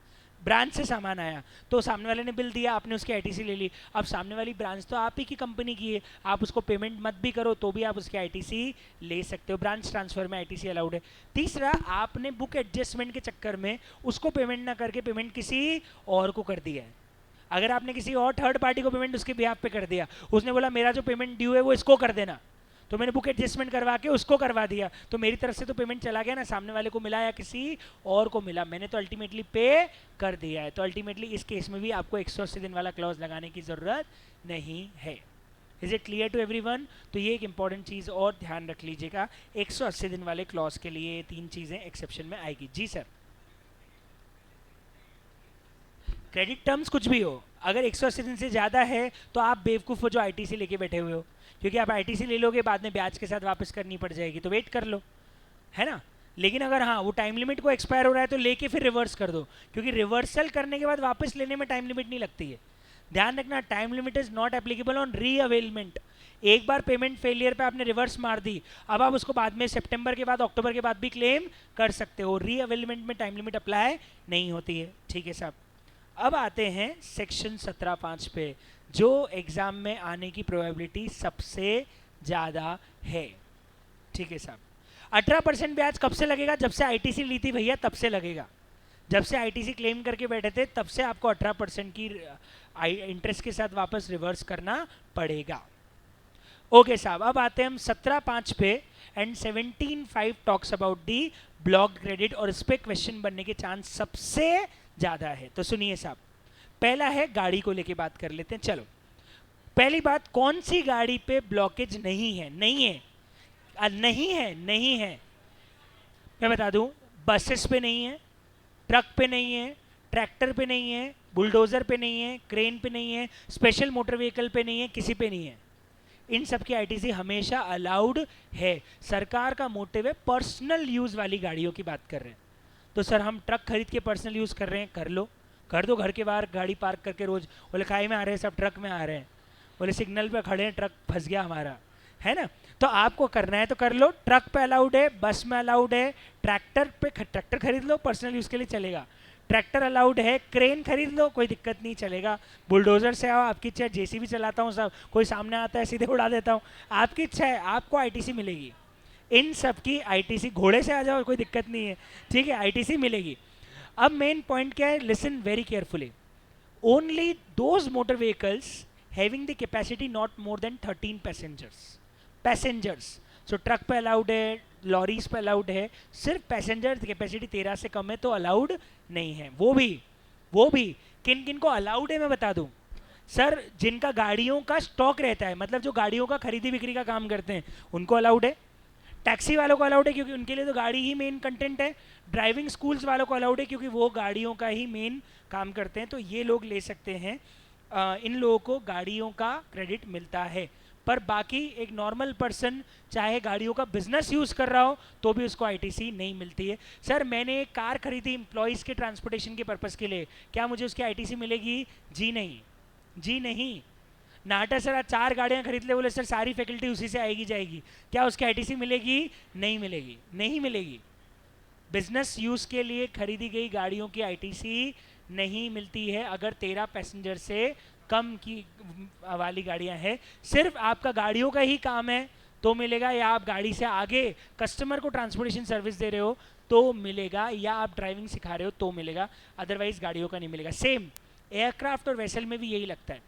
ब्रांच से सामान आया तो सामने वाले ने बिल दिया, आपने उसकी आईटीसी ले ली। अब सामने वाली ब्रांच तो आप ही की कंपनी की है, आप उसको पेमेंट मत भी करो तो भी आप उसकी आईटीसी ले सकते हो। ब्रांच ट्रांसफर में आईटीसी अलाउड है। तीसरा, आपने बुक एडजस्टमेंट के चक्कर में उसको पेमेंट ना करके पेमेंट किसी और को कर दिया है। अगर आपने किसी और थर्ड पार्टी को पेमेंट उसके बिहाफ पे कर दिया, उसने बोला मेरा जो पेमेंट ड्यू है वो इसको कर देना, तो मैंने बुक एडजस्टमेंट करवा के उसको करवा दिया, तो मेरी तरफ से तो पेमेंट चला गया ना, सामने वाले को मिला या किसी और को मिला, मैंने तो अल्टीमेटली पे कर दिया है। तो अल्टीमेटली इस केस में भी आपको 180 दिन वाला क्लॉज लगाने की ज़रूरत नहीं है। Is it clear to everyone? तो ये एक इंपॉर्टेंट चीज़ और ध्यान रख लीजिएगा, 180 दिन वाले क्लॉज के लिए 3 चीज़ें एक्सेप्शन में आएगी। जी सर। क्रेडिट टर्म्स कुछ भी हो, अगर 180 दिन से ज़्यादा है तो आप बेवकूफ़ हो जो आईटीसी लेके बैठे हुए हो, क्योंकि आप आईटीसी ले लोगे बाद में ब्याज के साथ वापस करनी पड़ जाएगी, तो वेट कर लो, है ना। लेकिन अगर हाँ वो टाइम लिमिट को एक्सपायर हो रहा है तो लेके फिर रिवर्स कर दो, क्योंकि रिवर्सल करने के बाद वापस लेने में टाइम लिमिट नहीं लगती है। ध्यान रखना, time limit is not applicable on री अवेलमेंट। एक बार पेमेंट फेलियर पे आपने रिवर्स मार दी, अब आप उसको बाद में सितंबर के बाद अक्टूबर के बाद भी क्लेम कर सकते हो। री अवेलमेंट में टाइम लिमिट अप्लाई नहीं होती है। ठीक है साहब। अब आते हैं सेक्शन 17(5) पे, जो एग्जाम में आने की प्रोबेबिलिटी सबसे ज़्यादा है। ठीक है साहब। 18% ब्याज कब से लगेगा? जब से आईटीसी ली थी भैया, तब से लगेगा। जब से आईटीसी क्लेम करके बैठे थे तब से आपको 18% की इंटरेस्ट के साथ वापस रिवर्स करना पड़ेगा। ओके साहब, अब आते हैं हम 17(5) पे and 17(5) talks about the block credit, और इस पे क्वेश्चन बनने के चांस सबसे ज़्यादा है। तो सुनिए साहब, पहला है गाड़ी को लेके बात कर लेते हैं। चलो, पहली बात, कौन सी गाड़ी पे ब्लॉकेज नहीं है? नहीं है, नहीं है। मैं बता दूं, बसेस पे नहीं है, ट्रक पे नहीं है, ट्रैक्टर पे नहीं है, बुलडोजर पे नहीं है, क्रेन पे नहीं है, स्पेशल मोटर व्हीकल पे नहीं है, किसी पे नहीं है। इन सब की आईटीसी हमेशा अलाउड है। सरकार का मोटिव है पर्सनल यूज वाली गाड़ियों की बात कर रहे हैं। तो सर हम ट्रक खरीद के पर्सनल यूज़ कर रहे हैं, कर लो, कर दो। घर के बाहर गाड़ी पार्क करके रोज, बोले खाई में आ रहे हैं सब, ट्रक में आ रहे हैं, बोले सिग्नल पे खड़े हैं, ट्रक फंस गया हमारा, है ना। तो आपको करना है तो कर लो। ट्रक पे अलाउड है, बस में अलाउड है, ट्रैक्टर पे ट्रैक्टर खरीद लो, पर्सनल यूज़ के लिए चलेगा। ट्रैक्टर अलाउड है, क्रेन खरीद लो, कोई दिक्कत नहीं, चलेगा। बुलडोजर से आओ, आपकी इच्छा है, जेसीबी चलाता हूँ सब, कोई सामने आता है सीधे उड़ा देता हूँ, आपकी इच्छा है, आपको आईटीसी मिलेगी। इन सब की आईटीसी, घोड़े से आ जाओ कोई दिक्कत नहीं है, ठीक है, आईटीसी मिलेगी। अब मेन पॉइंट क्या है, listen very carefully, only those motor vehicles having the capacity not more than 13 passengers. So truck पे अलाउड है, लॉरीज पे अलाउड है, सिर्फ पैसेंजर कैपेसिटी 13 से कम है तो अलाउड नहीं है। वो भी किन किन को अलाउड है मैं बता दूं सर, जिनका गाड़ियों का स्टॉक रहता है, मतलब जो गाड़ियों का खरीदी बिक्री का काम करते हैं, उनको अलाउड है। टैक्सी वालों को अलाउड है क्योंकि उनके लिए तो गाड़ी ही मेन कंटेंट है। ड्राइविंग स्कूल्स वालों को अलाउड है क्योंकि वो गाड़ियों का ही मेन काम करते हैं, तो ये लोग ले सकते हैं। इन लोगों को गाड़ियों का क्रेडिट मिलता है। पर बाकी एक नॉर्मल पर्सन चाहे गाड़ियों का बिजनेस यूज़ कर रहा हो तो भी उसको आईटीसी नहीं मिलती है। सर मैंने एक कार खरीदी एम्प्लॉयज़ के ट्रांसपोर्टेशन के पर्पज़ के लिए, क्या मुझे उसकी आईटीसी मिलेगी? जी नहीं, जी नहीं। नाटा सर आज 4 गाड़ियाँ खरीद ले, बोले सर सारी फैकल्टी उसी से आएगी जाएगी, क्या उसकी आईटीसी मिलेगी? नहीं मिलेगी, नहीं मिलेगी। बिजनेस यूज़ के लिए खरीदी गई गाड़ियों की आईटीसी नहीं मिलती है अगर 13 पैसेंजर से कम की वाली गाड़ियां हैं। सिर्फ आपका गाड़ियों का ही काम है तो मिलेगा, या आप गाड़ी से आगे कस्टमर को ट्रांसपोर्टेशन सर्विस दे रहे हो तो मिलेगा, या आप ड्राइविंग सिखा रहे हो तो मिलेगा, अदरवाइज गाड़ियों का नहीं मिलेगा। सेम एयरक्राफ्ट और वेसल में भी यही लगता है।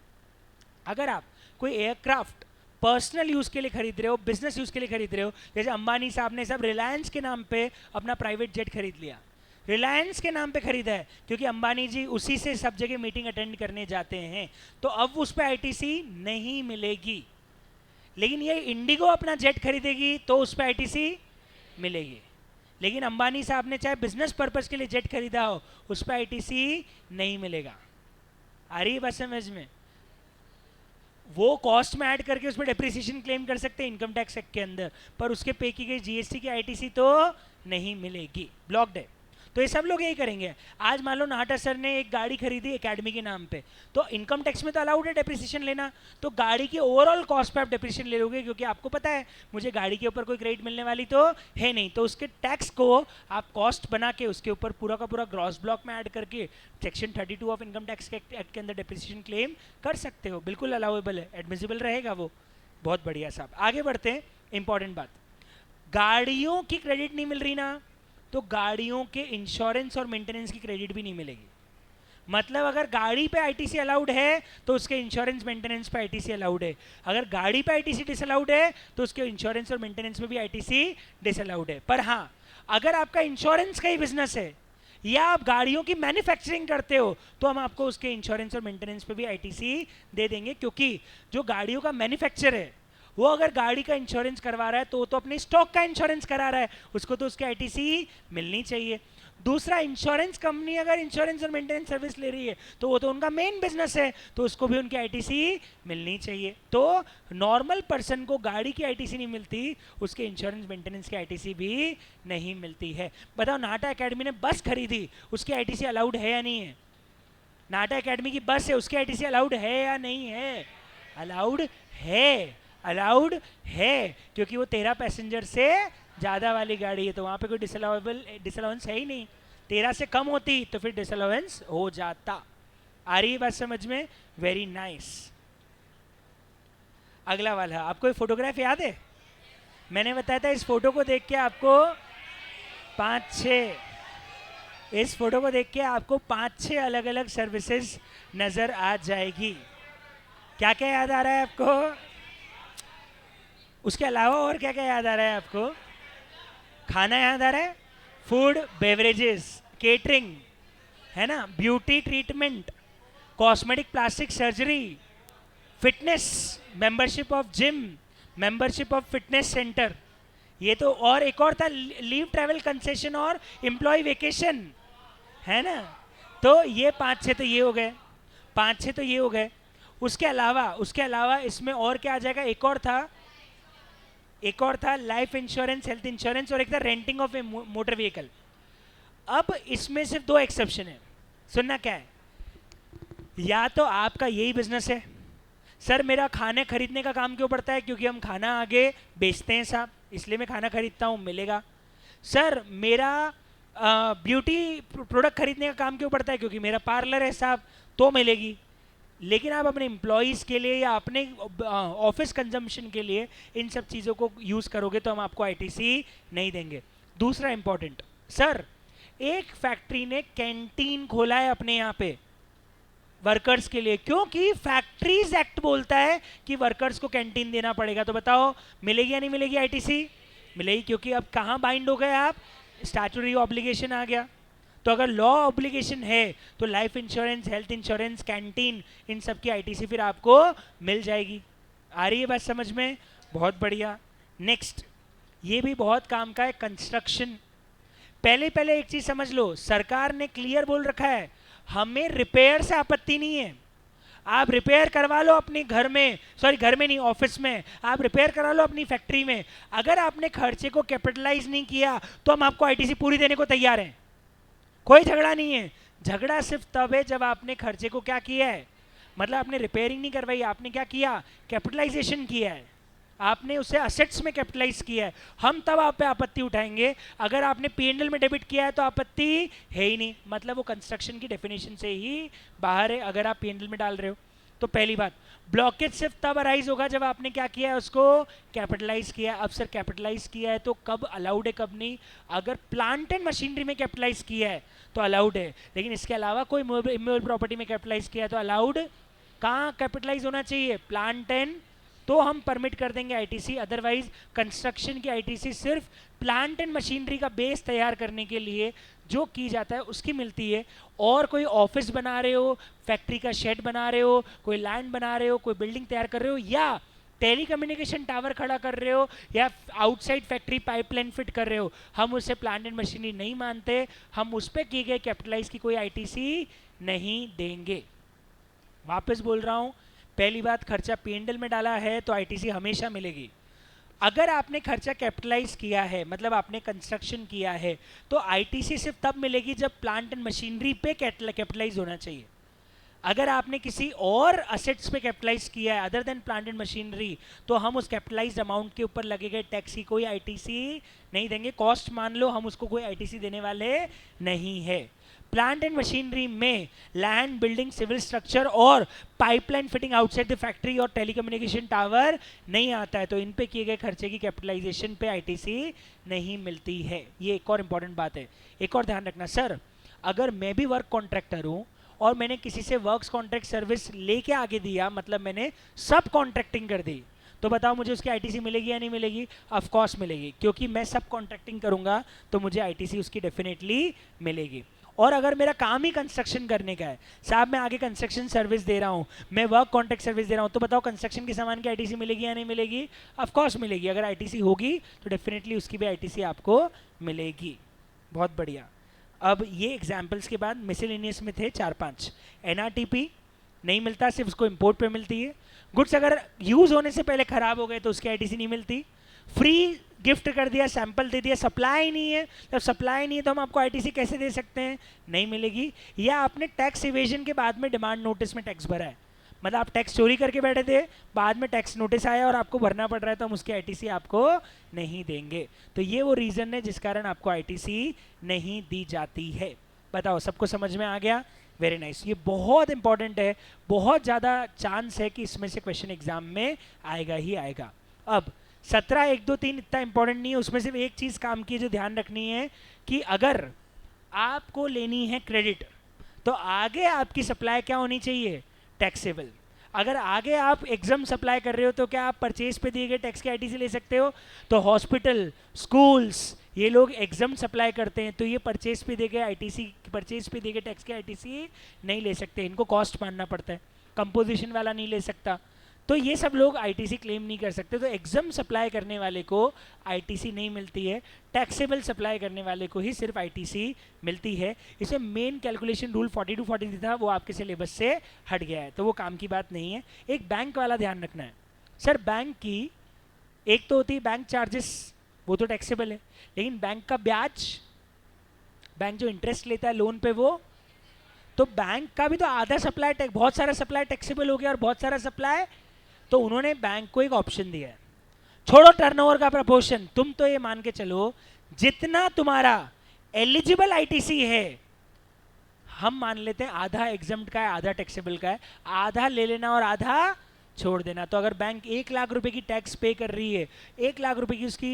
अगर आप कोई एयरक्राफ्ट पर्सनल यूज़ के लिए खरीद रहे हो, बिजनेस यूज़ के लिए खरीद रहे हो, जैसे अंबानी साहब ने सब रिलायंस के नाम पे अपना प्राइवेट जेट खरीद लिया, रिलायंस के नाम पे खरीदा है क्योंकि अंबानी जी उसी से सब जगह मीटिंग अटेंड करने जाते हैं, तो अब उस पर आईटीसी नहीं मिलेगी। लेकिन ये इंडिगो अपना जेट खरीदेगी तो उस पर आईटीसी मिलेगी। लेकिन अंबानी साहब ने चाहे बिजनेस पर्पस के लिए जेट खरीदा हो, उस पर आईटीसी नहीं मिलेगा। आ रही है बात समझ में? वो कॉस्ट में ऐड करके उस पर डेप्रिसिएशन क्लेम कर सकते हैं इनकम टैक्स एक्ट के अंदर, पर उसके पे की गई जीएसटी की आईटीसी तो नहीं मिलेगी, ब्लॉक्ड है। तो ये सब लोग यही करेंगे। आज मान लो नाहटा सर ने एक गाड़ी खरीदी एकेडमी के नाम पे, तो इनकम टैक्स में तो अलाउड है डेप्रिसिएशन लेना, तो गाड़ी की ओवरऑल कॉस्ट पे आप डेप्रिसिएशन ले लोगे, क्योंकि आपको पता है मुझे गाड़ी के ऊपर कोई क्रेडिट मिलने वाली तो है नहीं, तो उसके टैक्स को आप कॉस्ट बना के उसके ऊपर पूरा का पूरा ग्रॉस ब्लॉक में ऐड करके सेक्शन 32 ऑफ इनकम टैक्स के एक्ट के अंदर डेप्रिसिएशन क्लेम कर सकते हो, बिल्कुल अलाउेबल है, एडमिसिबल रहेगा वो। बहुत बढ़िया साहब, आगे बढ़ते हैं। इंपॉर्टेंट बात, गाड़ियों की क्रेडिट नहीं मिल रही ना, तो गाड़ियों के इंश्योरेंस और मेंटेनेंस की क्रेडिट भी नहीं मिलेगी। मतलब अगर गाड़ी पे आईटीसी अलाउड है तो उसके इंश्योरेंस मेंटेनेंस पे आईटीसी अलाउड है, अगर गाड़ी पे आईटीसी डिसअलाउड है तो उसके इंश्योरेंस और मेंटेनेंस में भी आईटीसी डिसअलाउड है। पर हाँ, अगर आपका इंश्योरेंस का ही बिजनेस है या आप गाड़ियों की मैन्युफैक्चरिंग करते हो तो हम आपको उसके इंश्योरेंस और मेंटेनेंस पे भी आईटीसी दे देंगे, क्योंकि जो गाड़ियों का मैन्युफैक्चर है वो अगर गाड़ी का इंश्योरेंस करवा रहा है तो वो तो अपने स्टॉक का इंश्योरेंस करा रहा है, उसको तो उसकी आईटीसी मिलनी चाहिए। दूसरा, इंश्योरेंस कंपनी अगर इंश्योरेंस और मेंटेनेंस सर्विस ले रही है तो वो तो उनका मेन बिजनेस है, तो उसको भी उनकी आईटीसी मिलनी चाहिए। तो नॉर्मल पर्सन को गाड़ी की आईटीसी नहीं मिलती, उसके इंश्योरेंस मेंटेनेंस की आईटीसी भी नहीं मिलती है। बताओ, नाटा एकेडमी ने बस खरीदी, उसकी आईटीसी अलाउड है या नहीं है? नाटा एकेडमी की बस है, उसकी आईटीसी अलाउड है या नहीं है? अलाउड है, अलाउड है, क्योंकि वो 13 पैसेंजर से ज़्यादा वाली गाड़ी है, तो वहाँ पे कोई डिसअलाउंस है ही नहीं। 13 से कम होती तो फिर डिसअलाउंस हो जाता। आ रही है बात समझ में? Very nice. अगला वाला, आपको ये फोटोग्राफ याद है? मैंने बताया था इस फोटो को देख के आपको 5-6 अलग अलग सर्विसेज नज़र आ जाएगी। क्या क्या याद आ रहा है आपको? उसके अलावा और क्या क्या याद आ रहा है आपको? खाना याद आ रहा है? फूड, बेवरेजेस, केटरिंग, है ना, beauty treatment, cosmetic plastic surgery, fitness, membership of gym, membership of fitness centre, ये तो, और एक और था लीव ट्रैवल कंसेशन और एम्प्लॉय वेकेशन, है ना। तो ये 5-6 तो ये हो गए, 5-6 तो ये हो गए। उसके अलावा इसमें और क्या आ जाएगा? एक और था लाइफ इंश्योरेंस, हेल्थ इंश्योरेंस, और एक था renting of A motor vehicle. अब इसमें सिर्फ 2 एक्सेप्शन है, सुनना क्या है? या तो आपका यही बिजनेस है, सर मेरा खाने खरीदने का काम क्यों पड़ता है? क्योंकि हम खाना आगे बेचते हैं साहब, इसलिए मैं खाना खरीदता हूँ, मिलेगा। सर मेरा ब्यूटी प्रोडक्ट खरीदने का काम क्यों पड़ता है? क्योंकि मेरा पार्लर है साहब, तो मिलेगी। लेकिन आप अपने एम्प्लॉयज़ के लिए या अपने ऑफिस कंजम्पशन के लिए इन सब चीज़ों को यूज़ करोगे तो हम आपको आईटीसी नहीं देंगे। दूसरा इंपॉर्टेंट, सर एक फैक्ट्री ने कैंटीन खोला है अपने यहाँ पे वर्कर्स के लिए, क्योंकि फैक्ट्रीज एक्ट बोलता है कि वर्कर्स को कैंटीन देना पड़ेगा। तो बताओ मिलेगी या नहीं मिलेगी आईटीसी? मिलेगी, क्योंकि अब कहाँ बाइंड हो गए आप? स्टैट्यूटरी ऑब्लिगेशन आ गया। तो अगर लॉ ऑब्लिगेशन है तो life insurance, health insurance, canteen, इन सब की आईटीसी फिर आपको मिल जाएगी। आ रही है बात समझ में? बहुत बढ़िया। नेक्स्ट, ये भी बहुत काम का है, कंस्ट्रक्शन। पहले एक चीज समझ लो, सरकार ने क्लियर बोल रखा है हमें रिपेयर से आपत्ति नहीं है। आप रिपेयर करवा लो अपने घर में, सॉरी घर में नहीं, ऑफिस में, आप रिपेयर करा लो अपनी फैक्ट्री में, अगर आपने खर्चे को कैपिटलाइज नहीं किया तो हम आपको आईटीसी पूरी देने को तैयार हैं। कोई झगड़ा नहीं है। झगड़ा सिर्फ तब है जब आपने खर्चे को क्या किया है, मतलब आपने रिपेयरिंग नहीं करवाई, आपने क्या किया? कैपिटलाइजेशन किया है, आपने उसे असेट्स में कैपिटलाइज किया है। हम तब आप पे आपत्ति उठाएंगे। अगर आपने पीएनएल में डेबिट किया है तो आपत्ति है ही नहीं, मतलब वो कंस्ट्रक्शन की डेफिनेशन से ही बाहर है अगर आप पीएनएल में डाल रहे हो। तो पहली बात, ब्लॉकेज सिर्फ तब अराइज होगा जब आपने क्या किया है? उसको कैपिटलाइज किया है। अब सर कैपिटलाइज किया है तो कब अलाउड है कब नहीं? अगर प्लांट एंड मशीनरी में कैपिटलाइज किया है तो अलाउड है, लेकिन इसके अलावा कोई इमूवेबल प्रॉपर्टी में कैपिटलाइज किया है तो अलाउड कहाँ कैपिटलाइज होना चाहिए? प्लांट एंड, तो हम परमिट कर देंगे आईटीसी। अदरवाइज कंस्ट्रक्शन की आईटीसी सिर्फ प्लांट एंड मशीनरी का बेस तैयार करने के लिए जो की जाता है उसकी मिलती है। और कोई ऑफिस बना रहे हो, फैक्ट्री का शेड बना रहे हो, कोई लैंड बना रहे हो, कोई बिल्डिंग तैयार कर रहे हो, या टेलीकम्युनिकेशन टावर खड़ा कर रहे हो, या आउटसाइड फैक्ट्री पाइपलाइन फिट कर रहे हो, हम उसे प्लांट एंड मशीनरी नहीं मानते, हम उस पर की गए कैपिटलाइज की कोई आईटीसी नहीं देंगे। वापस बोल रहा हूँ, पहली बात, खर्चा पीएनएल में डाला है तो आईटीसी हमेशा मिलेगी। अगर आपने खर्चा कैपिटलाइज किया है, मतलब आपने कंस्ट्रक्शन किया है, तो आईटीसी सिर्फ तब मिलेगी जब प्लांट एंड मशीनरी पे कैपिटलाइज होना चाहिए। अगर आपने किसी और असेट्स पे कैपिटलाइज किया है other than plant and machinery, तो हम उस कैपिटलाइज्ड अमाउंट के ऊपर लगे गए टैक्स की कोई आईटीसी नहीं देंगे। कॉस्ट मान लो, हम उसको कोई आईटीसी देने वाले नहीं है। प्लांट एंड मशीनरी में लैंड, बिल्डिंग, सिविल स्ट्रक्चर और pipeline fitting outside the factory और टेलीकम्युनिकेशन टावर नहीं आता है, तो इन पे किए गए खर्चे की कैपिटलाइजेशन पे आईटीसी नहीं मिलती है। ये एक और इंपॉर्टेंट बात है। एक और ध्यान रखना सर, अगर मैं भी वर्क कॉन्ट्रैक्टर हूँ और मैंने किसी से वर्क्स कॉन्ट्रैक्ट सर्विस लेके आगे दिया, मतलब मैंने सब कॉन्ट्रैक्टिंग कर दी, तो बताओ मुझे उसकी आईटीसी मिलेगी या नहीं मिलेगी? ऑफ कोर्स मिलेगी, क्योंकि मैं सब कॉन्ट्रैक्टिंग करूंगा तो मुझे आईटीसी उसकी डेफिनेटली मिलेगी। और अगर मेरा काम ही कंस्ट्रक्शन करने का है, साहब मैं आगे कंस्ट्रक्शन सर्विस दे रहा हूँ, मैं वर्क कॉन्ट्रैक्ट सर्विस दे रहा हूँ, तो बताओ कंस्ट्रक्शन के सामान की आईटीसी मिलेगी या नहीं मिलेगी? ऑफ कोर्स मिलेगी। अगर आईटीसी होगी तो डेफिनेटली उसकी भी आईटीसी आपको मिलेगी। बहुत बढ़िया। अब ये एग्जाम्पल्स के बाद मिसलेनियस में थे 4-5। एनआरटीपी नहीं मिलता, सिर्फ उसको इंपोर्ट पे मिलती है। गुड्स अगर यूज होने से पहले खराब हो गए तो उसकी आईटीसी नहीं मिलती। फ्री गिफ्ट कर दिया, सैंपल दे दिया, सप्लाई नहीं है, जब सप्लाई नहीं है तो हम आपको आईटीसी कैसे दे सकते हैं? नहीं मिलेगी। या आपने टैक्स इवेजन के बाद में डिमांड नोटिस में टैक्स भरा है, मतलब आप टैक्स चोरी करके बैठे थे, बाद में टैक्स नोटिस आया और आपको भरना पड़ रहा है, तो हम उसकी आईटीसी आपको नहीं देंगे। तो ये वो रीजन है जिस कारण आपको आईटीसी नहीं दी जाती है। बताओ सबको समझ में आ गया? Very nice. ये बहुत इंपॉर्टेंट है, बहुत ज़्यादा चांस है कि इसमें से क्वेश्चन एग्जाम में आएगा ही आएगा। अब 17, 1, 2, 3 इतना इंपॉर्टेंट नहीं है, उसमें सिर्फ एक चीज़ काम की जो ध्यान रखनी है कि अगर आपको लेनी है क्रेडिट, तो आगे आपकी सप्लाई क्या होनी चाहिए? टैक्सेबल। अगर आगे आप एग्जाम सप्लाई कर रहे हो तो क्या आप परचेज पे दिए गए टैक्स की आईटीसी ले सकते हो? तो हॉस्पिटल, स्कूल्स, ये लोग एग्जाम सप्लाई करते हैं, तो ये परचेज पे दिए गए आईटीसी, परचेज पे दिए गए टैक्स की आईटीसी नहीं ले सकते, इनको कॉस्ट मानना पड़ता है। कंपोजिशन वाला नहीं ले सकता, तो ये सब लोग आईटीसी क्लेम नहीं कर सकते। तो एग्जाम सप्लाई करने वाले को आईटीसी नहीं मिलती है, टैक्सेबल सप्लाई करने वाले को ही सिर्फ आईटीसी मिलती है। इसे मेन कैलकुलेशन रूल 42-43 था, वो आपके सिलेबस से हट गया है, तो वो काम की बात नहीं है। एक बैंक वाला ध्यान रखना है सर, बैंक की एक तो होती है बैंक चार्जेस, वो तो टैक्सेबल है, लेकिन बैंक का ब्याज, बैंक जो इंटरेस्ट लेता है लोन पे, वो तो बैंक का भी तो आधा सप्लाई टैक्स, बहुत सारा सप्लाई टैक्सेबल हो गया और बहुत सारा सप्लाई, तो उन्होंने बैंक को एक ऑप्शन दिया है, छोड़ो टर्नओवर का प्रपोर्शन, तुम तो ये मान के चलो जितना तुम्हारा एलिजिबल आईटीसी है, हम मान लेते हैं आधा एग्जम्प्ट का है, आधा टैक्सेबल का है, आधा ले लेना और आधा छोड़ देना। तो अगर बैंक 1 लाख रुपए की टैक्स पे कर रही है, 1 लाख रुपए की उसकी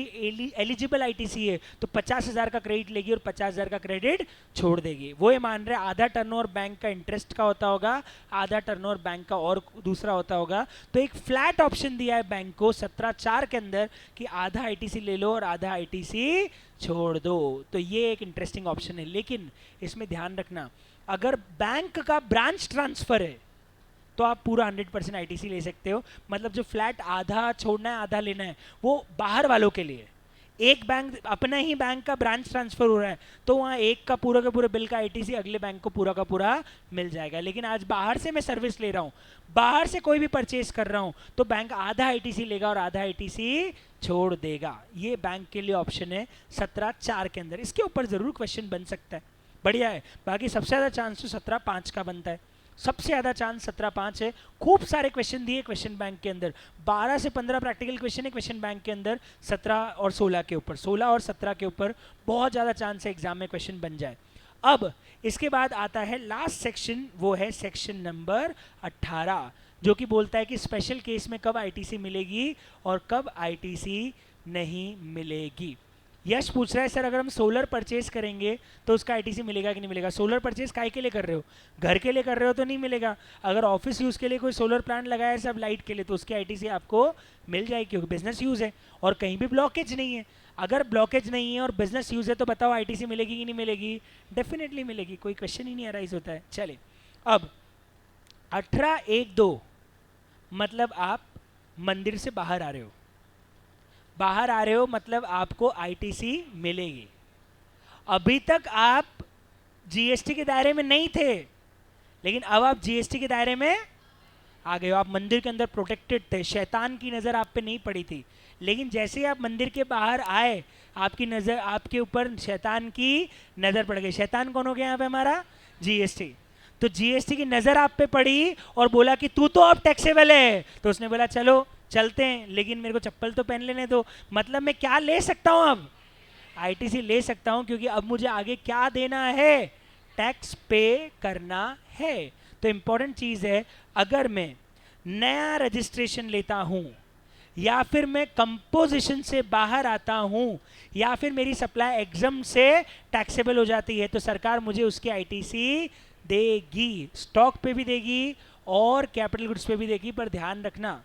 एलिजिबल आईटीसी है, तो 50,000 का क्रेडिट लेगी और 50,000 का क्रेडिट छोड़ देगी। वो ये मान रहे आधा टर्नओवर बैंक का इंटरेस्ट का होता होगा, आधा टर्नओवर बैंक का और दूसरा होता होगा। तो एक फ्लैट ऑप्शन दिया है बैंक को 17(4) के अंदर कि आधा आईटीसी ले लो और आधा आईटीसी छोड़ दो। तो ये एक इंटरेस्टिंग ऑप्शन है, लेकिन इसमें ध्यान रखना, अगर बैंक का ब्रांच ट्रांसफर है तो आप पूरा 100% आईटीसी ले सकते हो। मतलब जो फ्लैट आधा छोड़ना है आधा लेना है, वो बाहर वालों के लिए। एक बैंक, अपना ही बैंक का ब्रांच ट्रांसफर हो रहा है, तो वहाँ एक का पूरा बिल का आईटीसी अगले बैंक को पूरा का पूरा मिल जाएगा। लेकिन आज बाहर से मैं सर्विस ले रहा हूँ, बाहर से कोई भी परचेज कर रहा हूँ, तो बैंक आधा आईटीसी लेगा और आधा आईटीसी छोड़ देगा। ये बैंक के लिए ऑप्शन है 17(4) के अंदर। इसके ऊपर जरूर क्वेश्चन बन सकता है, बढ़िया है। बाकी सबसे ज़्यादा चांस तो 17(5) का बनता है, सबसे ज़्यादा चांस 17(5) है। खूब सारे क्वेश्चन दिए क्वेश्चन बैंक के अंदर, 12 से 15 प्रैक्टिकल क्वेश्चन है क्वेश्चन बैंक के अंदर, 17 और 16 के ऊपर, 16 और 17 के ऊपर बहुत ज़्यादा चांस है एग्जाम में क्वेश्चन बन जाए। अब इसके बाद आता है लास्ट सेक्शन, वो है सेक्शन नंबर 18, जो कि बोलता है कि स्पेशल केस में कब आईटीसी मिलेगी और कब आईटीसी नहीं मिलेगी। यश पूछ रहा है सर, अगर हम सोलर परचेज करेंगे तो उसका आईटीसी मिलेगा कि नहीं मिलेगा? सोलर परचेज काय के लिए कर रहे हो? घर के लिए कर रहे हो तो नहीं मिलेगा। अगर ऑफिस यूज़ के लिए कोई सोलर प्लांट लगाया है सब लाइट के लिए, तो उसकी आईटीसी आपको मिल जाएगी, क्योंकि बिजनेस यूज़ है और कहीं भी ब्लॉकेज नहीं है। अगर ब्लॉकेज नहीं है और बिजनेस यूज़ है तो बताओ आईटीसी मिलेगी कि नहीं मिलेगी? डेफिनेटली मिलेगी, कोई क्वेश्चन ही नहीं अराइज होता है। चले, अब 18(1)(2) मतलब आप मंदिर से बाहर आ रहे हो, बाहर आ रहे हो मतलब आपको आईटीसी मिलेगी। अभी तक आप जीएसटी के दायरे में नहीं थे, लेकिन अब आप जीएसटी के दायरे में आ गए हो, आप मंदिर के अंदर प्रोटेक्टेड थे, शैतान की नज़र आप पे नहीं पड़ी थी, लेकिन जैसे ही आप मंदिर के बाहर आए आपकी नज़र, आपके ऊपर शैतान की नज़र पड़ गई। शैतान कौन हो गया यहाँ पे हमारा? जीएसटी। तो जीएसटी की नज़र आप पे पड़ी और बोला कि तू तो अब टैक्सेबल है, तो उसने बोला चलो चलते हैं, लेकिन मेरे को चप्पल तो पहन लेने दो। मतलब मैं क्या ले सकता हूँ अब? आईटीसी ले सकता हूँ, क्योंकि अब मुझे आगे क्या देना है? टैक्स पे करना है। तो इंपॉर्टेंट चीज़ है, अगर मैं नया रजिस्ट्रेशन लेता हूँ, या फिर मैं कंपोजिशन से बाहर आता हूँ, या फिर मेरी सप्लाई एग्जाम से टैक्सेबल हो जाती है, तो सरकार मुझे उसकी आईटीसी देगी। स्टॉक पे भी देगी और कैपिटल गुड्स पे भी देगी। पर ध्यान रखना,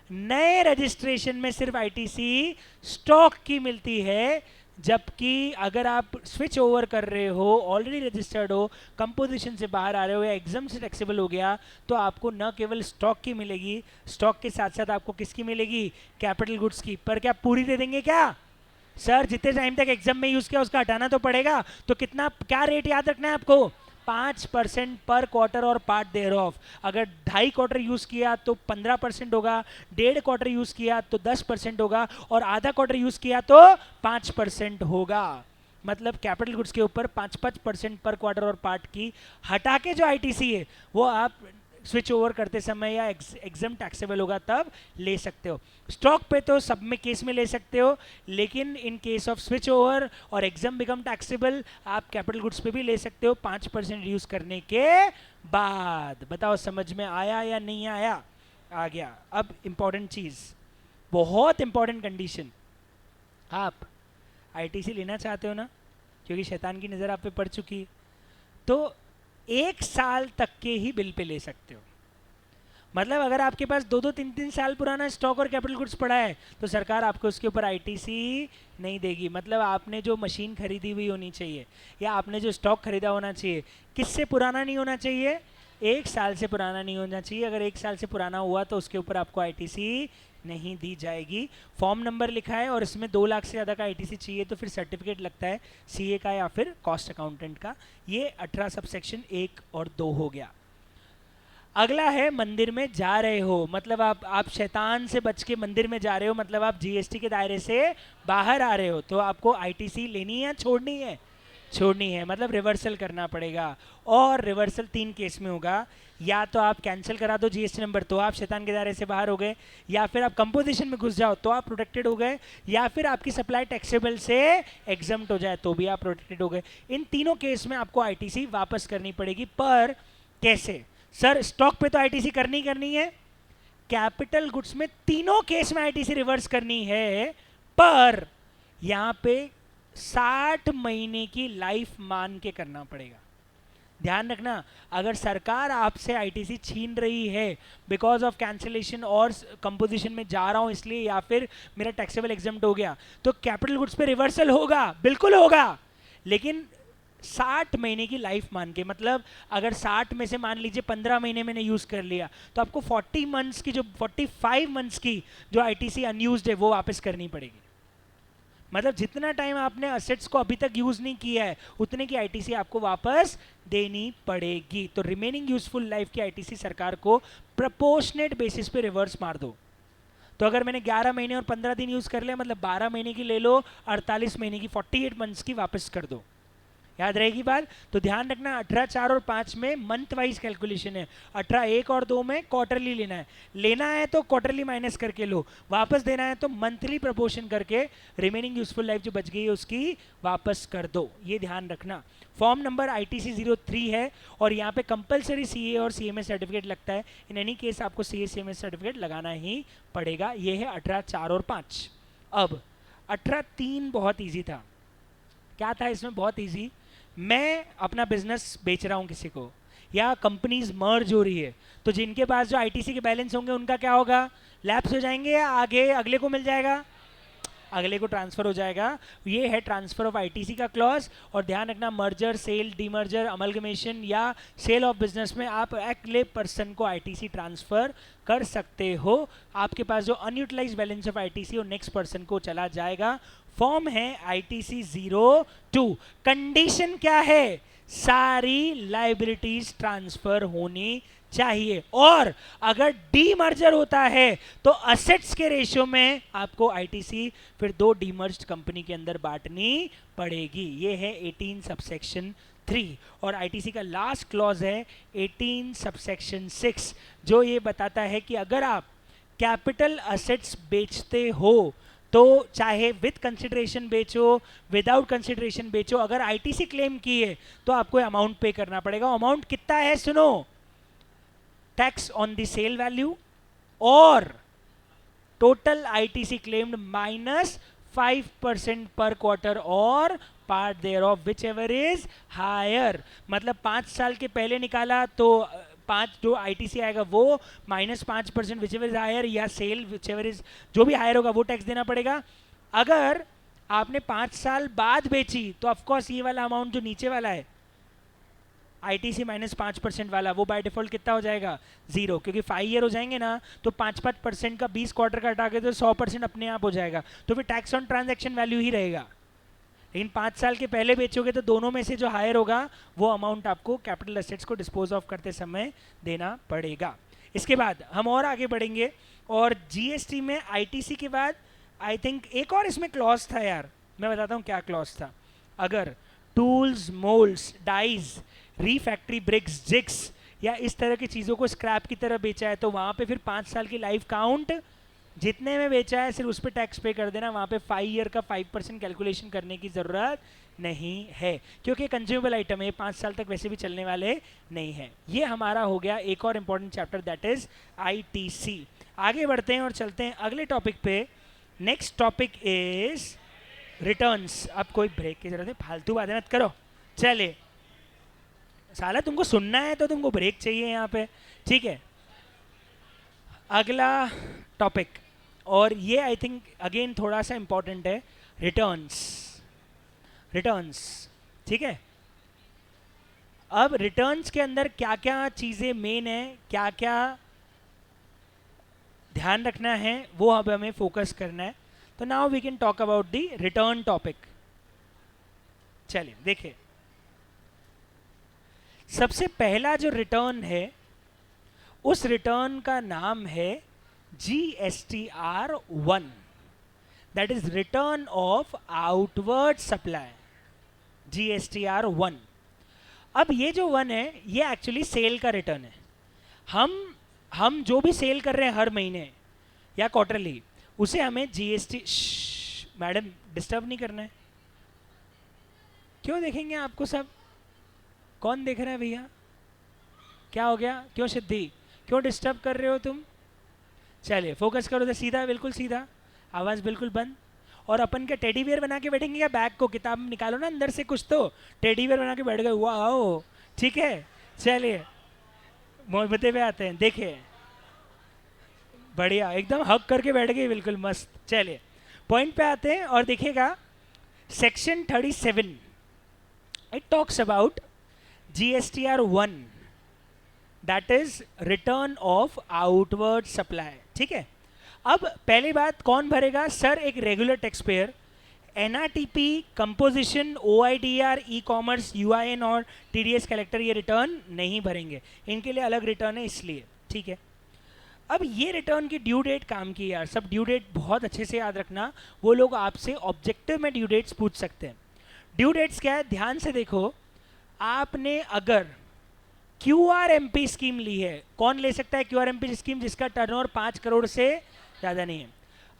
नए रजिस्ट्रेशन में सिर्फ आईटीसी स्टॉक की मिलती है, जबकि अगर आप स्विच ओवर कर रहे हो, ऑलरेडी रजिस्टर्ड हो, कंपोजिशन से बाहर आ रहे हो या एग्जाम से टैक्सेबल हो गया, तो आपको न केवल स्टॉक की मिलेगी, स्टॉक के साथ साथ आपको किसकी मिलेगी? कैपिटल गुड्स की। पर क्या पूरी दे देंगे क्या? सर जितने टाइम तक एग्जाम में यूज किया उसका हटाना तो पड़ेगा। तो कितना, क्या रेट याद रखना है आपको? 5% पर क्वार्टर और पार्ट देयर ऑफ। अगर 2.5 क्वार्टर यूज किया तो 15% होगा, 1.5 क्वार्टर यूज किया तो 10% होगा, और आधा क्वार्टर यूज किया तो 5% होगा। मतलब कैपिटल गुड्स के ऊपर 5% पर क्वार्टर और पार्ट की हटा के जो आईटीसी है वो आप स्विच ओवर करते समय या एग्जाम टैक्सेबल होगा तब ले सकते हो। स्टॉक पे तो सब में केस में ले सकते हो, लेकिन in case off switch over और एग्जाम बिकम टैक्सेबल आप कैपिटल गुड्स पे भी ले सकते हो 5% यूज करने के बाद। बताओ समझ में आया या नहीं आया? आ गया। अब इंपॉर्टेंट चीज, बहुत इंपॉर्टेंट कंडीशन, आप आईटीसी लेना चाहते हो ना, क्योंकि शैतान की नज़र आप पे पड़ चुकी है, तो 1 साल तक के ही बिल पे ले सकते हो। मतलब अगर आपके पास 2-2, 3-3 साल पुराना स्टॉक और कैपिटल गुड्स पड़ा है तो सरकार आपको उसके ऊपर आईटीसी नहीं देगी। मतलब आपने जो मशीन खरीदी हुई होनी चाहिए या आपने जो स्टॉक खरीदा होना चाहिए, किससे पुराना नहीं होना चाहिए? 1 साल से पुराना नहीं होना चाहिए। अगर 1 साल से पुराना हुआ तो उसके ऊपर आपको आईटीसी नहीं दी जाएगी। फॉर्म नंबर लिखा है और इसमें 2 लाख से ज़्यादा का आईटीसी चाहिए तो फिर सर्टिफिकेट लगता है सीए का या फिर कॉस्ट अकाउंटेंट का। ये 18 सबसेक्शन 1 और 2 हो गया। अगला है मंदिर में जा रहे हो, मतलब आप शैतान से बच के मंदिर में जा रहे हो, मतलब आप जीएसटी के दायरे से बाहर आ रहे हो, तो आपको आईटीसी लेनी है या छोड़नी है? छोड़नी है। मतलब रिवर्सल करना पड़ेगा। और रिवर्सल 3 केस में होगा, या तो आप कैंसिल करा दो जीएसटी नंबर तो आप शैतान के दायरे से बाहर हो गए, या फिर आप कंपोजिशन में घुस जाओ तो आप प्रोटेक्टेड हो गए, या फिर आपकी सप्लाई टैक्सेबल से एग्जम्प्ट हो जाए तो भी आप प्रोटेक्टेड हो गए। इन तीनों केस में आपको आईटीसी वापस करनी पड़ेगी। पर कैसे? सर स्टॉक पे तो आईटीसी करनी है, कैपिटल गुड्स में तीनों केस में आईटीसी रिवर्स करनी है, पर यहां पे 60 महीने की लाइफ मान के करना पड़ेगा। ध्यान रखना, अगर सरकार आपसे आईटीसी छीन रही है बिकॉज ऑफ कैंसिलेशन और कंपोजिशन में जा रहा हूं इसलिए, या फिर मेरा टैक्सेबल एग्जम्प्ट हो गया, तो कैपिटल गुड्स पे रिवर्सल होगा, बिल्कुल होगा, लेकिन 60 महीने की लाइफ मान के। मतलब अगर 60 में से मान लीजिए 15 महीने मैंने यूज कर लिया, तो आपको 40 मंथ्स की, जो 45 मंथ्स की जो आईटीसी अनयूज्ड है वो वापस करनी पड़ेगी। मतलब जितना टाइम आपने असेट्स को अभी तक यूज नहीं किया है उतने की आईटीसी आपको वापस देनी पड़ेगी। तो रिमेनिंग यूजफुल लाइफ की आईटीसी सरकार को प्रपोर्शनेट बेसिस पे रिवर्स मार दो। तो अगर मैंने 11 महीने और 15 दिन यूज कर लिया, मतलब 12 महीने की ले लो, 48 महीने की 48 मंथ्स की वापस कर दो। याद रहेगी बात? तो ध्यान रखना, 18, 4 और 5 में मंथ वाइज कैलकुलेशन है, 18, 1 और 2 में क्वार्टरली लेना है तो क्वार्टरली माइनस करके लो, वापस देना है तो मंथली प्रपोर्शन करके रिमेनिंग यूजफुल लाइफ जो बच गई है उसकी वापस कर दो। ये ध्यान रखना। फॉर्म नंबर ITC 03 है और यहाँ पे कंपलसरी CA और CMA सर्टिफिकेट लगता है। इन एनी केस आपको CA CMA सर्टिफिकेट लगाना ही पड़ेगा। ये है 18, 4 और 5। अब 18, 3 बहुत ईजी था। क्या था इसमें? बहुत ईजी। मैं अपना बिजनेस बेच रहा हूँ किसी को, या कंपनीज मर्ज हो रही है, तो जिनके पास जो आईटीसी के बैलेंस होंगे उनका क्या होगा? लैप्स हो जाएंगे या आगे अगले को मिल जाएगा? अगले को ट्रांसफर हो जाएगा। ये है ट्रांसफर ऑफ आईटीसी का क्लॉज। और ध्यान रखना, मर्जर, सेल, डीमर्जर, अमलगमेशन या सेल ऑफ बिजनेस में आप अगले पर्सन को आईटीसी ट्रांसफर कर सकते हो। आपके पास जो अनयूटिलाइज बैलेंस ऑफ आईटीसी वो नेक्स्ट पर्सन को चला जाएगा। फॉर्म है ITC 02। कंडीशन क्या है? सारी लाइबिलिटीज ट्रांसफर होनी चाहिए, और अगर डीमर्जर होता है तो असेट्स के रेशियो में आपको आईटीसी फिर दो डीमर्ज्ड कंपनी के अंदर बांटनी पड़ेगी। ये है 18 सबसेक्शन 3, और आईटीसी का लास्ट क्लॉज है 18 सबसेक्शन 6, जो ये बताता है कि अगर आप कैपिटल असेट्स बेचते हो तो चाहे विद कंसिडरेशन बेचो विदाउट कंसिडरेशन बेचो, अगर आईटीसी क्लेम की है तो आपको अमाउंट पे करना पड़ेगा। अमाउंट कितना है सुनो, tax on the sale value और टोटल आईटीसी क्लेम्ड माइनस 5% पर क्वार्टर और part thereof whichever is higher. मतलब 5 साल के पहले निकाला तो 5 जो आईटीसी आएगा वो -5% विच एवर इज हायर, या सेल विच एवर इज जो भी हायर होगा वो टैक्स देना पड़ेगा। अगर आपने 5 साल बाद बेची तो ऑफकोर्स ये वाला अमाउंट जो नीचे वाला है आईटीसी -5% वाला वो बाय डिफॉल्ट कितना हो जाएगा 0, क्योंकि 5 ईयर हो जाएंगे ना तो 5% का 20 क्वार्टर का हटा के तो 100% अपने आप हो जाएगा, तो फिर टैक्स ऑन ट्रांजैक्शन वैल्यू ही रहेगा। लेकिन 5 साल के पहले बेचोगे तो दोनों में से जो हायर होगा वो अमाउंट आपको कैपिटल एसेट्स को डिस्पोज ऑफ करते समय देना पड़ेगा। इसके बाद हम और आगे बढ़ेंगे, और जीएसटी में आईटीसी के बाद आई थिंक एक और इसमें क्लॉज था यार, मैं बताता हूँ क्या क्लॉज था। अगर tools, moulds, dies, refractory bricks, jigs या इस तरह की चीज़ों को स्क्रैप की तरह बेचा है तो वहाँ पे फिर 5 साल की लाइफ काउंट जितने में बेचा है सिर्फ उस पर टैक्स पे कर देना, वहाँ पे 5 ईयर का 5% कैलकुलेशन करने की ज़रूरत नहीं है, क्योंकि कंज्यूमेबल आइटम है, 5 साल तक वैसे भी चलने वाले नहीं है। ये हमारा हो गया एक और important chapter, that is ITC. आगे बढ़ते हैं और चलते हैं अगले टॉपिक पे। Next topic is returns. अब कोई ब्रेक की जरूरत है, फालतू बातें मत करो। चलिए, साला तुमको सुनना है तो तुमको ब्रेक चाहिए यहाँ पे, ठीक है। अगला टॉपिक, और ये आई थिंक अगेन थोड़ा सा इंपॉर्टेंट है, रिटर्न्स। रिटर्न्स, ठीक है। अब रिटर्न्स के अंदर क्या क्या चीज़ें मेन है, क्या क्या ध्यान रखना है, वो अब हमें फोकस करना है। तो now we can talk about the return topic. चलिए देखिए, सबसे पहला जो रिटर्न है उस रिटर्न का नाम है GSTR1, that is return of outward supply, GSTR1। अब ये जो 1 है ये एक्चुअली सेल का रिटर्न है। हम जो भी सेल कर रहे हैं हर महीने या क्वार्टरली, उसे हमें जीएसटी, मैडम डिस्टर्ब नहीं करना है। क्यों देखेंगे आपको सब, कौन देख रहा है भैया, क्या हो गया, क्यों सिद्धि, क्यों डिस्टर्ब कर रहे हो तुम। चलिए फोकस करो तो सीधा, बिल्कुल सीधा, आवाज़ बिल्कुल बंद। और अपन क्या टेडी बियर बना के बैठेंगे क्या, बैग को किताब निकालो ना अंदर से कुछ, तो टेडी बियर बना के बैठ गए, वाओ, ठीक है। चलिए मुद्दे पे आते हैं, देखिए बढ़िया, एकदम हक करके बैठ गए, बिल्कुल मस्त। चलिए पॉइंट पे आते हैं और देखिएगा, section 37 it talks about GSTR1, that is return of outward supply, ठीक है। अब पहली बात, कौन भरेगा सर, एक regular tax payer. NRTP, composition, OIDR, e commerce, UIN और TDS कलेक्टर ये रिटर्न नहीं भरेंगे, इनके लिए अलग रिटर्न है इसलिए, ठीक है। अब ये रिटर्न की ड्यू डेट काम की यार, सब ड्यू डेट बहुत अच्छे से याद रखना, वो लोग आपसे ऑब्जेक्टिव में ड्यू डेट्स पूछ सकते हैं। ड्यू डेट्स क्या है, ध्यान से देखो। आपने अगर QRMP स्कीम ली है, कौन ले सकता है QRMP स्कीम, जिसका टर्नओवर 5 करोड़ से ज़्यादा नहीं है।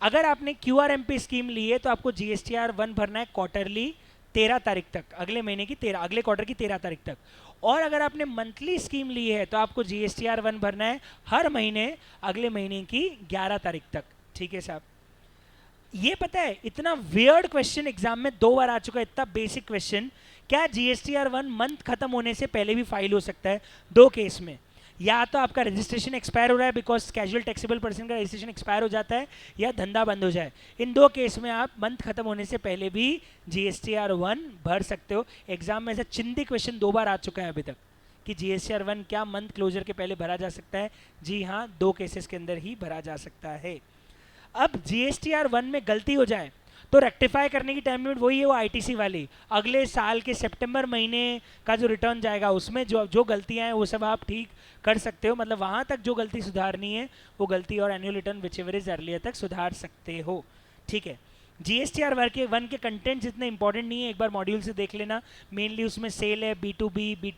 अगर आपने QRMP स्कीम ली है तो आपको GSTR1 भरना है क्वार्टरली 13 तारीख तक, अगले महीने की 13, अगले क्वार्टर की 13 तारीख तक। और अगर आपने मंथली स्कीम ली है तो आपको GSTR1 भरना है हर महीने अगले महीने की 11 तारीख तक, ठीक है साहब। ये पता है इतना वियर्ड क्वेश्चन एग्जाम में 2 बार आ चुका है, इतना बेसिक क्वेश्चन, क्या GSTR1 मंथ खत्म होने से पहले भी फाइल हो सकता है? 2 केस में, या तो आपका रजिस्ट्रेशन एक्सपायर हो रहा है बिकॉज कैजुअल टैक्सेबल पर्सन का रजिस्ट्रेशन एक्सपायर हो जाता है, या धंधा बंद हो जाए। इन 2 केस में आप मंथ खत्म होने से पहले भी GSTR1 भर सकते हो। एग्जाम में ऐसा चिंदी क्वेश्चन 2 बार आ चुका है अभी तक कि GSTR1 क्या मंथ क्लोजर के पहले भरा जा सकता है। जी हाँ, 2 केसेस के अंदर ही भरा जा सकता है। अब GSTR1 में गलती हो जाए तो रेक्टिफाई करने की टाइम लिमिट वही है, वो आईटीसी वाली। अगले साल के सितंबर महीने का जो रिटर्न जाएगा उसमें जो जो गलतियां हैं वो सब आप ठीक कर सकते हो, मतलब वहां तक जो गलती सुधारनी है वो गलती और annual return which ever is earlier तक सुधार सकते हो। ठीक है, जीएसटीआर वन के कंटेंट्स इतने इंपॉर्टेंट नहीं है, एक बार मॉड्यूल से देख लेना। मेनली उसमें सेल है, B to B, B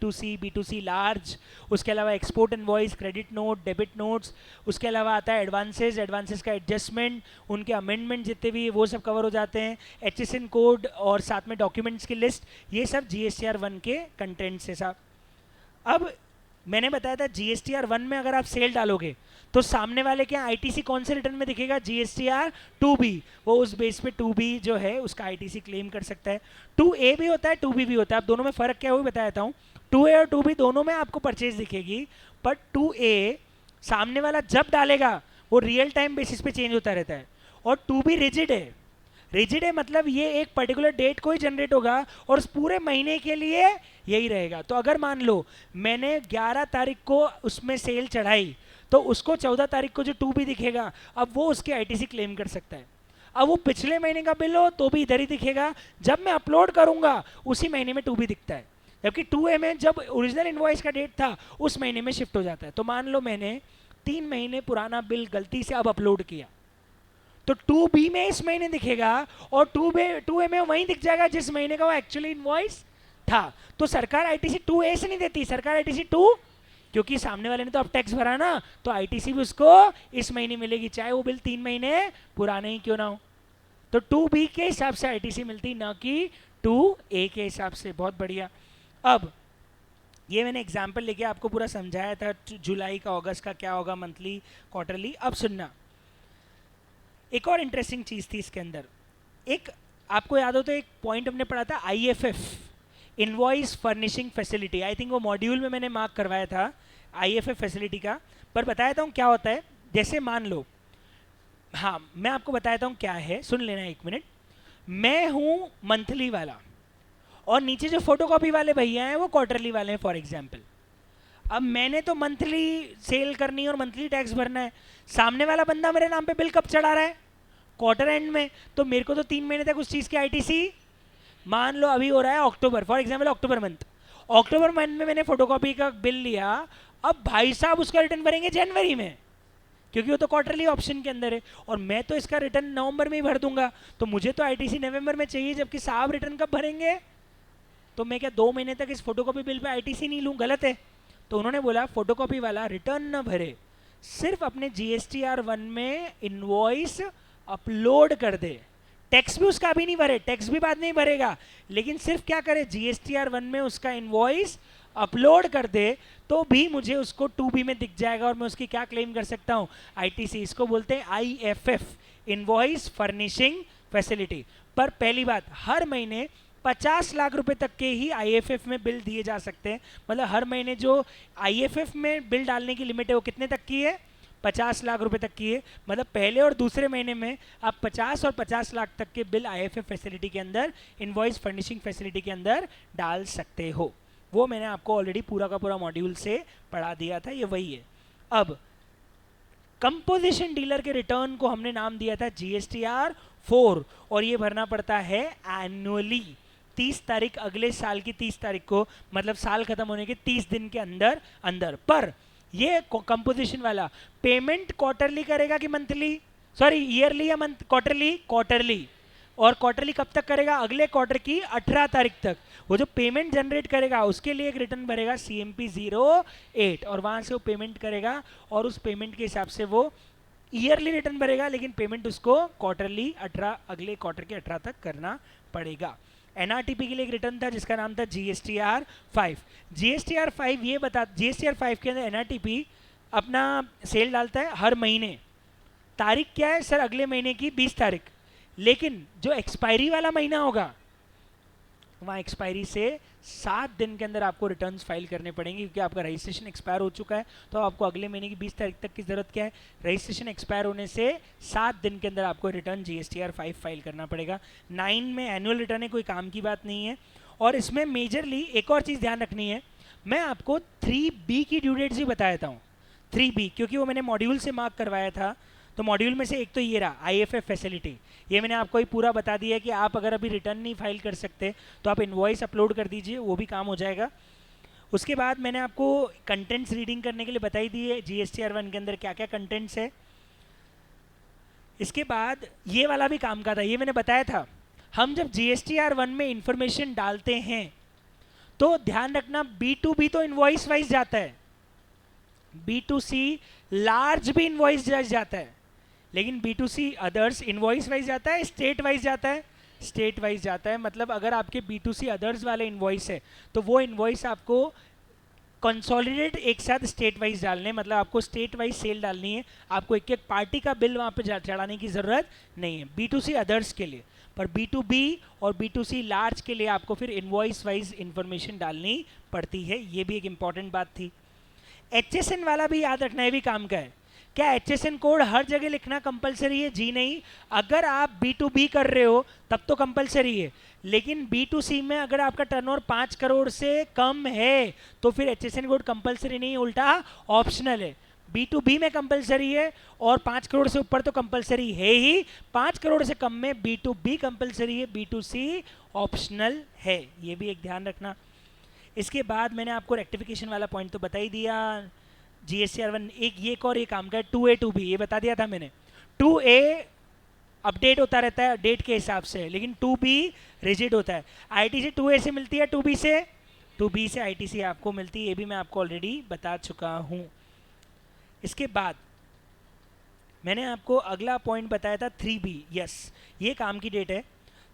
to C large, उसके अलावा export invoice, credit note, debit notes, उसके अलावा आता है एडवांसेस का एडजस्टमेंट, उनके अमेंडमेंट जितने भी वो सब कवर हो जाते हैं, HSN कोड और साथ में डॉक्यूमेंट्स की लिस्ट, ये सब जीएसटीआर 1 के कंटेंट्स है साहब। अब मैंने बताया था जीएसटीआर 1 में अगर आप सेल डालोगे तो सामने वाले के आईटीसी कौन से रिटर्न में दिखेगा, जीएसटीआर 2B, वो उस बेस पे 2B जो है उसका आईटीसी क्लेम कर सकता है। 2A भी होता है, 2B भी होता है। अब दोनों में फर्क क्या है वो भी बता देता हूँ। 2A और 2B दोनों में आपको परचेज दिखेगी, बट 2A सामने वाला जब डालेगा वो रियल टाइम बेसिस पे चेंज होता रहता है, और 2B रिजिड है। रिजिड है मतलब ये एक पर्टिकुलर डेट को ही जनरेट होगा और उस पूरे महीने के लिए यही रहेगा। तो अगर मान लो मैंने 11 तारीख को उसमें सेल चढ़ाई तो उसको 14 तारीख को जो 2B दिखेगा, अब वो उसके आईटीसी क्लेम कर सकता है। अब वो पिछले महीने का बिल हो तो भी इधर ही दिखेगा, जब मैं अपलोड करूंगा उसी महीने में 2B दिखता है, जबकि 2A में जब ओरिजिनल इनवॉइस का डेट था उस महीने में शिफ्ट हो जाता है। तो मान लो मैंने 3 महीने पुराना बिल गलती से अब अपलोड किया तो 2B में इस महीने दिखेगा और 2A में वहीं दिख जाएगा जिस महीने का वो एक्चुअली इनवॉइस था। तो सरकार आईटीसी 2A से नहीं देती, सरकार आईटीसी 2, क्योंकि सामने वाले ने तो अब टैक्स भरा ना, तो आईटीसी भी उसको इस महीने मिलेगी, चाहे वो बिल 3 महीने पुराने ही क्यों ना हो। तो 2B के हिसाब से आईटीसी मिलती, ना कि 2A के हिसाब से। बहुत बढ़िया। अब ये मैंने एग्जाम्पल लेके आपको पूरा समझाया था, जुलाई का, अगस्त का क्या होगा, मंथली, क्वार्टरली। अब सुनना, एक और इंटरेस्टिंग चीज़ थी इसके अंदर। एक आपको याद हो तो एक पॉइंट हमने पढ़ा था IFF, invoice furnishing facility. I think वो मॉड्यूल में मैंने मार्क करवाया था IFF फैसिलिटी का, पर बताया था क्या होता है। जैसे मान लो, हाँ मैं आपको बताता हूँ क्या है, सुन लेना 1 मिनट। मैं हूँ मंथली वाला और नीचे जो फोटोकॉपी वाले भैया हैं वो क्वार्टरली वाले हैं फॉर एग्जाम्पल। अब मैंने तो मंथली सेल करनी है और मंथली टैक्स भरना है, सामने वाला बंदा मेरे नाम पे बिल कब चढ़ा रहा है, क्वार्टर एंड में, तो मेरे को तो 3 महीने तक उस चीज़ की आईटीसी, मान लो अभी हो रहा है अक्टूबर, फॉर एग्जाम्पल अक्टूबर मंथ में मैंने फोटोकॉपी का बिल लिया, अब भाई साहब उसका रिटर्न भरेंगे जनवरी में, क्योंकि वो तो क्वार्टरली ऑप्शन के अंदर है, और मैं तो इसका रिटर्न नवंबर में ही भर दूंगा, तो मुझे तो आईटीसी नवंबर में चाहिए, जबकि साहब रिटर्न कब भरेंगे। तो मैं क्या 2 महीने तक इस फोटोकॉपी बिल पे आईटीसी नहीं लूँ, गलत है। तो उन्होंने बोला फोटोकॉपी वाला रिटर्न न भरे, सिर्फ अपने जीएसटीआर 1 में इनवॉइस अपलोड कर दे, टैक्स भी उसका अभी नहीं भरे, टैक्स भी बाद में ही भरेगा, लेकिन सिर्फ क्या करे, जीएसटीआर 1 में उसका इनवॉइस अपलोड कर दे, तो भी मुझे उसको 2B में दिख जाएगा और मैं उसकी क्या क्लेम कर सकता हूँ, आईटीसी। इसको बोलते हैं IFF, इनवॉइस फर्निशिंग फैसिलिटी। पर पहली बात, हर महीने 50 लाख रुपए तक के ही IFF में बिल दिए जा सकते हैं, मतलब हर महीने जो IFF में बिल डालने की लिमिट है वो कितने तक की है, 50 लाख रुपए तक की है। मतलब पहले और दूसरे महीने में आप 50 और 50 लाख तक के बिल IFF फैसिलिटी के अंदर, इनवॉइस फर्निशिंग फैसिलिटी के अंदर डाल सकते हो। वो मैंने आपको ऑलरेडी पूरा का पूरा मॉड्यूल से पढ़ा दिया था, ये वही है। अब कंपोजिशन डीलर के रिटर्न को हमने नाम दिया था GSTR 4, और ये भरना पड़ता है एनुअली, 30 तारीख, अगले साल की 30 तारीख को, मतलब साल खत्म होने के 30 दिन के अंदर। पर ये कंपोजिशन वाला पेमेंट क्वार्टरली करेगा कि मंथली, सॉरी ईयरली या मंथ, क्वार्टरली। और क्वार्टरली कब तक करेगा, अगले क्वार्टर की 18 तारीख तक। वो जो पेमेंट जनरेट करेगा उसके लिए एक रिटर्न भरेगा CMP 08, और वहां से वो पेमेंट करेगा, और उस पेमेंट के हिसाब से वो ईयरली रिटर्न भरेगा, लेकिन पेमेंट उसको क्वार्टरली 18, अगले क्वार्टर के 18 तक करना पड़ेगा। NRTP के लिए एक रिटर्न था जिसका नाम था GSTR 5। GSTR 5 ये बता, GSTR 5 के अंदर NRTP अपना सेल डालता है हर महीने। तारीख क्या है सर, अगले महीने की 20 तारीख, लेकिन जो एक्सपायरी वाला महीना होगा वहाँ एक्सपायरी से 7 दिन के अंदर आपको रिटर्न्स फाइल करने पड़ेंगे, क्योंकि आपका रजिस्ट्रेशन एक्सपायर हो चुका है। तो आपको अगले महीने की 20 तारीख तक की ज़रूरत क्या है, रजिस्ट्रेशन एक्सपायर होने से 7 दिन के अंदर आपको रिटर्न GSTR 5 फाइल करना पड़ेगा। 9 में एनुअल रिटर्न है, कोई काम की बात नहीं है। और इसमें मेजरली एक और चीज़ ध्यान रखनी है, मैं आपको 3B की ड्यू डेट्स भी बताया था, 3B, क्योंकि वो मैंने मॉड्यूल से मार्क करवाया था। तो मॉड्यूल में से एक तो ये रहा आईएफएफ फैसिलिटी, ये मैंने आपको ही पूरा बता दिया है कि आप अगर अभी रिटर्न नहीं फाइल कर सकते तो आप इनवॉइस अपलोड कर दीजिए, वो भी काम हो जाएगा। उसके बाद मैंने आपको कंटेंट्स रीडिंग करने के लिए बताई दी है GSTR1 के अंदर क्या क्या कंटेंट्स है। इसके बाद ये वाला भी काम का था, ये मैंने बताया था, हम जब GSTR1 में इंफॉर्मेशन डालते हैं तो ध्यान रखना B2B तो इनवॉइस वाइज जाता है, B2C लार्ज भी इनवॉइस जाता है, लेकिन B2C अदर्स इनवॉइस वाइज जाता है, स्टेट वाइज जाता है, स्टेट वाइज जाता है। मतलब अगर आपके B2C अदर्स वाले इनवॉइस है तो वो इनवॉइस आपको कंसोलिडेट एक साथ स्टेट वाइज डालने, मतलब आपको स्टेट वाइज सेल डालनी है, आपको एक एक पार्टी का बिल वहाँ पे चढ़ाने की ज़रूरत नहीं है B2C अदर्स के लिए। पर B2B और B2C लार्ज के लिए आपको फिर इनवॉइस वाइज इंफॉर्मेशन डालनी पड़ती है, ये भी एक इंपॉर्टेंट बात थी। HSN वाला भी याद रखना, है भी काम का है। क्या HSN कोड हर जगह लिखना कंपलसरी है? जी नहीं, अगर आप B2B कर रहे हो तब तो कंपलसरी है, लेकिन B2C में अगर आपका टर्नओवर 5 करोड़ से कम है तो फिर HSN कोड कंपलसरी नहीं, उल्टा ऑप्शनल है। B2B में कंपलसरी है और 5 करोड़ से ऊपर तो कंपलसरी है ही, 5 करोड़ से कम में B2B कंपलसरी है, B2C ऑप्शनल है, ये भी एक ध्यान रखना। इसके बाद मैंने आपको रेक्टिफिकेशन वाला पॉइंट तो बता ही दिया। GSTR1 एक और ये काम का है 2A 2B, ये बता दिया था मैंने। 2A अपडेट होता रहता है डेट के हिसाब से, लेकिन 2B रिजिड होता है। ITC 2A से मिलती है, 2B से 2B से ITC आपको मिलती है, ये भी मैं आपको ऑलरेडी बता चुका हूँ। इसके बाद मैंने आपको अगला पॉइंट बताया था 3B, यस ये काम की डेट है।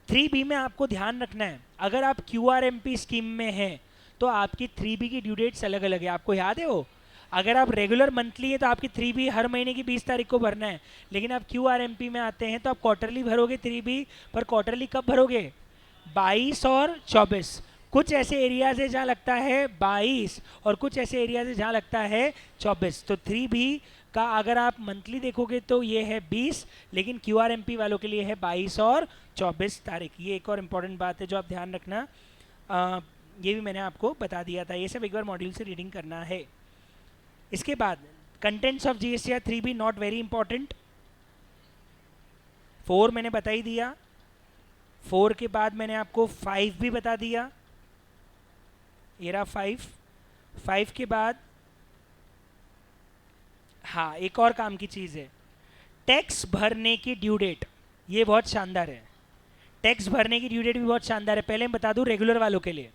3B में आपको ध्यान रखना है, अगर आप QRMP स्कीम में हैं तो आपकी 3B की ड्यू डेट्स अलग अलग है, आपको याद है वो? अगर आप रेगुलर मंथली है तो आपकी 3B हर महीने की 20 तारीख को भरना है, लेकिन आप QRMP में आते हैं तो आप क्वार्टरली भरोगे 3B, पर क्वार्टरली कब भरोगे? 22 और 24। कुछ ऐसे एरियाज है जहाँ लगता है 22 और कुछ ऐसे एरियाज है जहाँ लगता है 24। तो 3B का अगर आप मंथली देखोगे तो ये है 20, लेकिन QRMP वालों के लिए है 22 और 24 तारीख। ये एक और इम्पॉर्टेंट बात है जो आप ध्यान रखना, ये भी मैंने आपको बता दिया था, ये सब एक बार मॉड्यूल से रीडिंग करना है। इसके बाद contents of GSTR 3B not very important. 4 मैंने बता ही दिया, 4 के बाद मैंने आपको 5 भी बता दिया, ये रहा 5 के बाद हाँ एक और काम की चीज़ है, टैक्स भरने की ड्यू डेट, ये बहुत शानदार है। टैक्स भरने की ड्यू डेट भी बहुत शानदार है। पहले मैं बता दूं रेगुलर वालों के लिए,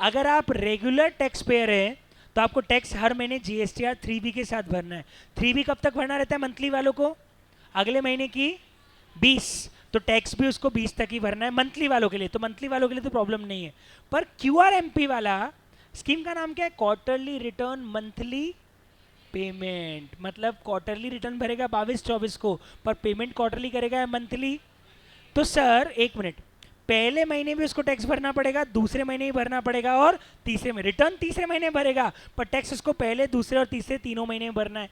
अगर आप रेगुलर टैक्स पेयर हैं तो आपको टैक्स हर महीने GSTR 3B के साथ भरना है। 3B कब तक भरना रहता है मंथली वालों को? अगले महीने की 20, तो टैक्स भी उसको 20 तक ही भरना है मंथली वालों के लिए, तो मंथली वालों के लिए तो प्रॉब्लम नहीं है। पर QRMP वाला स्कीम का नाम क्या है? क्वार्टरली रिटर्न मंथली पेमेंट, मतलब क्वार्टरली रिटर्न भरेगा 22-24 को, पर पेमेंट क्वार्टरली करेगा मंथली। तो सर एक मिनट, पहले महीने भी उसको टैक्स भरना पड़ेगा, दूसरे महीने ही भरना पड़ेगा और तीसरे में रिटर्न तीसरे महीने भरेगा, पर टैक्स उसको पहले दूसरे और तीसरे तीनों महीने में भरना है।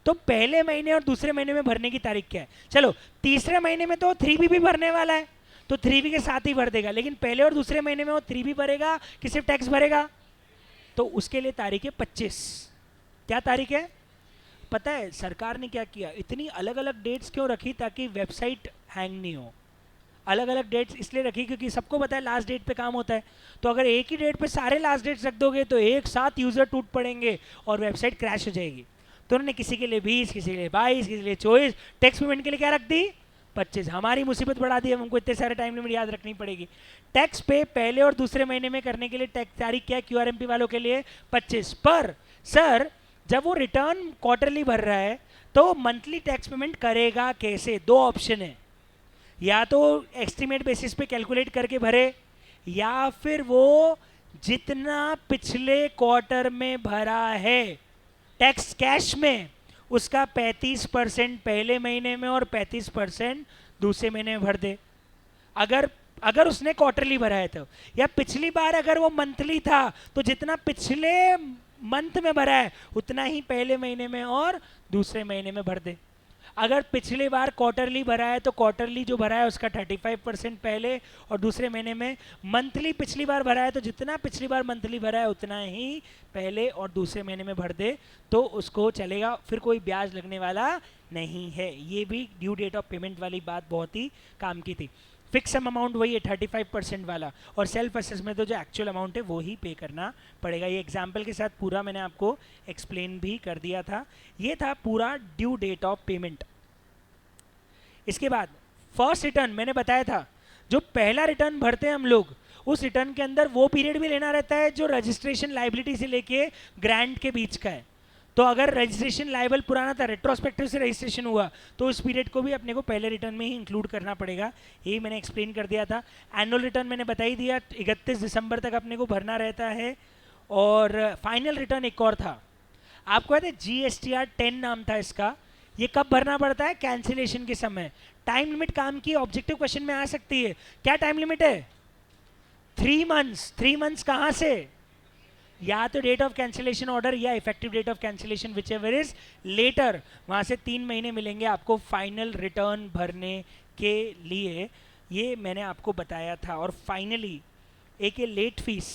तो पहले महीने और दूसरे महीने में भरने की तारीख क्या है? चलो तीसरे महीने में तो 3B भी भरने वाला है तो 3B के साथ ही भर देगा, लेकिन पहले और दूसरे महीने में वो 3B भरेगा कि सिर्फ टैक्स भरेगा? तो उसके लिए तारीख है 25। क्या तारीख है पता है? सरकार ने क्या किया, इतनी अलग अलग डेट्स क्यों रखी? ताकि वेबसाइट हैंग नहीं हो। अलग अलग डेट्स इसलिए रखी क्योंकि सबको पता है लास्ट डेट पे काम होता है, तो अगर एक ही डेट पे सारे लास्ट डेट्स रख दोगे तो एक साथ यूज़र टूट पड़ेंगे और वेबसाइट क्रैश हो जाएगी। तो उन्होंने किसी के लिए 20, किसी के लिए 22, किसी के लिए 24, टैक्स पेमेंट के लिए क्या रख दी? 25। हमारी मुसीबत बढ़ा दी, हमको इतने सारे टाइम लिमिट याद रखनी पड़ेगी। टैक्स पे पहले और दूसरे महीने में करने के लिए टैक्स तारीख क्या है QRMP वालों के लिए? 25। पर सर जब वो रिटर्न क्वार्टरली भर रहा है तो मंथली टैक्स पेमेंट करेगा कैसे? 2 ऑप्शन है, या तो एस्टिमेट बेसिस पे कैलकुलेट करके भरे, या फिर वो जितना पिछले क्वार्टर में भरा है टैक्स कैश में उसका 35% पहले महीने में और 35% दूसरे महीने में भर दे। अगर उसने क्वार्टरली भरा है तो, या पिछली बार अगर वो मंथली था तो जितना पिछले मंथ में भरा है उतना ही पहले महीने में और दूसरे महीने में भर दे। अगर पिछली बार क्वार्टरली भरा है तो क्वार्टरली जो भरा है उसका 35% पहले और दूसरे महीने में, मंथली पिछली बार भरा है तो जितना पिछली बार मंथली भरा है उतना ही पहले और दूसरे महीने में भर दे तो उसको चलेगा, फिर कोई ब्याज लगने वाला नहीं है। ये भी ड्यू डेट ऑफ पेमेंट वाली बात बहुत ही काम की थी। फिक्स सम अमाउंट वही है 35% वाला, और सेल्फ असेसमेंट तो जो एक्चुअल अमाउंट है वो ही पे करना पड़ेगा। ये एग्जाम्पल के साथ पूरा मैंने आपको एक्सप्लेन भी कर दिया था। ये था पूरा ड्यू डेट ऑफ पेमेंट। इसके बाद फर्स्ट रिटर्न मैंने बताया था, जो पहला रिटर्न भरते हैं हम लोग, उस रिटर्न के अंदर वो पीरियड भी लेना रहता है जो रजिस्ट्रेशन लाइबिलिटी से लेके ग्रांट के बीच का है। तो अगर रजिस्ट्रेशन लाइबल पुराना था, रेट्रोस्पेक्टिव से रजिस्ट्रेशन हुआ, तो उस पीरियड को भी अपने को पहले रिटर्न में ही इंक्लूड करना पड़ेगा। यही मैंने एक्सप्लेन कर दिया था। एनुअल रिटर्न मैंने बता ही दिया, 31 दिसंबर तक अपने को भरना रहता है। और फाइनल रिटर्न एक और था, आपको याद है GSTR 10 नाम था इसका। ये कब भरना पड़ता है? कैंसिलेशन के समय। टाइम लिमिट काम की ऑब्जेक्टिव क्वेश्चन में आ सकती है। क्या टाइम लिमिट है? 3 मंथ्स। 3 मंथ्स कहाँ से? या तो डेट ऑफ कैंसिलेशन ऑर्डर या effective date of cancellation, whichever is later, वहां से 3 महीने मिलेंगे आपको फाइनल रिटर्न भरने के लिए। ये मैंने आपको बताया था। और फाइनली एक ये लेट फीस।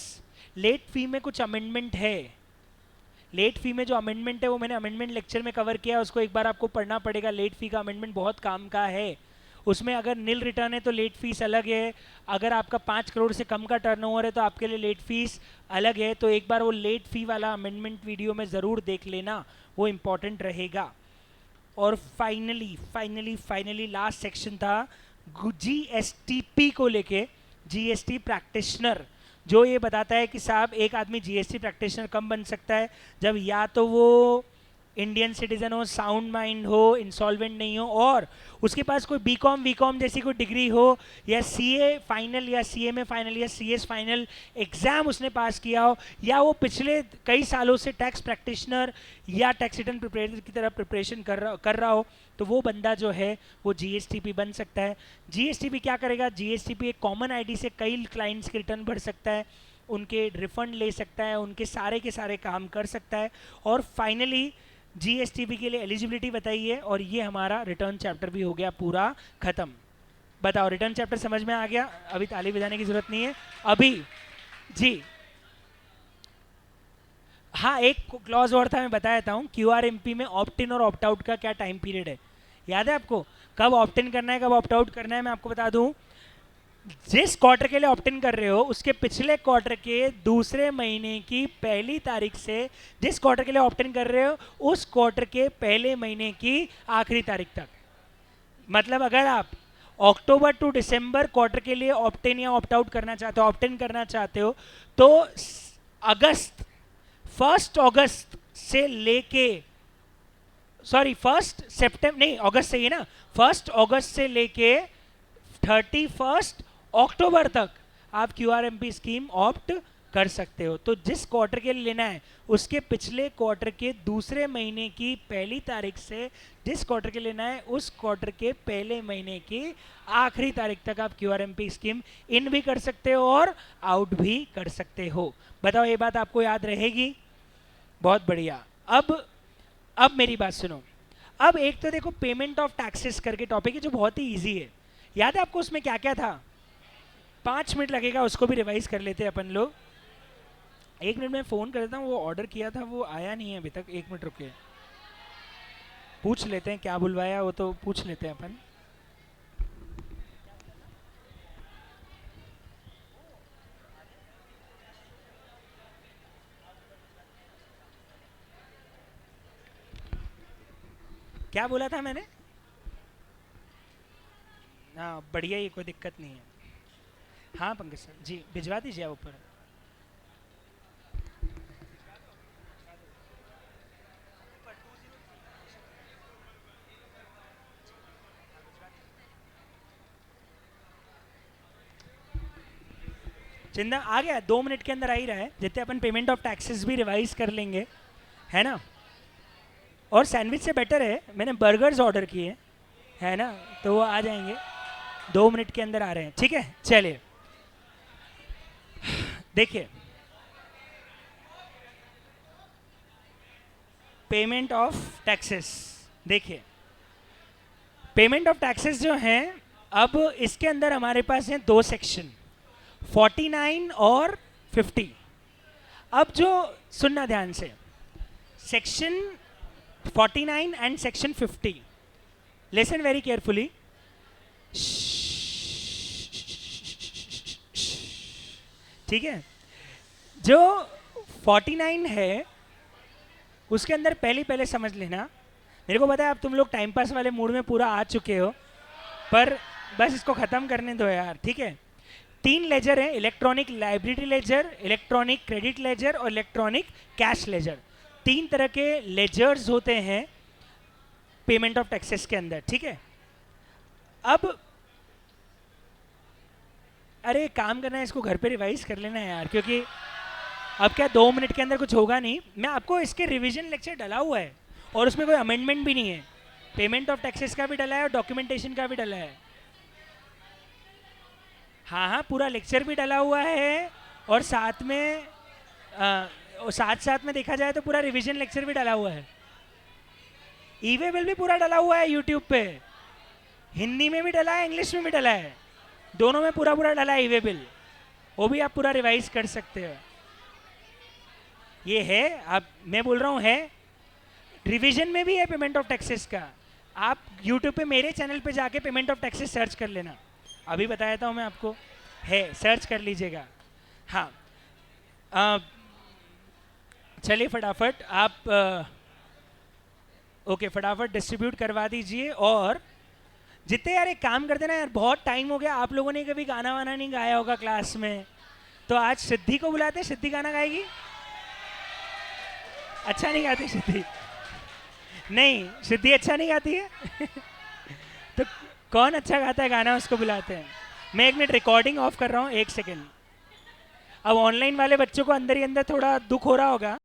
लेट फी में कुछ अमेंडमेंट है। लेट फी में जो अमेंडमेंट है वो मैंने अमेंडमेंट लेक्चर में कवर किया, उसको एक बार आपको पढ़ना पड़ेगा। लेट फी का अमेंडमेंट बहुत काम का है। उसमें अगर नील रिटर्न है तो लेट फीस अलग है, अगर आपका 5 करोड़ से कम का टर्नओवर है तो आपके लिए लेट फीस अलग है। तो एक बार वो लेट फी वाला अमेंडमेंट वीडियो में ज़रूर देख लेना, वो इम्पॉर्टेंट रहेगा। और finally finally finally last section था GSTP को लेके। GST प्रैक्टिशनर, जो ये बताता है कि साहब एक आदमी GST प्रैक्टिशनर कब बन सकता है? जब या तो वो इंडियन सिटीजन हो, साउंड माइंड हो, इंसॉल्वेंट नहीं हो, और उसके पास कोई बीकॉम वीकॉम जैसी कोई डिग्री हो, या CA फाइनल या CMA फाइनल या CS फाइनल एग्जाम उसने पास किया हो, या वो पिछले कई सालों से टैक्स प्रैक्टिशनर या टैक्स रिटर्न प्रिपरेटर की तरह प्रिपरेशन कर रहा हो, तो वो बंदा जो है वो GSTP बन सकता है। GSTP क्या करेगा? GSTP एक कॉमन ID से कई क्लाइंट्स के रिटर्न भर सकता है, उनके रिफंड ले सकता है, उनके सारे के सारे काम कर सकता है। और फाइनली GSTP के लिए एलिजिबिलिटी बताइए, और ये हमारा रिटर्न चैप्टर भी हो गया पूरा खत्म। बताओ, रिटर्न चैप्टर समझ में आ गया? अभी ताली बजाने की जरूरत नहीं है अभी जी। हाँ, एक क्लॉज और था, मैं बता देता हूँ। QRMP में ऑप्ट इन और ऑप्ट आउट का क्या टाइम पीरियड है? याद है आपको? कब ऑप्ट इन करना है, कब ऑप्ट आउट करना है? मैं आपको बता दूं, जिस क्वार्टर के लिए ऑप्ट इन कर रहे हो उसके पिछले क्वार्टर के दूसरे महीने की पहली तारीख से जिस क्वार्टर के लिए ऑप्ट इन कर रहे हो उस क्वार्टर के पहले महीने की आखिरी तारीख तक। मतलब अगर आप अक्टूबर टू दिसंबर क्वार्टर के लिए ऑप्ट इन या ऑप्ट आउट करना चाहते हो, ऑप्ट इन करना चाहते हो, तो अगस्त 1 अगस्त से लेके, सॉरी 1 सितंबर नहीं, अगस्त से ही ना, 1 अगस्त से लेके 31 अक्टूबर तक आप QRMP स्कीम ऑप्ट कर सकते हो। तो जिस क्वार्टर के लिए लेना है उसके पिछले क्वार्टर के दूसरे महीने की पहली तारीख से जिस क्वार्टर के लिए लेना है उस क्वार्टर के पहले महीने की आखिरी तारीख तक आप QRMP स्कीम इन भी कर सकते हो और आउट भी कर सकते हो। बताओ, ये बात आपको याद रहेगी? बहुत बढ़िया। अब मेरी बात सुनो। अब एक तो देखो पेमेंट ऑफ टैक्सेस करके टॉपिक है जो बहुत ही ईजी है। याद है आपको उसमें क्या क्या था? 5 मिनट लगेगा, उसको भी रिवाइज कर लेते हैं अपन लोग। 1 मिनट में फ़ोन कर देता हूँ, वो ऑर्डर किया था वो आया नहीं है अभी तक। 1 मिनट रुके, पूछ लेते हैं क्या बुलवाया, वो तो पूछ लेते हैं अपन। क्या बोला था मैंने? हाँ बढ़िया, ये कोई दिक्कत नहीं है। हाँ पंकज सर जी, भिजवा दीजिए आप ऊपर। चिंदा आ गया, 2 मिनट के अंदर आ ही रहा है। जितने अपन पेमेंट ऑफ टैक्सेस भी रिवाइज कर लेंगे, है ना। और सैंडविच से बेटर है, मैंने बर्गर्स ऑर्डर किए, है ना, तो वो आ जाएंगे 2 मिनट के अंदर आ रहे हैं। ठीक है, चलिए देखिए, पेमेंट ऑफ टैक्सेस। देखिए, पेमेंट ऑफ टैक्सेस जो हैं, अब इसके अंदर हमारे पास हैं दो सेक्शन, 49 और 50। अब जो सुनना ध्यान से, section 49 and section 50, listen very carefully. ठीक है, जो 49 है उसके अंदर पहले समझ लेना। मेरे को पता है आप तुम लोग टाइम पास वाले मूड में पूरा आ चुके हो, पर बस इसको ख़त्म करने दो यार, ठीक है। 3 लेजर हैं, electronic liability ledger, electronic credit ledger और इलेक्ट्रॉनिक कैश लेजर। 3 तरह के लेजर्स होते हैं पेमेंट ऑफ टैक्सेस के अंदर, ठीक है। अब अरे काम करना है, इसको घर पे रिवाइज कर लेना है यार, क्योंकि अब क्या 2 मिनट के अंदर कुछ होगा नहीं। मैं आपको इसके रिवीजन लेक्चर डला हुआ है और उसमें कोई अमेंडमेंट भी नहीं है। पेमेंट ऑफ टैक्सेस का भी डला है और डॉक्यूमेंटेशन का भी डला है। हाँ, पूरा लेक्चर भी डला हुआ है और साथ में साथ में देखा जाए तो पूरा रिवीजन लेक्चर भी डला हुआ है। ई-वे बिल भी पूरा डला हुआ है यूट्यूब पे, हिंदी में भी डला है, इंग्लिश में भी डला है, दोनों में पूरा डला है ई-वे बिल। वो भी आप पूरा रिवाइज कर सकते हो। ये है, अब मैं बोल रहा हूँ है, रिवीजन में भी है पेमेंट ऑफ टैक्सेस का। आप यूट्यूब पे मेरे चैनल पे जाके पेमेंट ऑफ टैक्सेस सर्च कर लेना, अभी बताया था मैं आपको, है, सर्च कर लीजिएगा। हाँ, चलिए फटाफट आप ओके फटाफट डिस्ट्रीब्यूट करवा दीजिए। और जितने यार एक काम करते ना यार, बहुत टाइम हो गया, आप लोगों ने कभी गाना वाना नहीं गाया होगा क्लास में, तो आज सिद्धि को बुलाते हैं, सिद्धि गाना गाएगी। अच्छा नहीं गाती सिद्धि? नहीं, सिद्धि अच्छा नहीं गाती है तो कौन अच्छा गाता है गाना, उसको बुलाते हैं। मैं 1 मिनट रिकॉर्डिंग ऑफ कर रहा हूँ, 1 सेकेंड। अब ऑनलाइन वाले बच्चों को अंदर ही अंदर थोड़ा दुख हो रहा होगा